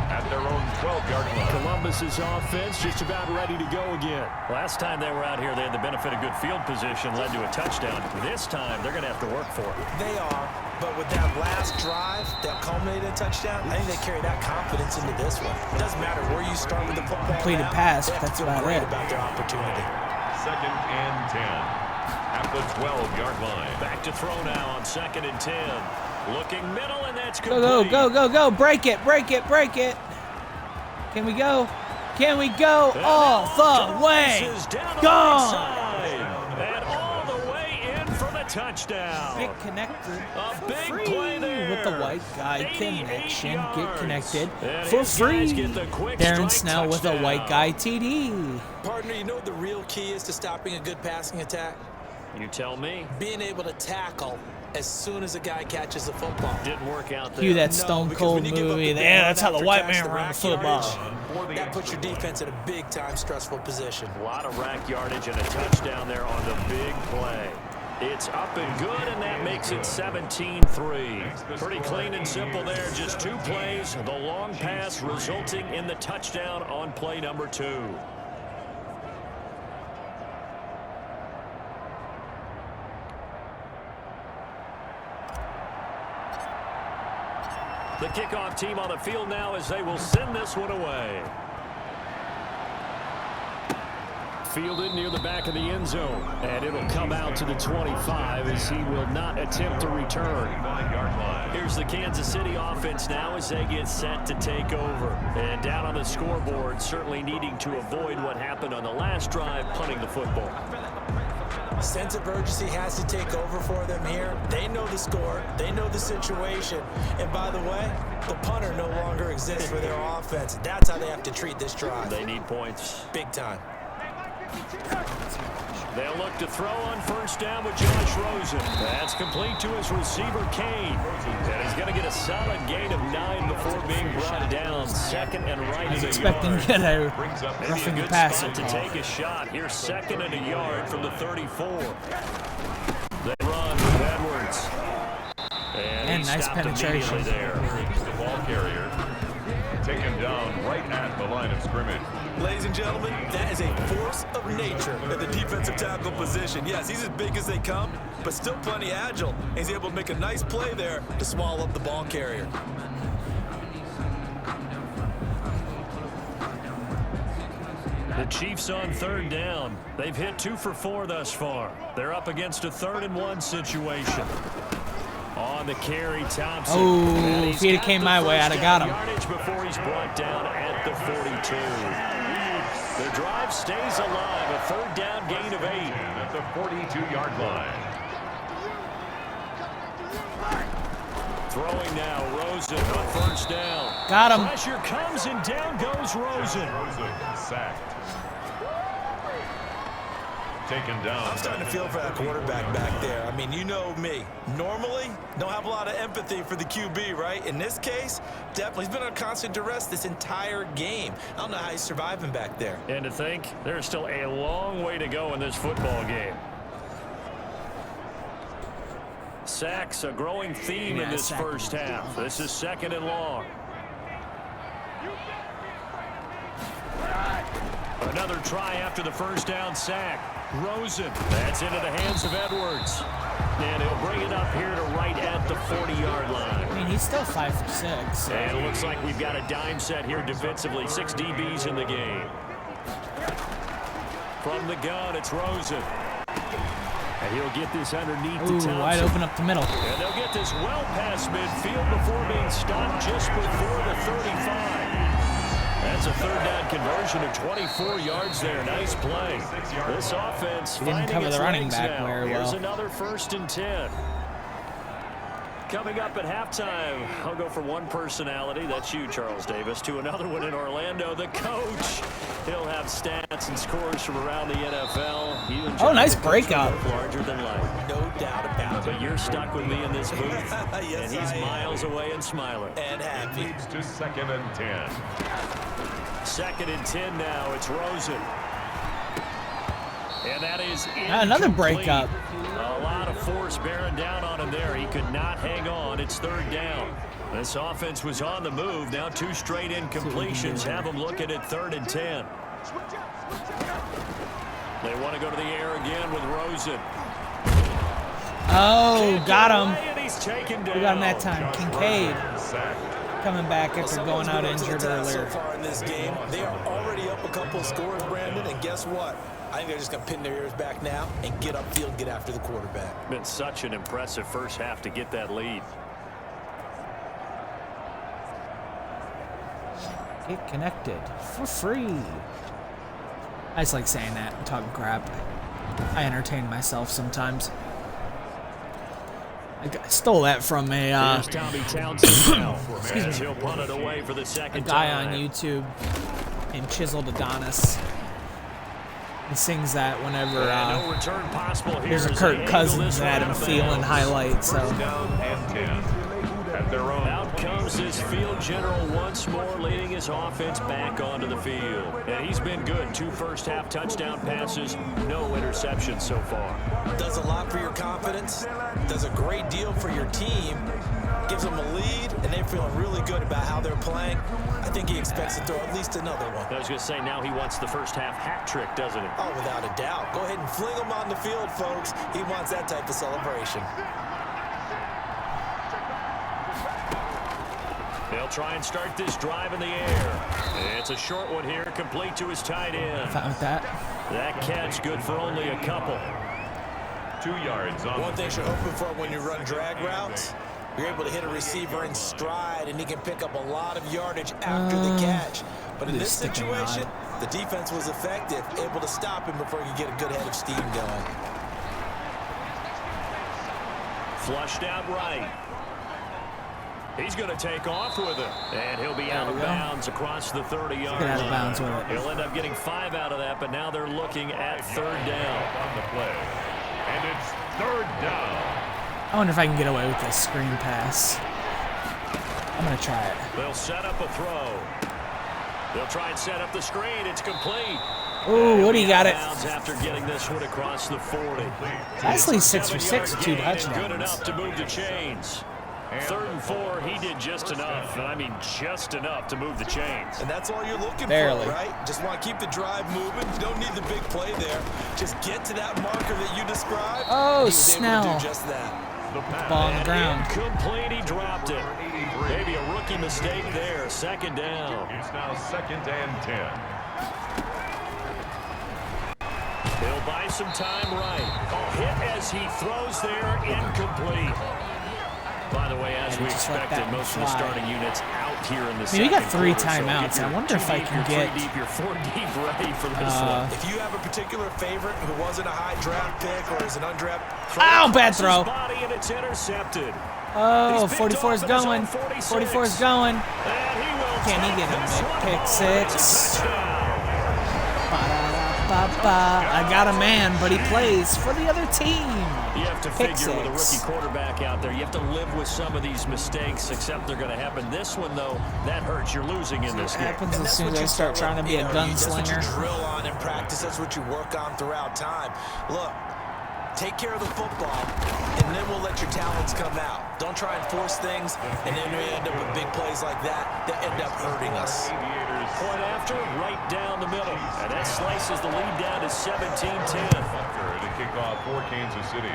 at their own 12-yard line. Columbus's offense just about ready to go again. Last time they were out here, they had the benefit of good field position, led to a touchdown. This time, they're going to have to work for it. They are, but with that last drive that culminated in a touchdown, I think they carry that confidence into this one. It doesn't matter where you start with the football. Completed now, pass, they have to that's feel about great it. about their opportunity. Second and 10 at the 12-yard line. Back to throw now on 2nd and 10. Looking middle, and that's Go, complete. go, go, go, go. Break it, break it, break it. Can we go? Can we go all the way? Is down the Gone. right side, and all the way in for the touchdown. Get connected A for big free play there. with the white guy 88 connection. yards. Get connected And for his free. guys get the quick Darren strike Snell with a touchdown. white guy TD. Partner, you know what the real key is to stopping a good passing attack? You tell me. Being able to tackle as soon as a guy catches the football. Didn't work out there. Cue that No, Stone because Cold when you give up movie. the Yeah, ball that's how the after white catch man the runs rack football. yardage, that puts your defense in a big-time stressful position. A lot of rack yardage and a touchdown there on the big play. It's up and good, and that makes it 17-3. Pretty clean and simple there. Just 2 plays. The long pass resulting in the touchdown on play number 2. The kickoff team on the field now as they will send this one away. Fielded near the back of the end zone. And it'll come out to the 25 as he will not attempt to return. 9-yard line. Here's the Kansas City offense now as they get set to take over. And down on the scoreboard, certainly needing to avoid what happened on the last drive, punting the football. Sense of urgency has to take over for them here. They know the score. They know the situation. And by the way, the punter no longer exists for their offense. That's how they have to treat this drive. They need points. Big time. They'll look to throw on first down with Josh Rosen. That's complete to his receiver, Kane. And he's going to get a solid gain of 9 before being brought down. 2nd and right. I was expecting to get a Maybe roughing a the good passer spot to call. take a shot. Here's 2nd and a yard from the 34. They run with Edwards. And he nice stopped penetration. immediately there. The ball carrier taken down right at the line of scrimmage. Ladies and gentlemen, that is a force of nature at the defensive tackle position. Yes, he's as big as they come, but still plenty agile. He's able to make a nice play there to swallow up the ball carrier. The Chiefs on 3rd down. They've hit 2 for 4 thus far. They're up against a 3rd and 1 situation. On the carry, Thompson. Oh, And if he's he'd have got came the my way, first I'd have down got him. yardage before he's brought down at the 42. The drive stays alive. A 3rd down gain of 8. At the 42-yard line. Throwing now, Rosen on first down. Got him. Pressure comes and down goes Rosen. Rosen sacked. Taken down. I'm starting to feel for that quarterback back there. I mean, you know me. Normally, don't have a lot of empathy for the QB, right? In this case, definitely. He's been on constant duress this entire game. I don't know how he's surviving back there. And to think, there's still a long way to go in this football game. Sacks, a growing theme in this first half. This is 2nd and long. Another try after the first down sack. Rosen. That's into the hands of Edwards. And he'll bring it up here to right at the 40-yard line. I mean, he's still 5 for 6. So. And it looks like we've got a dime set here defensively. 6 DBs in the game. From the gun, it's Rosen. And he'll get this underneath to Thompson. Wide open up the middle. And they'll get this well past midfield before being stopped just before the 35. That's a third down conversion of 24 yards there. Nice play. This offense didn't cover the running back very well. Here's another 1st and 10. Coming up at halftime, I'll go from one personality, that's you, Charles Davis, to another one in Orlando, the coach. He'll have stats and scores from around the NFL. Oh, nice breakout. Larger than life. No doubt about it. But you're stuck with me in this booth. Yes, and he's miles away and smiling. And happy. Leads to 2nd and 10. 2nd and 10 now. It's Rosen. And that is another breakup. A lot of force bearing down on him there. He could not hang on. It's 3rd down. This offense was on the move. Now 2 straight incompletions have them looking at 3rd and 10. They want to go to the air again with Rosen. Oh, got him. And he's taken down. We got him that time. Kincaid coming back after going out injured earlier. So far in this game, they are already up a couple scores, Brandon, and guess what? I think they're just going to pin their ears back now and get upfield, get after the quarterback. Been such an impressive first half to get that lead. Get connected for free. I just like saying that and talking crap. I entertain myself sometimes. I stole that from a Tommy Townsend now. Excuse me. He'll punt it away for the second guy time. on YouTube named Chiseled Adonis. He sings that whenever no return possible here there's a Kirk Cousins Adam Thielen highlight. So at their own. Out comes this field general once more, leading his offense back onto the field. And he's been good. 2 first-half touchdown passes, no interceptions so far. Does a lot for your confidence. Does a great deal for your team. Gives them a lead, and they're feeling really good about how they're playing. I think he expects to throw at least another one. I was going to say, now he wants the first-half hat trick, doesn't he? Oh, without a doubt. Go ahead and fling him on the field, folks. He wants that type of celebration. They'll try and start this drive in the air. It's a short one here, complete to his tight end. fine with that. That catch good for only a couple. 2 yards on. One thing you're hoping for when you run drag routes, you're able to hit a receiver in stride, and he can pick up a lot of yardage after the catch. But in this situation, the defense was effective, able to stop him before he could get a good head of steam going. Flushed out right. He's going to take off with it. And he'll be out of bounds across the 30-yard line. Out of bounds with it. He'll end up getting 5 out of that, but now they're looking at 3rd down. On the play. And it's 3rd down. I wonder if I can get away with this screen pass. I'm going to try it. They'll set up a throw. They'll try and set up the screen. It's complete. Ooh, Woody got it. After getting this one across the 40. Actually 6 for 6 with 2 Good touchdowns. enough to move the chains. 3rd and 4, he did just enough, and I mean just enough to move the chains. And that's all you're looking Barely. for, right? Just want to keep the drive moving. You don't need the big play there. Just get to that marker that you described. Oh, he was Snell. able to do just that. Ball on the ground. Incomplete, he dropped it. Maybe a rookie mistake there. 2nd down. It's now 2nd and 10. He'll buy some time right. Oh, hit as he throws there, incomplete. By the way, as we expected, most of the starting units out here in the second we got 3 quarter, timeouts. So I wonder if I can get... 3 deep, you're 4 deep ready for this one. If you have a particular favorite who wasn't a high draft pick or is an undrafted... Ow, bad throw. Body and it's intercepted. Oh, 44 is going. 44 is going. And he will Can he get him? Pick 6. I got a man, but he plays for the other team. You have to Pick figure with a 6. rookie quarterback out there, you have to live with some of these mistakes, except they're going to happen. This one, though, that hurts. You're losing in this It game. happens as soon as I start trying to be a That's what you gunslinger. drill on in practice. That's what you work on throughout time. Look, Take care of the football, and then we'll let your talents come out. Don't try and force things, and then we end up with big plays like that end up hurting us. Point after, right down the middle. And that slices the lead down to 17-10. To kick off for Kansas City.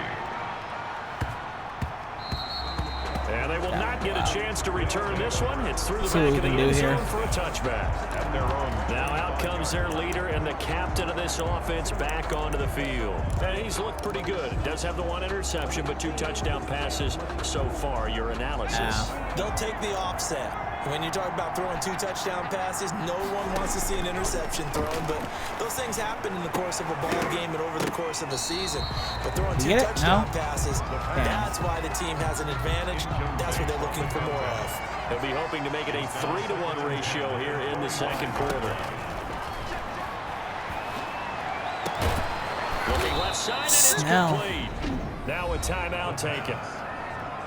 And they will not get a chance to return this one. It's through the back of the end zone for a touchback. At their own. Now out comes their leader and the captain of this offense back onto the field. And he's looked pretty good. Does have the one interception, but 2 touchdown passes so far. Your analysis. They'll take the offset. When you talk about throwing 2 touchdown passes, no one wants to see an interception thrown, but those things happen in the course of a ball game and over the course of a season. But throwing 2 touchdown passes, that's why the team has an advantage. That's what they're looking for more of. They'll be hoping to make it a 3-to-1 ratio here in the second quarter. Looking left side, and it's complete. Now a timeout taken.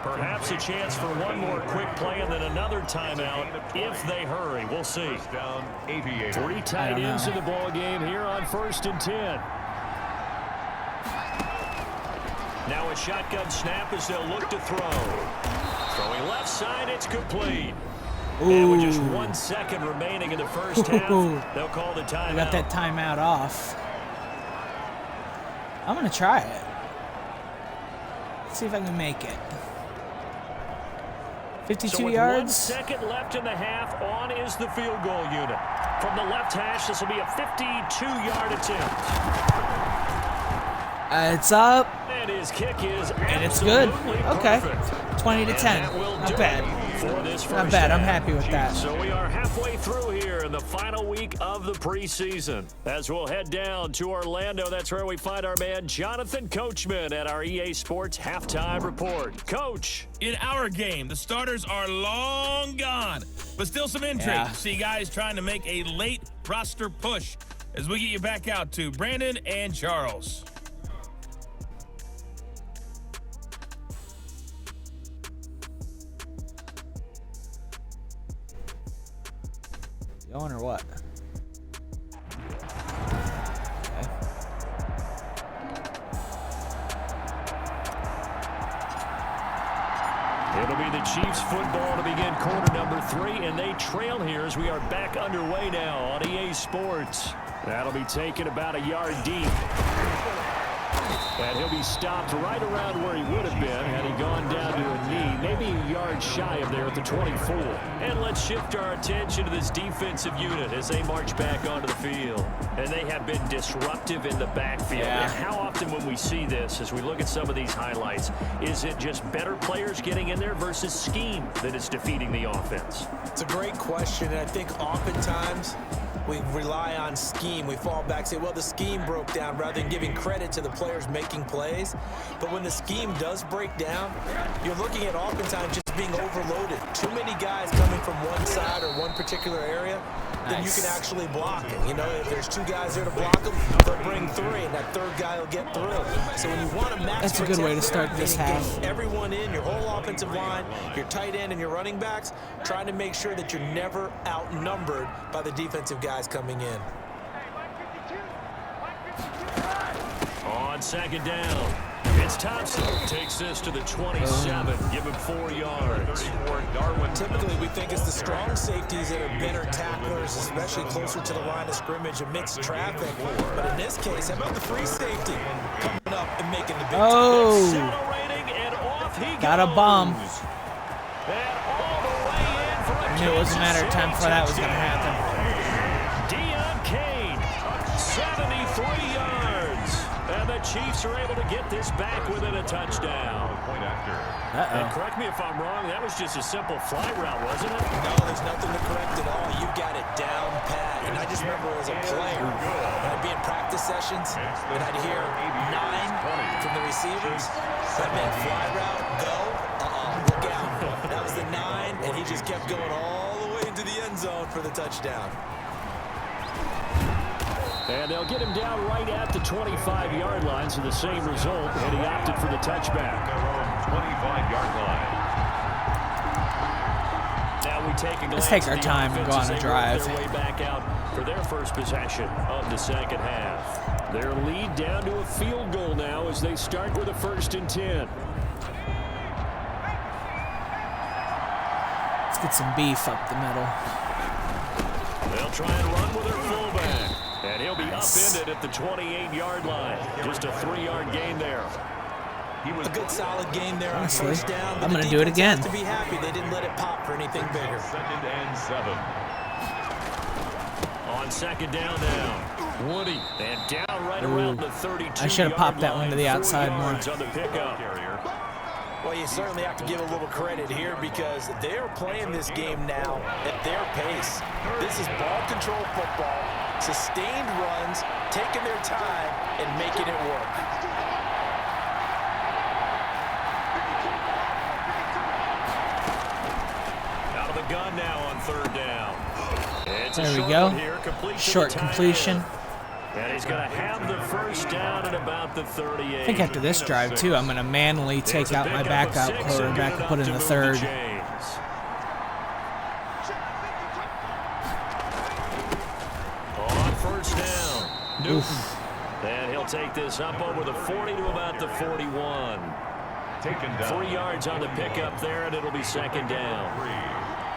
Perhaps a chance for one more quick play and then another timeout if they hurry. We'll see. 3 tight ends in the ball game here on 1st and 10. Now a shotgun snap as they'll look to throw. Throwing left side, it's complete. And with just 1 second remaining in the first half, they'll call the timeout. Got that timeout off. I'm going to try it. Let's see if I can make it. 52 so yards. 1 second left in the half, on is the field goal unit. From the left hash, this will be a 52-yard attempt. It's up. And his kick is and it's good. Okay. Perfect. 20-10. Not bad. Not bad. I'm happy with that. So we are halfway through here in the final week of the preseason. As we'll head down to Orlando, that's where we find our man Jonathan Coachman at our EA Sports Halftime Report. Coach. In our game, the starters are long gone, but still some intrigue. Yeah. See guys trying to make a late roster push as we get you back out to Brandon and Charles. Going or what? It'll be the Chiefs football to begin quarter number 3, and they trail here as we are back underway now on EA Sports. That'll be taken about a yard deep. And he'll be stopped right around where he would have been had he gone down to a knee, maybe a yard shy of there at the 24. And let's shift our attention to this defensive unit as they march back onto the field. And they have been disruptive in the backfield. Yeah. And how often when we see this, as we look at some of these highlights, is it just better players getting in there versus scheme that is defeating the offense? It's a great question, and I think oftentimes we rely on scheme. We fall back and say, well, the scheme broke down, rather than giving credit to the players making plays. But when the scheme does break down, you're looking at oftentimes just being overloaded. Too many guys coming from one side or one particular area, then you can actually block it. You know, if there's 2 guys there to block them, they'll bring 3, and that 3rd guy will get through. So when you want to max That's a good way to start this half. everyone in, your whole offensive line, your tight end, and your running backs, trying to make sure that you're never outnumbered by the defensive guys coming in. On second down, it's Thompson. Takes this to the 27. Give him 4 yards. Typically, we think it's the strong safeties that are better tacklers, especially closer to the line of scrimmage amidst traffic. But in this case, how about the free safety coming up and making the big Accelerating, and off he goes. Got a bomb. And all the way in for a I knew it was a matter of time before that was going to happen. Deion Kane, 73 yards. And the Chiefs are able to get this back within a touchdown. Point after. And correct me if I'm wrong, that was just a simple fly route, wasn't it? No, there's nothing to correct at all. You've got it down pat. And I just remember as a player, when I'd be in practice sessions, and I'd hear 9 from the receivers. That meant fly route, go, look out. That was the 9, and he just kept going all the way into the end zone for the touchdown. And they'll get him down right at the 25-yard line, so the same result, and he opted for the touchback. 25-yard line. Now we take a glance. Let's take our time and go on a drive. Their way back out for their first possession of the second half. Their lead down to a field goal now as they start with a 1st and 10. Let's get some beef up the middle. They'll try and run with their fullback. And he'll be upended at the 28-yard line. Just a 3-yard gain there. A good solid game there on first down. I'm going to do it again. To be happy they didn't let it pop for anything bigger. 2nd and 7. On 2nd down now. Woody. And down right around the 32. I should have popped that one to the outside more. On the pickup. Well, you certainly have to give a little credit here because they're playing this game now at their pace. This is ball control football, sustained runs, taking their time and making it work. Out of the gun now on 3rd down. It's there we go. Short completion. And he's going to have the 1st down at about the 38. I think after this drive, too, I'm going to manually take out my backup quarterback and put in the 3rd. On 1st down, Newton. And he'll take this up over the 40 to about the 41. Taken down. 3 yards on the pickup there, and it'll be 2nd down.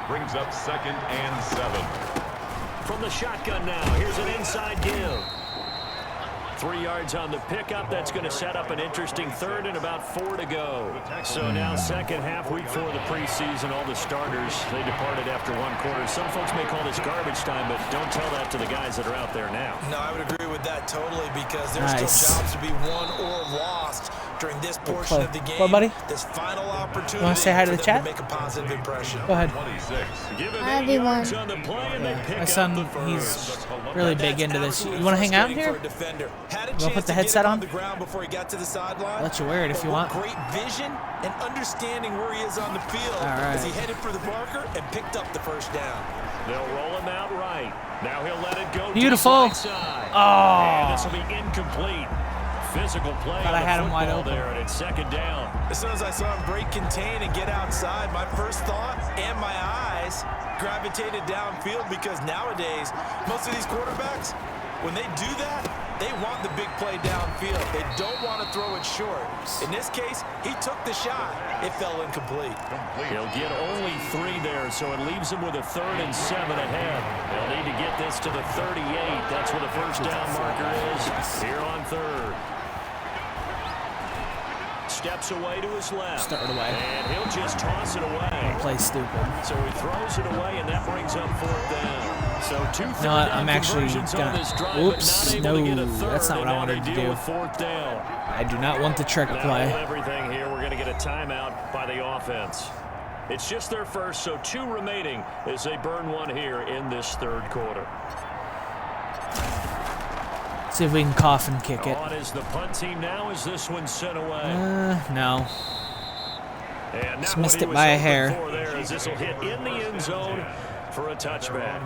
Brings up 2nd and 7. From the shotgun now, here's an inside give. 3 yards on the pickup. That's going to set up an interesting 3rd and about 4 to go. So now 2nd half, week 4 of the preseason. All the starters, they departed after 1 quarter. Some folks may call this garbage time, but don't tell that to the guys that are out there now. No, I would agree with that totally because there's still jobs to be won or lost during this portion of the game. What, buddy? This final opportunity You want to say hi to the chat? to make a positive impression. Go ahead. Hi, everyone. My son, he's really big into this. You want to hang out here? You want to put the headset on? I'll let you wear it if you want. Great vision and understanding where he is on the field as he headed for the marker and picked up the 1st down. They'll roll him out right. Now he'll let it go. Beautiful. And this will be incomplete. Physical play. Thought I had him wide open there, and it's 2nd down. As soon as I saw him break contain and get outside, my first thought and my eyes gravitated downfield because nowadays, most of these quarterbacks, when they do that, they want the big play downfield. They don't want to throw it short. In this case, he took the shot. It fell incomplete. He'll get only 3 there, so it leaves him with a 3rd and 7 ahead. They'll need to get this to the 38. That's where the 1st down marker is here on 3rd. Steps away to his left. Start it away. And he'll just toss it away. Don't play stupid. So he throws it away, and that brings up 4th down. So 2 third No, down I'm actually conversions on this drive, oops, but not able to get a no, third, that's not what I and now wanted they to deal do. with 4th down. I do not want the trick Now play. everything here, we're going to get a timeout by the offense. It's just their first, so 2 remaining as they burn 1 here in this 3rd quarter. See if we can cough and kick it. On is the punt team now as this one sent away. No. And Just not missed what he it was by a hoping hair. for there as this will hit in the end zone for a touchback.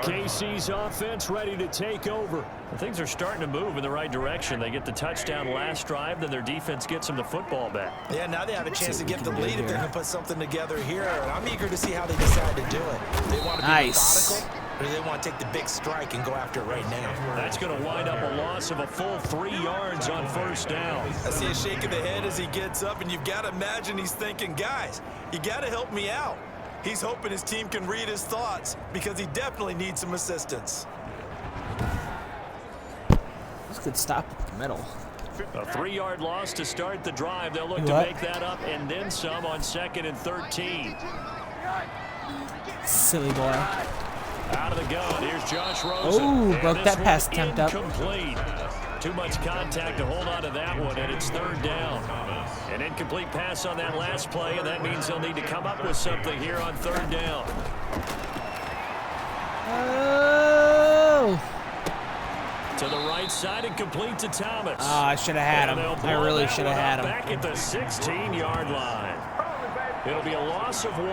KC's offense ready to take over. Things are starting to move in the right direction. They get the touchdown last drive, then their defense gets them the football back. Yeah, now they have a chance to get the lead if they can put something together here. And I'm eager to see how they decide to do it. They want to be methodical, or do they want to take the big strike and go after it right now? That's going to wind up a loss of a full 3 yards on 1st down. I see a shake of the head as he gets up, and you've got to imagine he's thinking, guys, you got to help me out. He's hoping his team can read his thoughts because he definitely needs some assistance. This could stop at the middle. A 3-yard loss to start the drive. They'll look to make that up and then some on 2nd and 13. Silly boy. Out of the gun. Here's Josh Rosen. Oh, broke that pass attempt up. Incomplete. Too much contact to hold on to that one, and it's 3rd down. An incomplete pass on that last play, and that means they'll need to come up with something here on 3rd down. Oh! To the right side and complete to Thomas. Oh, I should have had him. I really should have had him. Back at the 16-yard line. It'll be a loss of 1,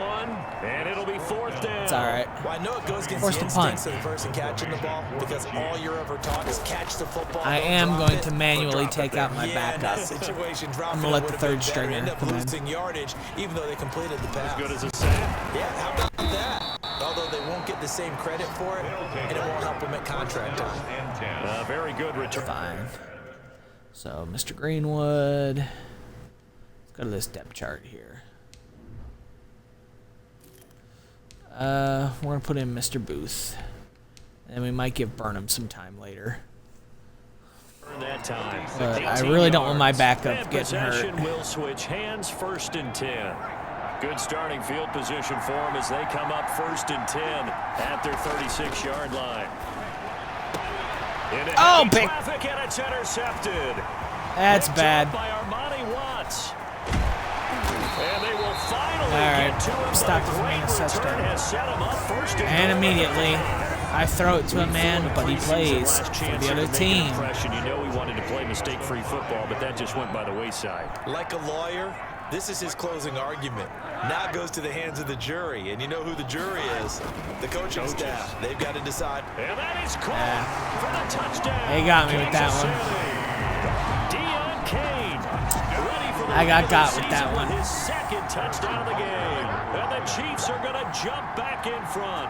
and it'll be 4th down. It's all right. Well, I know it goes against the instincts of the person catching the ball because all you're ever taught is catch the football. I am going to manually take out my backup. I'm going to let the 3rd stringer come in. Losing yardage, even though they completed the pass. As good as a sack. Yeah, how about that? Although they won't get get the same credit for it, and it won't help him at contract time. Very good return. Fine. So, Mr. Greenwood. Let's go to this depth chart here. We're going to put in Mr. Booth. And we might give Burnham some time later. That time. But I really don't want my backup getting hurt. Will switch hands, 1st and 10. Good starting field position for them as they come up 1st and 10 at their 36-yard line. Oh, big. Traffic, and it's intercepted. That's bad. By Armani Watts. And they will finally get to him. Stop the the great return has set him up 1st and immediately I throw it to a man, but he plays for the other team. You know he wanted to play mistake-free football, but that just went by the wayside. Like a lawyer, this is his closing argument. Now it goes to the hands of the jury, and you know who the jury is. The coaching staff. They've got to decide. And that is caught for the touchdown. They got me with that one. Deion Kane, ready for the I got with that one. His 2nd touchdown of the game. And the Chiefs are going to jump back in front.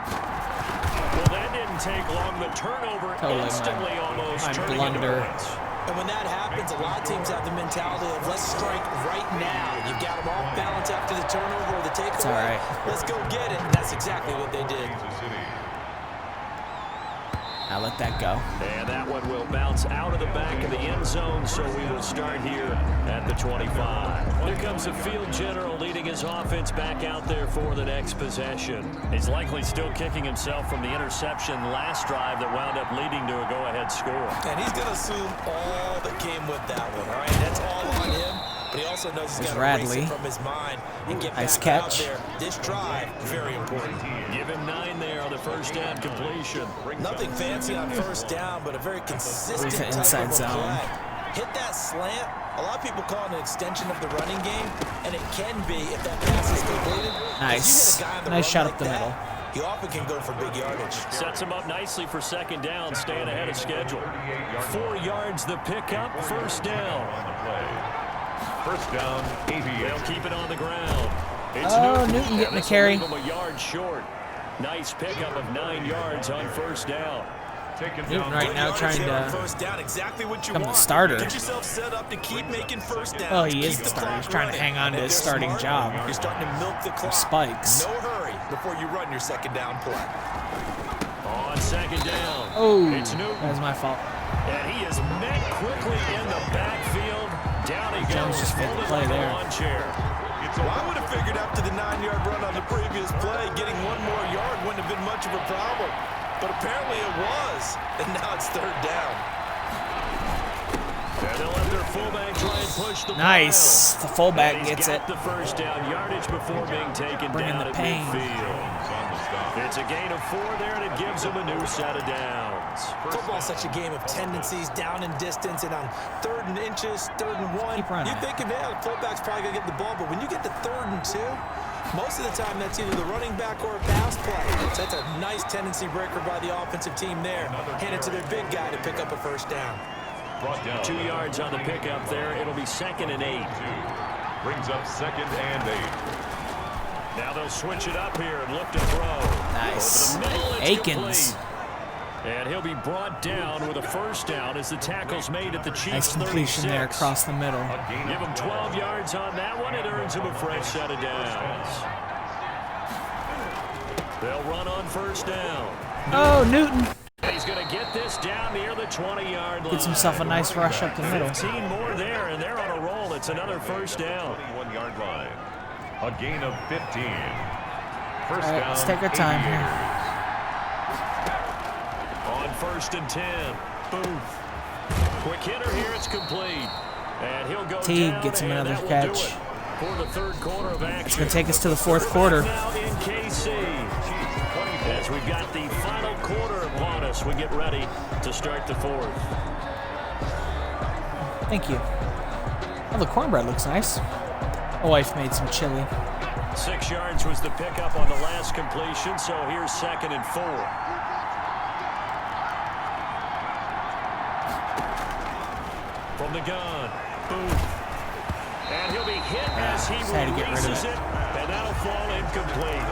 Well, that didn't take long. The turnover instantly almost turning blunder. And when that happens, a lot of teams have the mentality of let's strike right now. You've got them off balance after the turnover or the takeaway. It's all right. Let's go get it. And that's exactly what they did. I'll let that go. And that one will bounce out of the back of the end zone, so we will start here at the 25. Here comes the field general leading his offense back out there for the next possession. He's likely still kicking himself from the interception last drive that wound up leading to a go-ahead score. And he's going to assume all that came with that one, all right? That's all on him. But he also knows he's got to erase it from his mind and get back out there. This drive, very important. Give him 9 there on the first down completion. Nothing fancy on first down, but a very consistent inside zone. Play. Hit that slant. A lot of people call it an extension of the running game, and it can be if that pass is completed. Nice. Nice shot up the middle. He often can go for big yardage. Sets him up nicely for 2nd down, staying ahead of schedule. 4 yards the pickup, 1st down. 1st down, 88. They'll keep it on the ground. It's Newton getting the carry. A yard short. Nice pickup of 9 yards on 1st down. Newton right now trying to first down, exactly what you become the want. starter. Get yourself set up to keep making first downs. Oh, he is the starter. He's trying to hang on to his starting job. You're starting to milk the clock. Spikes. No hurry before you run your 2nd down play. On 2nd down. Oh, it's Newton. that was my fault. And he is met quickly in the backfield. Down he Jones goes. just made the play there. Well, I would have figured after the 9-yard run on the previous play, getting 1 more yard wouldn't have been much of a problem. But apparently it was, and now it's 3rd down. And they'll let their fullback try and push the Nice. ball. The fullback gets it. The 1st down yardage before being taken Bringing down the at pain. midfield. It's a gain of 4 there, and it gives them a new set of downs. Football's such a game of tendencies, down and distance, and on 3rd and inches, 3rd and 1. Keep running. You think, the fullback's probably going to get the ball, but when you get to 3rd and 2, most of the time that's either the running back or a pass play. So that's a nice tendency breaker by the offensive team there. Hand it to their big guy to pick up a 1st down. 2 yards on the pickup there. It'll be 2nd and 8. Brings up 2nd and 8. Now they'll switch it up here and look to throw. Nice. Over the middle, it's Akins. complete. And he'll be brought down with a 1st down as the tackle's made at the Chiefs' Nice completion 36. there across the middle. Give him 12 yards on that one. It earns him a fresh set of downs. They'll run on 1st down. Oh, Newton. He's going to get this down near the 20-yard line. Gets himself a nice rush up the middle. 15 more there, and they're on a roll. It's another 1st down. 21-yard line. A gain of 15. First All right, down, let's take our time here. On 1st and 10. Booth. Quick hitter here. It's complete. And he'll go Teague down, gets him and another that will catch. do it for the 3rd quarter of action. It's going to take us to the 4th quarter. Now in KC. As we've got the final quarter upon us, we get ready to start the 4th. Thank you. Oh, the cornbread looks nice. My wife made some chili. 6 yards was the pickup on the last completion, so here's 2nd and 4. From the gun, Booth. And he'll be hit as he had to get rid of releases it. it. And that'll fall incomplete.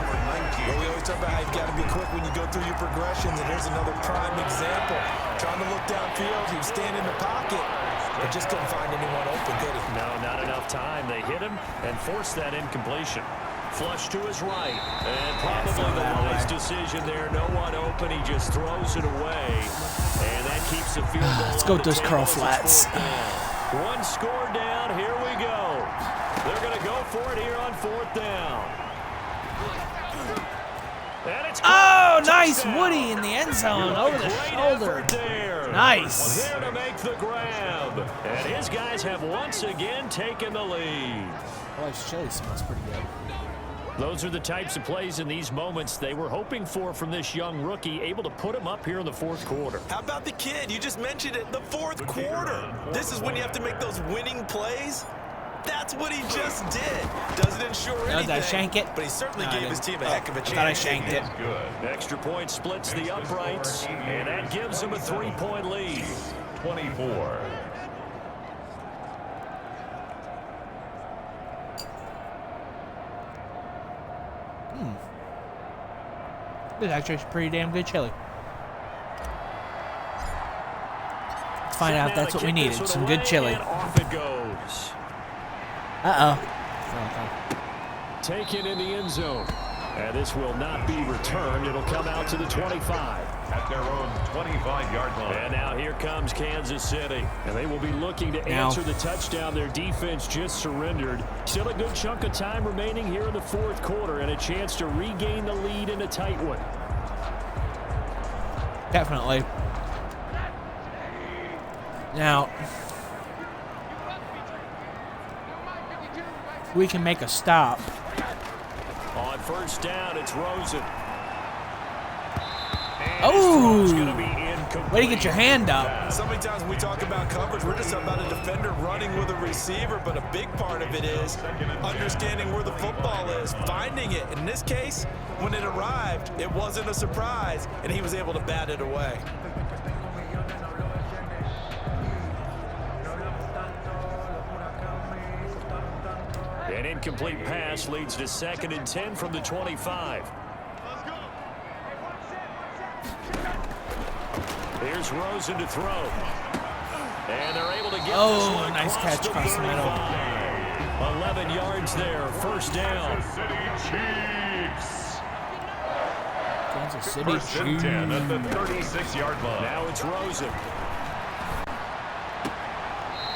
Well, we always talk about how you've got to be quick when you go through your progressions, and here's another prime example. Trying to look downfield, he was standing in the pocket, but just couldn't find anyone open, could he? No, not enough time. They hit him and forced that incompletion. Flush to his right, and probably the wise decision there. No one open. He just throws it away, and that keeps the field goal. Let's go with those curl flats. One score down. Here we go. They're going to go for it here on 4th down. And it's nice Woody in the end zone over the shoulder. Nice. There to make the grab, and his guys have once again taken the lead. Boy, his chili smells pretty good. Those are the types of plays in these moments they were hoping for from this young rookie, able to put him up here in the 4th quarter. How about the kid? You just mentioned it, the 4th quarter. This is when you have to make those winning plays. That's what he just did. Doesn't ensure anything. Did I shank it? But he certainly gave his team a heck of a chance. I thought I shanked it. Good. Extra point splits the uprights, and that gives them a 3-point lead. 24. This is actually pretty damn good chili. Let's find out that's what we needed. Some good chili. Off it goes. Taken in the end zone. And this will not be returned. It'll come out to the 25. At their own 25-yard line. And now here comes Kansas City. And they will be looking to answer the touchdown their defense just surrendered. Still a good chunk of time remaining here in the 4th quarter and a chance to regain the lead in a tight one. Definitely. Now, we can make a stop. On 1st down, it's Rosen. Way to get your hand up. So many times when we talk about coverage, we're just talking about a defender running with a receiver, but a big part of it is understanding where the football is, finding it. In this case, when it arrived, it wasn't a surprise, and he was able to bat it away. An incomplete pass leads to 2nd and 10 from the 25. Here's Rosen to throw. And they're able to get this one nice catch across the middle. 11 yards there, 1st down. Kansas City 1st and 10 at the 36-yard line. Now it's Rosen.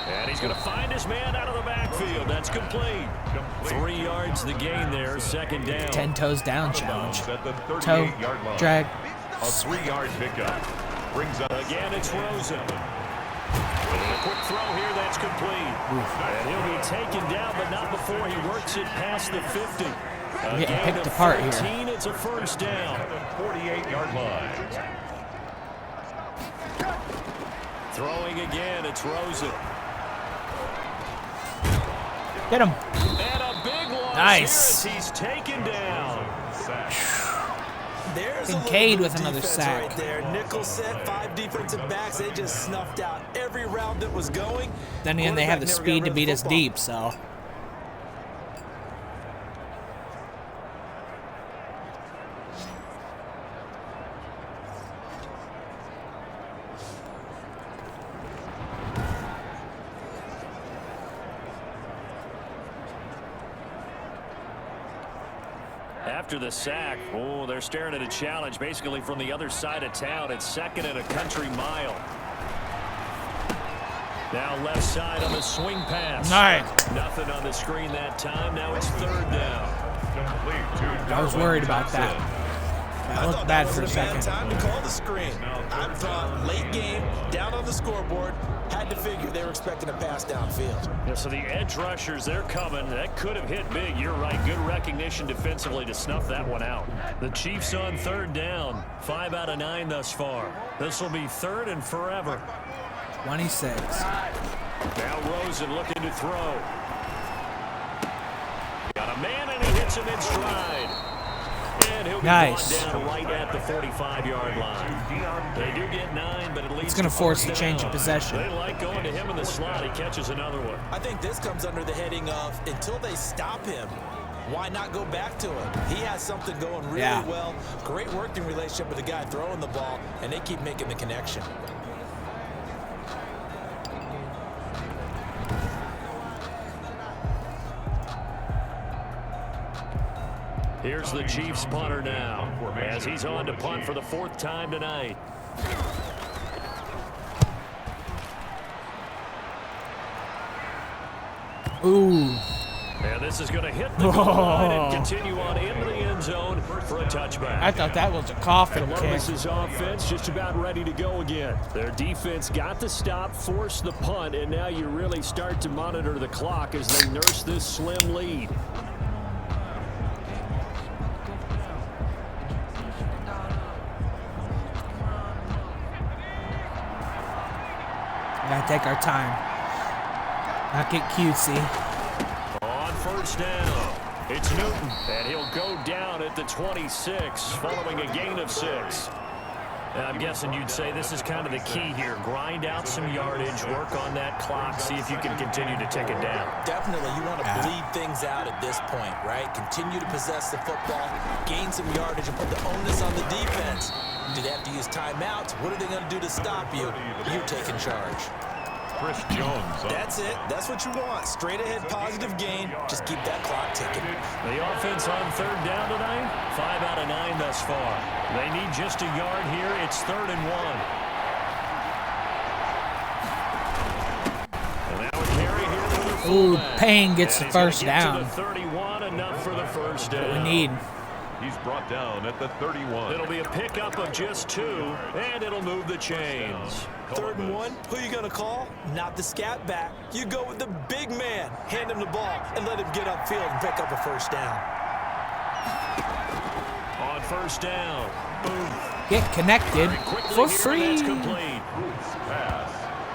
And he's going to find his man out of the backfield. That's complete. 3 yards the gain there, 2nd down. 10 toes down challenge. At the 38-yard line. Drag. A 3-yard pickup. Brings up. Again, it's Rosen. And a quick throw here, that's complete. And he'll be taken down, but not before he works it past the 50. We're getting picked apart 14, here. It's a 1st down. At the 48-yard line. Throwing again, it's Rosen. Get him. And a big loss. Nice. Here as he's taken down. There's Kincaid with another sack. right there. Nickel set, 5 defensive backs. They just snuffed out every route that was going. Then again, they have the speed to beat us deep, so. After the sack, they're staring at a challenge basically from the other side of town. It's 2nd and a country mile. Now left side on the swing pass. Nice. Nothing on the screen that time. Now it's 3rd down. I was worried about that. That looked bad for a second. Time to call the screen. I thought late game, down on the scoreboard, had to figure they were expecting a pass downfield. Yeah, so the edge rushers, they're coming. That could have hit big. You're right. Good recognition defensively to snuff that one out. The Chiefs on 3rd down. 5 out of 9 thus far. This will be 3rd and forever. 26. Now Rosen looking to throw. Got a man and he hits him in stride. And he'll be nice. brought down right at the 45-yard line. They do get 9, but it leads. It's going to force a change of possession. They like going to him in the slot. He catches another one. I think this comes under the heading of until they stop him, why not go back to him? He has something going really well. Great working relationship with the guy throwing the ball, and they keep making the connection. Here's the Chiefs punter now, as he's on to punt for the 4th time tonight. Ooh. And this is going to hit the goal line and continue on into the end zone for a touchback. I thought that was a coffin kick. Columbus's offense just about ready to go again. Their defense got the stop, forced the punt, and now you really start to monitor the clock as they nurse this slim lead. Gotta take our time. Not get cutesy. On 1st down, it's Newton, and he'll go down at the 26 following a gain of 6. I'm guessing you'd say this is kind of the key here. Grind out some yardage, work on that clock, see if you can continue to tick it down. Definitely, you want to bleed things out at this point, right? Continue to possess the football, gain some yardage, and put the onus on the defense. Do they have to use timeouts? What are they going to do to stop you? You're taking charge. Chris Jones. That's it. That's what you want. Straight ahead, positive gain. Just keep that clock ticking. The offense on 3rd down tonight, 5 out of 9 thus far. They need just a yard here. It's 3rd and 1. And now a carry here to the fullback. Ooh, Payne gets the 1st down. To the 31, enough for the 1st down. We need. He's brought down at the 31. It'll be a pickup of just 2, and it'll move the chains. 3rd and 1, who you going to call? Not the scat back. You go with the big man. Hand him the ball and let him get upfield and pick up a 1st down. On 1st down, boom. Get connected for free.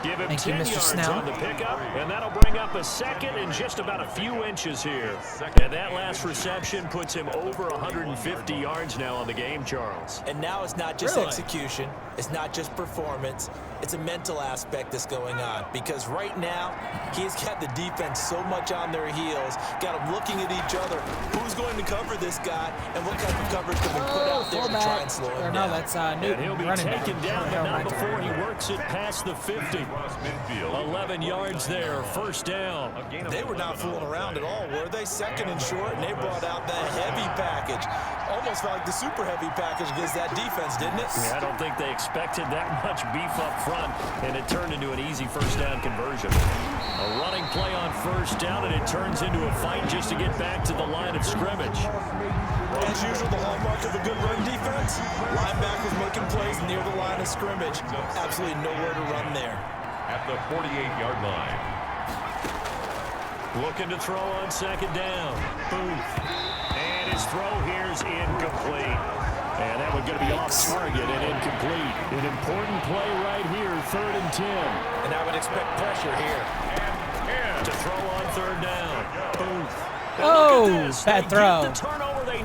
Give him Thank you, 10 Mr. yards Snell. on the pickup, and that'll bring up a 2nd and just about a few inches here. And that last reception puts him over 150 yards now on the game, Charles. And now it's not just execution. It's not just performance. It's a mental aspect that's going on. Because right now, he's got the defense so much on their heels, got them looking at each other. Who's going to cover this guy, and what kind of coverage can we put out there to try and slow him down? No, that's Newton. And he'll be taken down, but not before he works it past the 50. 11 yards there, 1st down. They were not fooling around at all, were they? 2nd and short, and they brought out that heavy package. Almost felt like the super heavy package against that defense, didn't it? Yeah, I don't think they expected that much beef up front, and it turned into an easy 1st down conversion. A running play on 1st down, and it turns into a fight just to get back to the line of scrimmage. As usual, the hallmark of a good run defense, linebackers making plays near the line of scrimmage. Absolutely nowhere to run there. At the 48-yard line. Looking to throw on 2nd down. Booth. And his throw here is incomplete. And that one going to be off target and incomplete. An important play right here, 3rd and 10. And I would expect pressure here. To throw on 3rd down. Booth. Oh, bad throw.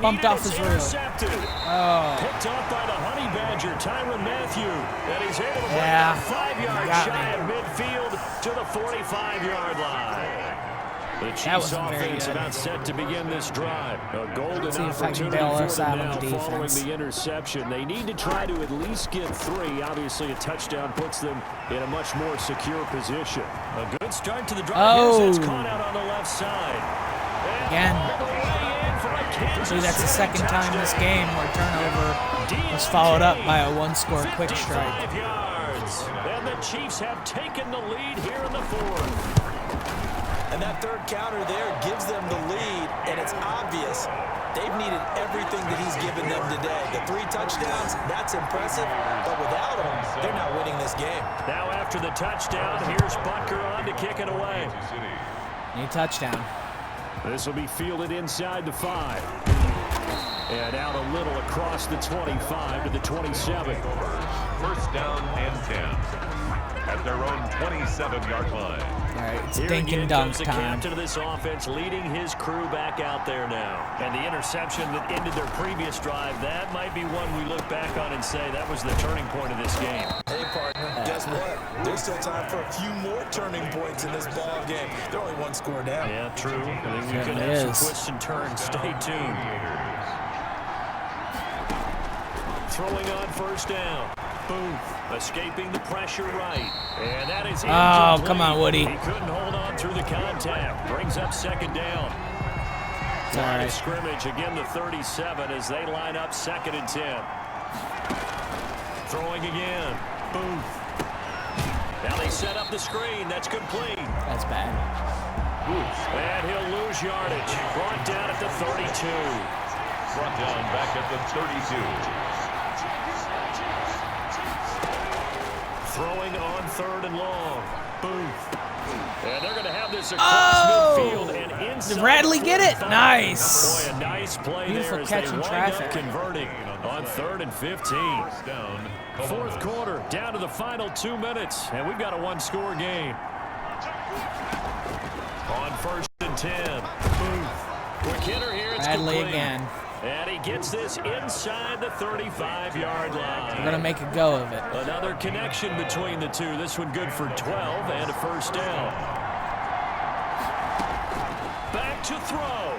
Bumped off his reel. Oh. Picked up by the Honey Badger, Tyrann Mathieu. And he's able to bring a 5-yard shy of midfield to the 45-yard line. The Chiefs offense about set to begin this drive. A golden opportunity for them now following the interception. They need to try to at least get 3. Obviously, a touchdown puts them in a much more secure position. A good start to the drive. It's caught out on the left side. Again. See, that's the 2nd time this game where turnover was followed up by a 1-score quick strike. And the Chiefs have taken the lead here in the 4th. And that 3rd counter there gives them the lead, and it's obvious they've needed everything that he's given them today. The 3 touchdowns, that's impressive, but without him, they're not winning this game. Now after the touchdown, here's Butker on to kick it away. Need touchdown. This will be fielded inside the 5. And out a little across the 25 to the 27. 1st down and 10. At their own 27-yard line. All right, it's Here dink and dunk the time. captain of this offense leading his crew back out there now. And the interception that ended their previous drive, that might be one we look back on and say that was the turning point of this game. Hey, partner, guess what? There's still time for a few more turning points in this ball game. They're only one score down. Yeah, true. I think we could have some twists and turns. Stay tuned. Throwing on first down. Booth escaping the pressure right. And that is incomplete. Oh, come on, Woody. He couldn't hold on through the contact. Brings up second down. Line of scrimmage, again the 37 as they line up 2nd and 10. Throwing again. Booth. Now they set up the screen. That's complete. That's bad. And he'll lose yardage. Brought down at the 32. Brought down back at the 32. Throwing on 3rd and long. Booth. And they're going to have this across midfield and inside. Did Radley get it? Nice. Boy, a nice play Beautiful there as catch they in wind traffic. up converting on 3rd and 15. Down. 4th quarter, down to the final 2 minutes, and we've got a one-score game. On 1st and 10. Booth. Quick hitter here. It's Radley complete. again. And he gets this inside the 35-yard line. We're going to make a go of it. Another connection between the two. This one good for 12 and a first down. Back to throw.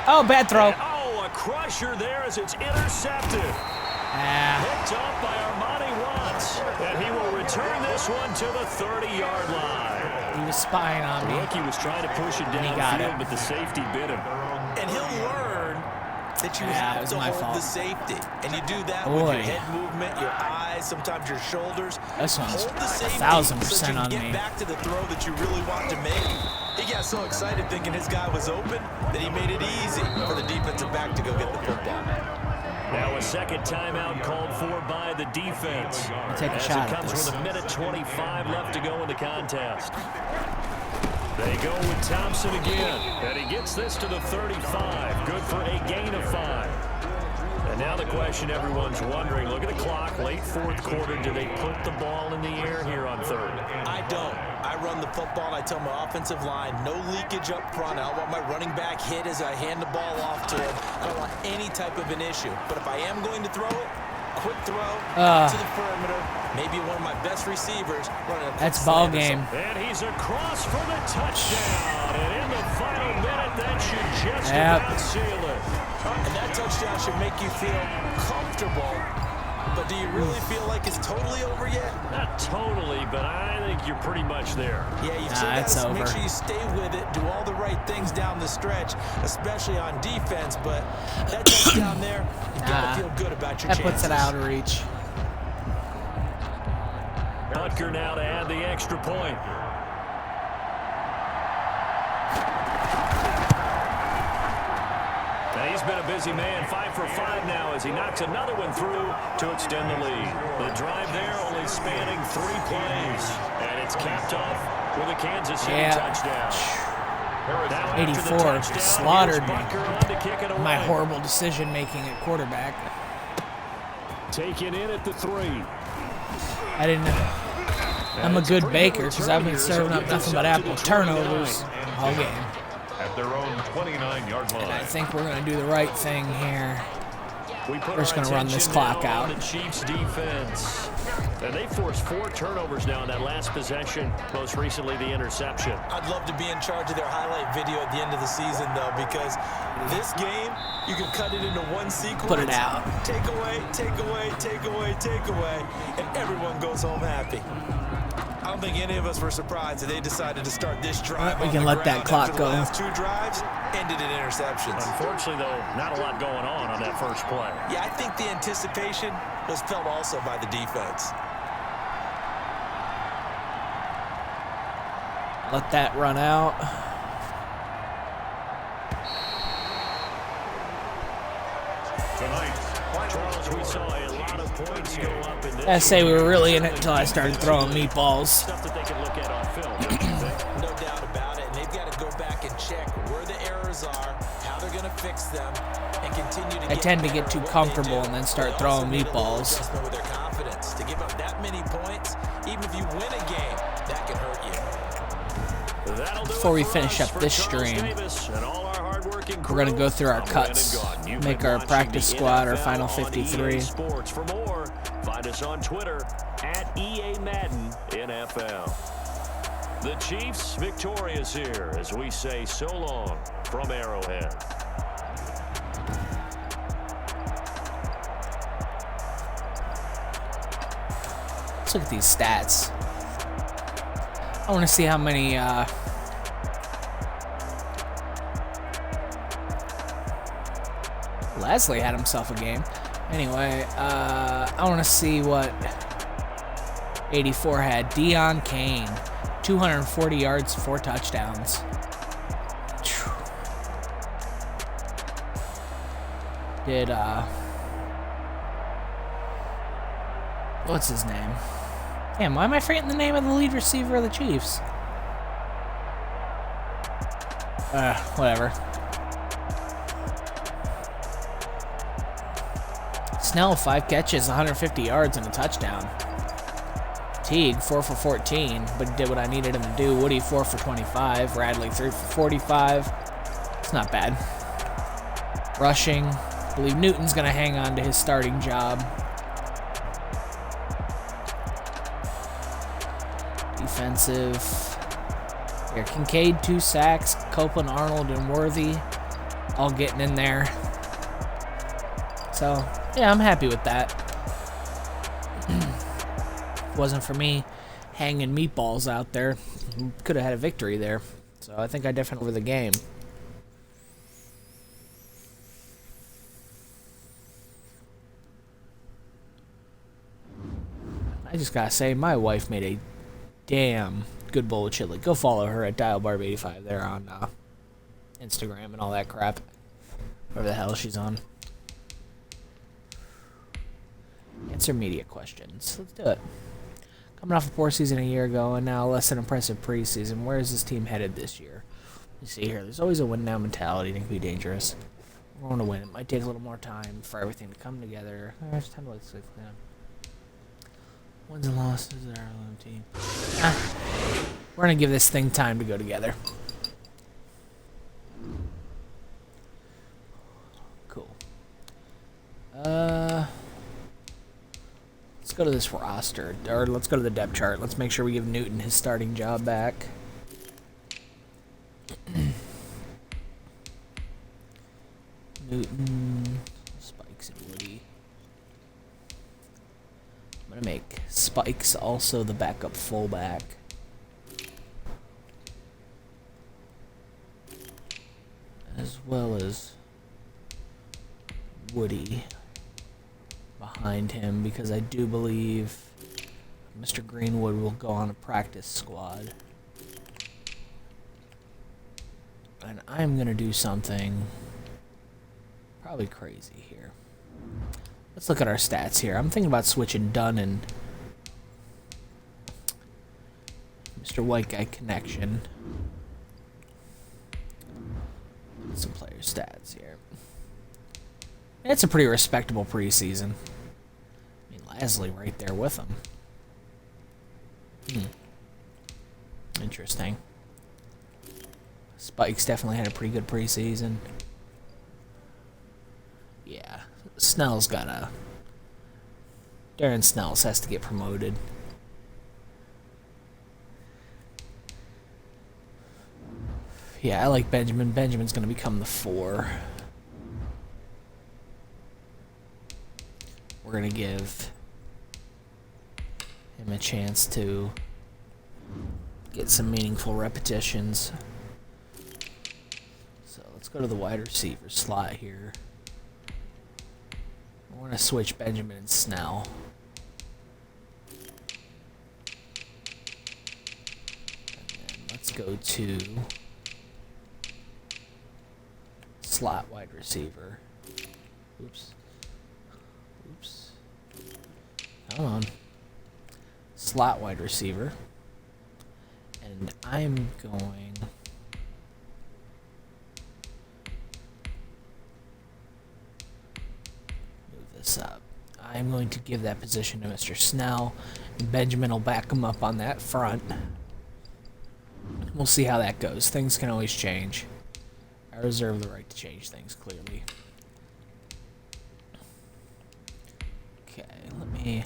Oh, bad throw. And, a crusher there as it's intercepted. Picked up by Armani Watts. And he will return this one to the 30-yard line. He was spying on me. Rookie was trying to push it And he got downfield, it. but the safety bit him. And he'll learn that you have to hold the safety. And you do that with your head movement, your eyes, sometimes your shoulders. This one's hold the safety 1,000% so you on can me. get back to the throw that you really want to make. He got so excited thinking his guy was open that he made it easy for the defensive back to go get the football. Now a second timeout called for by the defense. Take a shot it comes at this. with 1:25 left to go in the contest. They go with Thompson again, and he gets this to the 35. Good for a gain of 5. And now the question everyone's wondering, look at the clock, late 4th quarter, do they put the ball in the air here on 3rd? I don't. I run the football, and I tell my offensive line, no leakage up front. I don't want my running back hit as I hand the ball off to him. I don't want any type of an issue. But if I am going to throw it, quick throw to the perimeter. Maybe one of my best receivers running a That's ball game. And he's across for the touchdown. And in the final minute, that should just about seal it. And that touchdown should make you feel comfortable. But do you really feel like it's totally over yet? Not totally, but I think you're pretty much there. Yeah, you've still got to make sure you stay with it, do all the right things down the stretch, especially on defense. But that touchdown there, you got to feel good about your chances. That puts it out of reach. Butker now to add the extra point. Now he's been a busy man, 5 for 5 now as he knocks another one through to extend the lead. The drive there only spanning 3 plays, and it's capped off with a Kansas City touchdown. 84 slaughtered me. My horrible decision-making at quarterback. Taken in at the 3. I didn't know. I'm a good baker because I've been serving up nothing but apple turnovers all game. At their own 29-yard line. And I think we're going to do the right thing here. We're just going to run this clock out. The Chiefs defense. And they forced 4 turnovers now in that last possession, most recently the interception. I'd love to be in charge of their highlight video at the end of the season, though, because this game, you can cut it into one sequence. Put it out. Take away, take away, take away, take away, and everyone goes home happy. I don't think any of us were surprised that they decided to start this drive. We can let that clock go. The last 2 drives ended in interceptions. Unfortunately, though, not a lot going on that first play. Yeah, I think the anticipation was felt also by the defense. Let that run out. Charles, we saw a lot of points go up in this. I say we were really in it until I started throwing meatballs. Stuff that they can look at on film. No doubt about it, and they've got to go back and check where the errors are, how they're going to fix them, and continue to I tend to get too comfortable and then start throwing meatballs. with their confidence. To give up that many points, even if you win a game, that can hurt you. Before we finish up this stream, we're going to go through our cuts, make our practice squad, our final 53. For more, find us on Twitter EA Madden NFL. The Chiefs victorious here as we say so long from Arrowhead. Let's look at these stats. I want to see how many Leslie had himself a game. Anyway, I want to see what 84 had. Deion Kane, 240 yards, 4 touchdowns. Did, what's his name? Damn, why am I forgetting the name of the lead receiver of the Chiefs? Whatever. Snell, 5 catches, 150 yards, and a touchdown. Teague, 4 for 14, but he did what I needed him to do. Woody, 4 for 25. Radley, 3 for 45. It's not bad. Rushing. I believe Newton's going to hang on to his starting job. Defensive. Here, Kincaid, 2 sacks. Copeland, Arnold, and Worthy all getting in there. So, yeah, I'm happy with that. If it wasn't for me hanging meatballs out there, could have had a victory there. So I think I definitely over the game. I just gotta say, my wife made a damn good bowl of chili. Go follow her at DialBarb85 there on Instagram and all that crap. Whatever the hell she's on. Answer media questions. Let's do it. Coming off a poor season a year ago and now a less than impressive preseason, where is this team headed this year? You see here, there's always a win-now mentality that can be dangerous. We're going to win. It might take a little more time for everything to come together. There's 10 to 6. Wins and losses are our own team. We're going to give this thing time to go together. Cool. Let's go to this roster, or let's go to the depth chart. Let's make sure we give Newton his starting job back. Newton, Spikes, and Woody. I'm going to make Spikes also the backup fullback. As well as Woody behind him, because I do believe Mr. Greenwood will go on a practice squad. And I'm going to do something probably crazy here. Let's look at our stats here. I'm thinking about switching Dunn and Mr. White Guy connection. Some player stats here. It's a pretty respectable preseason. I mean, Lasley right there with him. Interesting. Spikes definitely had a pretty good preseason. Yeah, Snell's gotta... Darren Snells has to get promoted. Yeah, I like Benjamin. Benjamin's gonna become the 4. We're gonna give him a chance to get some meaningful repetitions. So let's go to the wide receiver slot here. We're gonna switch Benjamin and Snell. And then let's go to slot wide receiver. Oops. Come on. Slot wide receiver. And I'm going... move this up. I'm going to give that position to Mr. Snell. And Benjamin will back him up on that front. We'll see how that goes. Things can always change. I reserve the right to change things, clearly. Okay, let me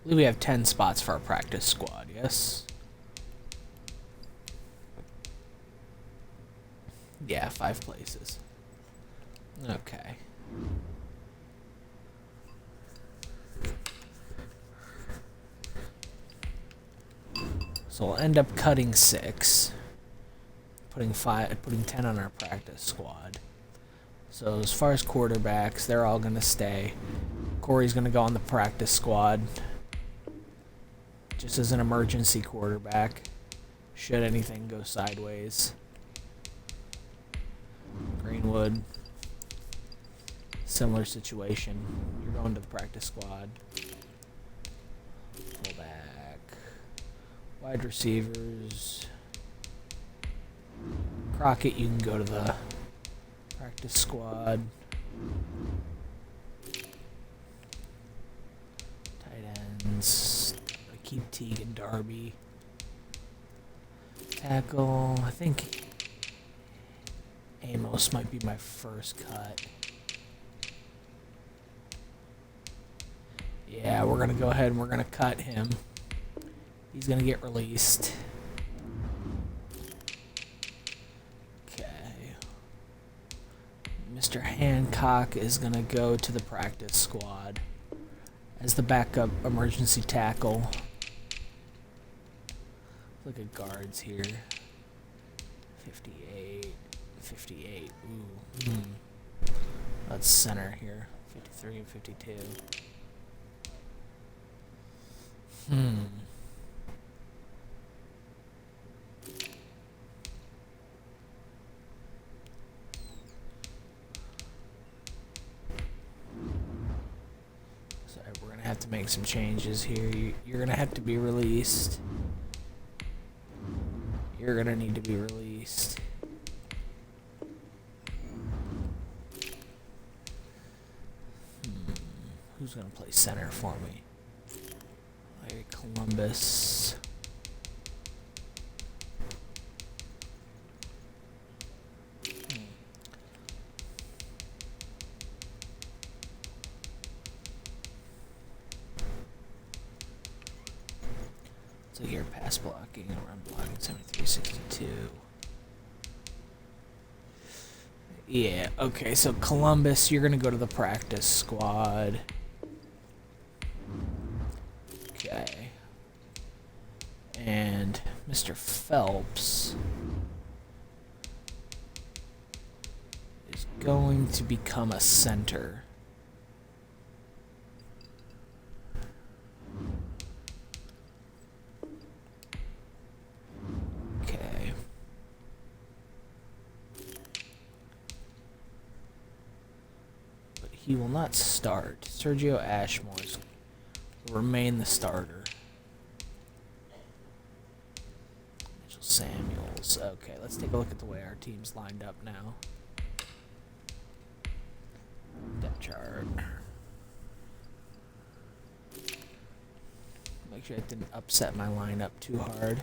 believe we have 10 spots for our practice squad, yes? Yeah, 5 places. Okay. So we'll end up cutting 6, putting 10 on our practice squad. So as far as quarterbacks, they're all gonna stay. Corey's gonna go on the practice squad, just as an emergency quarterback, should anything go sideways. Greenwood, similar situation. You're going to the practice squad. Fullback, wide receivers. Crockett, you can go to the practice squad. Tight ends, I keep Teague and Darby. Tackle, I think Amos might be my first cut. Yeah, we're gonna go ahead and we're gonna cut him. He's gonna get released. Mr. Hancock is going to go to the practice squad as the backup emergency tackle. Look at guards here. 58. 58. Ooh. That's center here. 53 and 52. We're gonna have to make some changes here. You're gonna have to be released. You're gonna need to be released. Who's gonna play center for me? Larry Columbus. So here, pass blocking and run blocking, 73-62. Yeah, okay, so Columbus, you're gonna go to the practice squad. Okay. And Mr. Phelps is going to become a center. He will not start. Sergio Ashmore will remain the starter. Mitchell Samuels. Okay, let's take a look at the way our team's lined up now. Depth chart. Make sure I didn't upset my lineup too hard.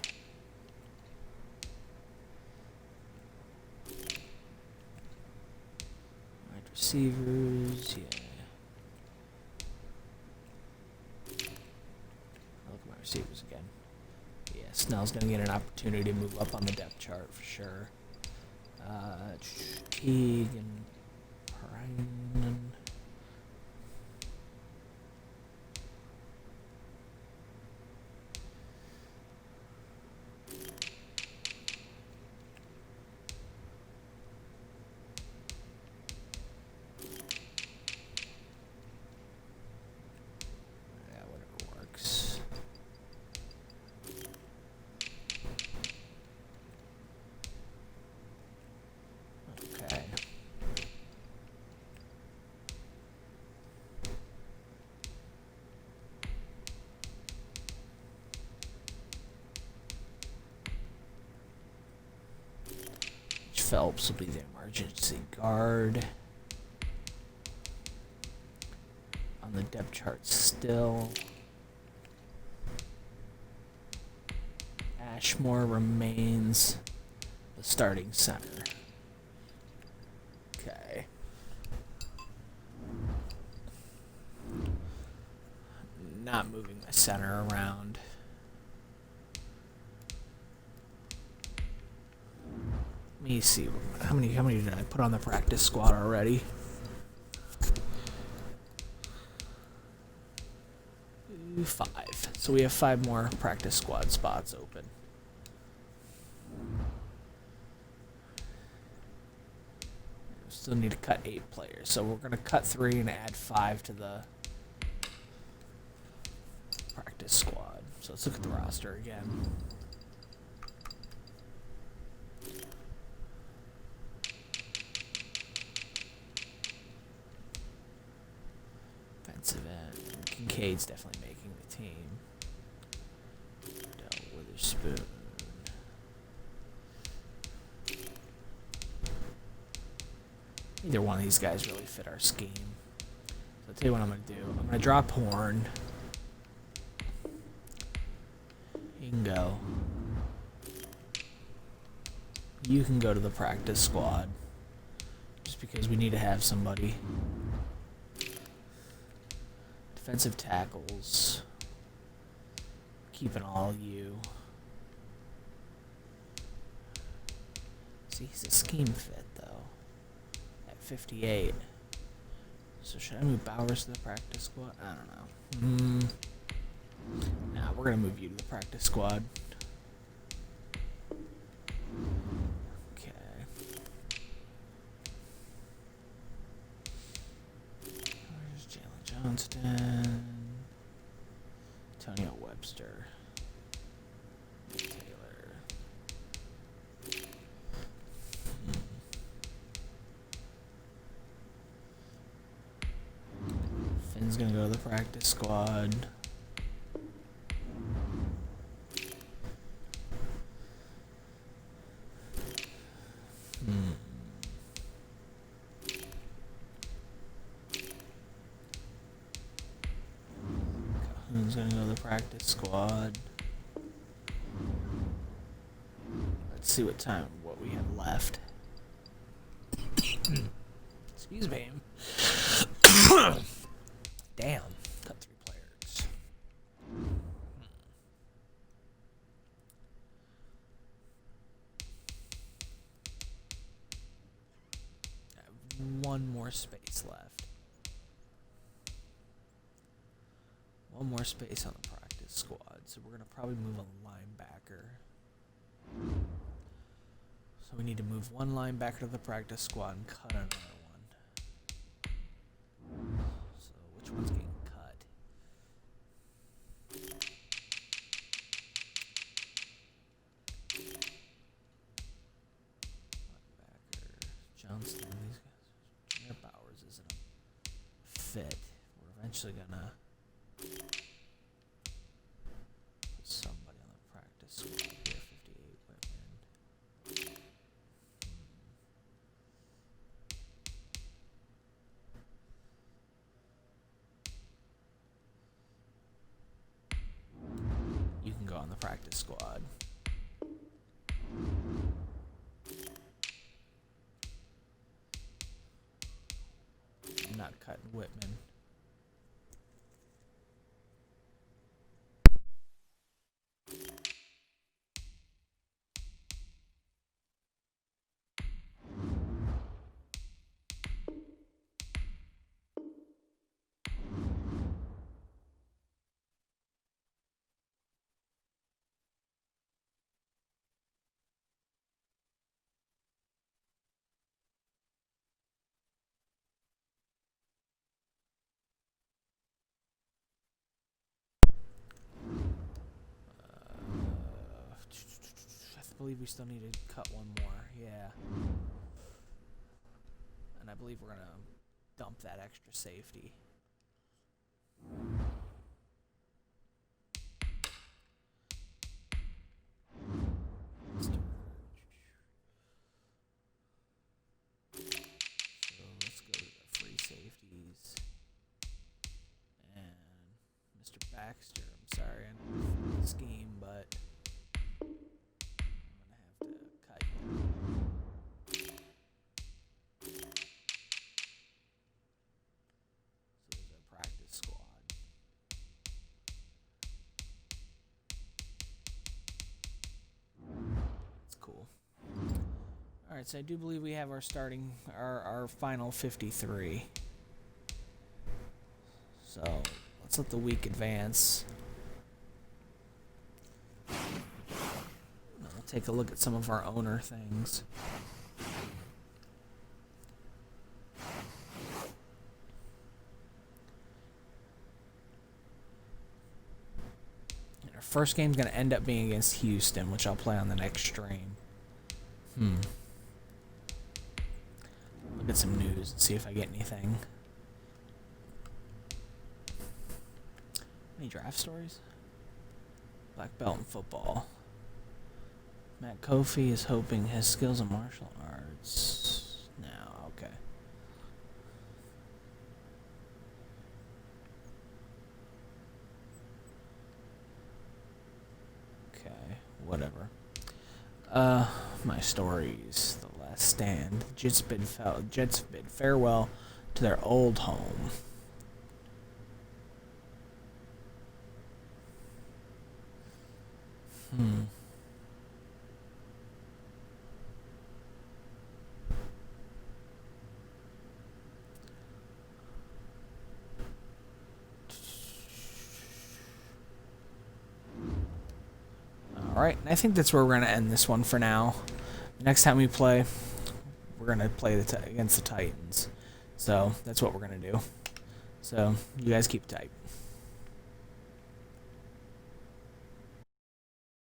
Receivers, yeah. I'll look at my receivers again. Yeah, Snell's going to get an opportunity to move up on the depth chart for sure. Teague and Ryan. Phelps will be the emergency guard. On the depth chart still. Ashmore remains the starting center. Okay. not moving the center around. Let me see. How many did I put on the practice squad already? 5. So we have 5 more practice squad spots open. Still need to cut 8 players. So we're going to cut 3 and add 5 to the practice squad. So let's look at the roster again. Defensive end. Kincaid's definitely making the team. Del Witherspoon. Either one of these guys really fit our scheme. So I'll tell you what I'm going to do. I'm going to drop Horn. He can go. You can go to the practice squad. Just because we need to have somebody. Defensive tackles. Keeping all you. See, he's a scheme fit, though. At 58. So should I move Bowers to the practice squad? I don't know. Nah, we're going to move you to the practice squad. Okay. Where's Jalen Johnston? Antonio Webster. Taylor. Finn's going to go to the practice squad. Who's gonna go to the practice squad? Let's see what we have left. Excuse me. Damn, cut 3 players. I have 1 more space left. 1 more space on the practice squad, so we're going to probably move a linebacker. So we need to move 1 linebacker to the practice squad and cut another one. So which one's getting cut? Linebacker, Johnston, these guys. Junior Bowers isn't a fit. We're eventually going to somebody on the practice squad here, 58 Whitman. You can go on the practice squad. I'm not cutting Whitman. I believe we still need to cut 1 more, yeah. And I believe we're going to dump that extra safety. So let's go to the free safeties. And Mr. Baxter, I'm sorry, I know the scheme, but Alright, so I do believe we have our our final 53. So, let's let the week advance. We'll take a look at some of our owner things. And our first game's going to end up being against Houston, which I'll play on the next stream. Look at some news and see if I get anything. Any draft stories? Black belt in football. Matt Kofi is hoping his skills in martial arts. No, okay. Okay, whatever. My stories. The Last Stand. Jets bid farewell to their old home. Alright, and I think that's where we're going to end this one for now. The next time we play, we're going to play against the Titans. So, that's what we're going to do. So, you guys keep tight.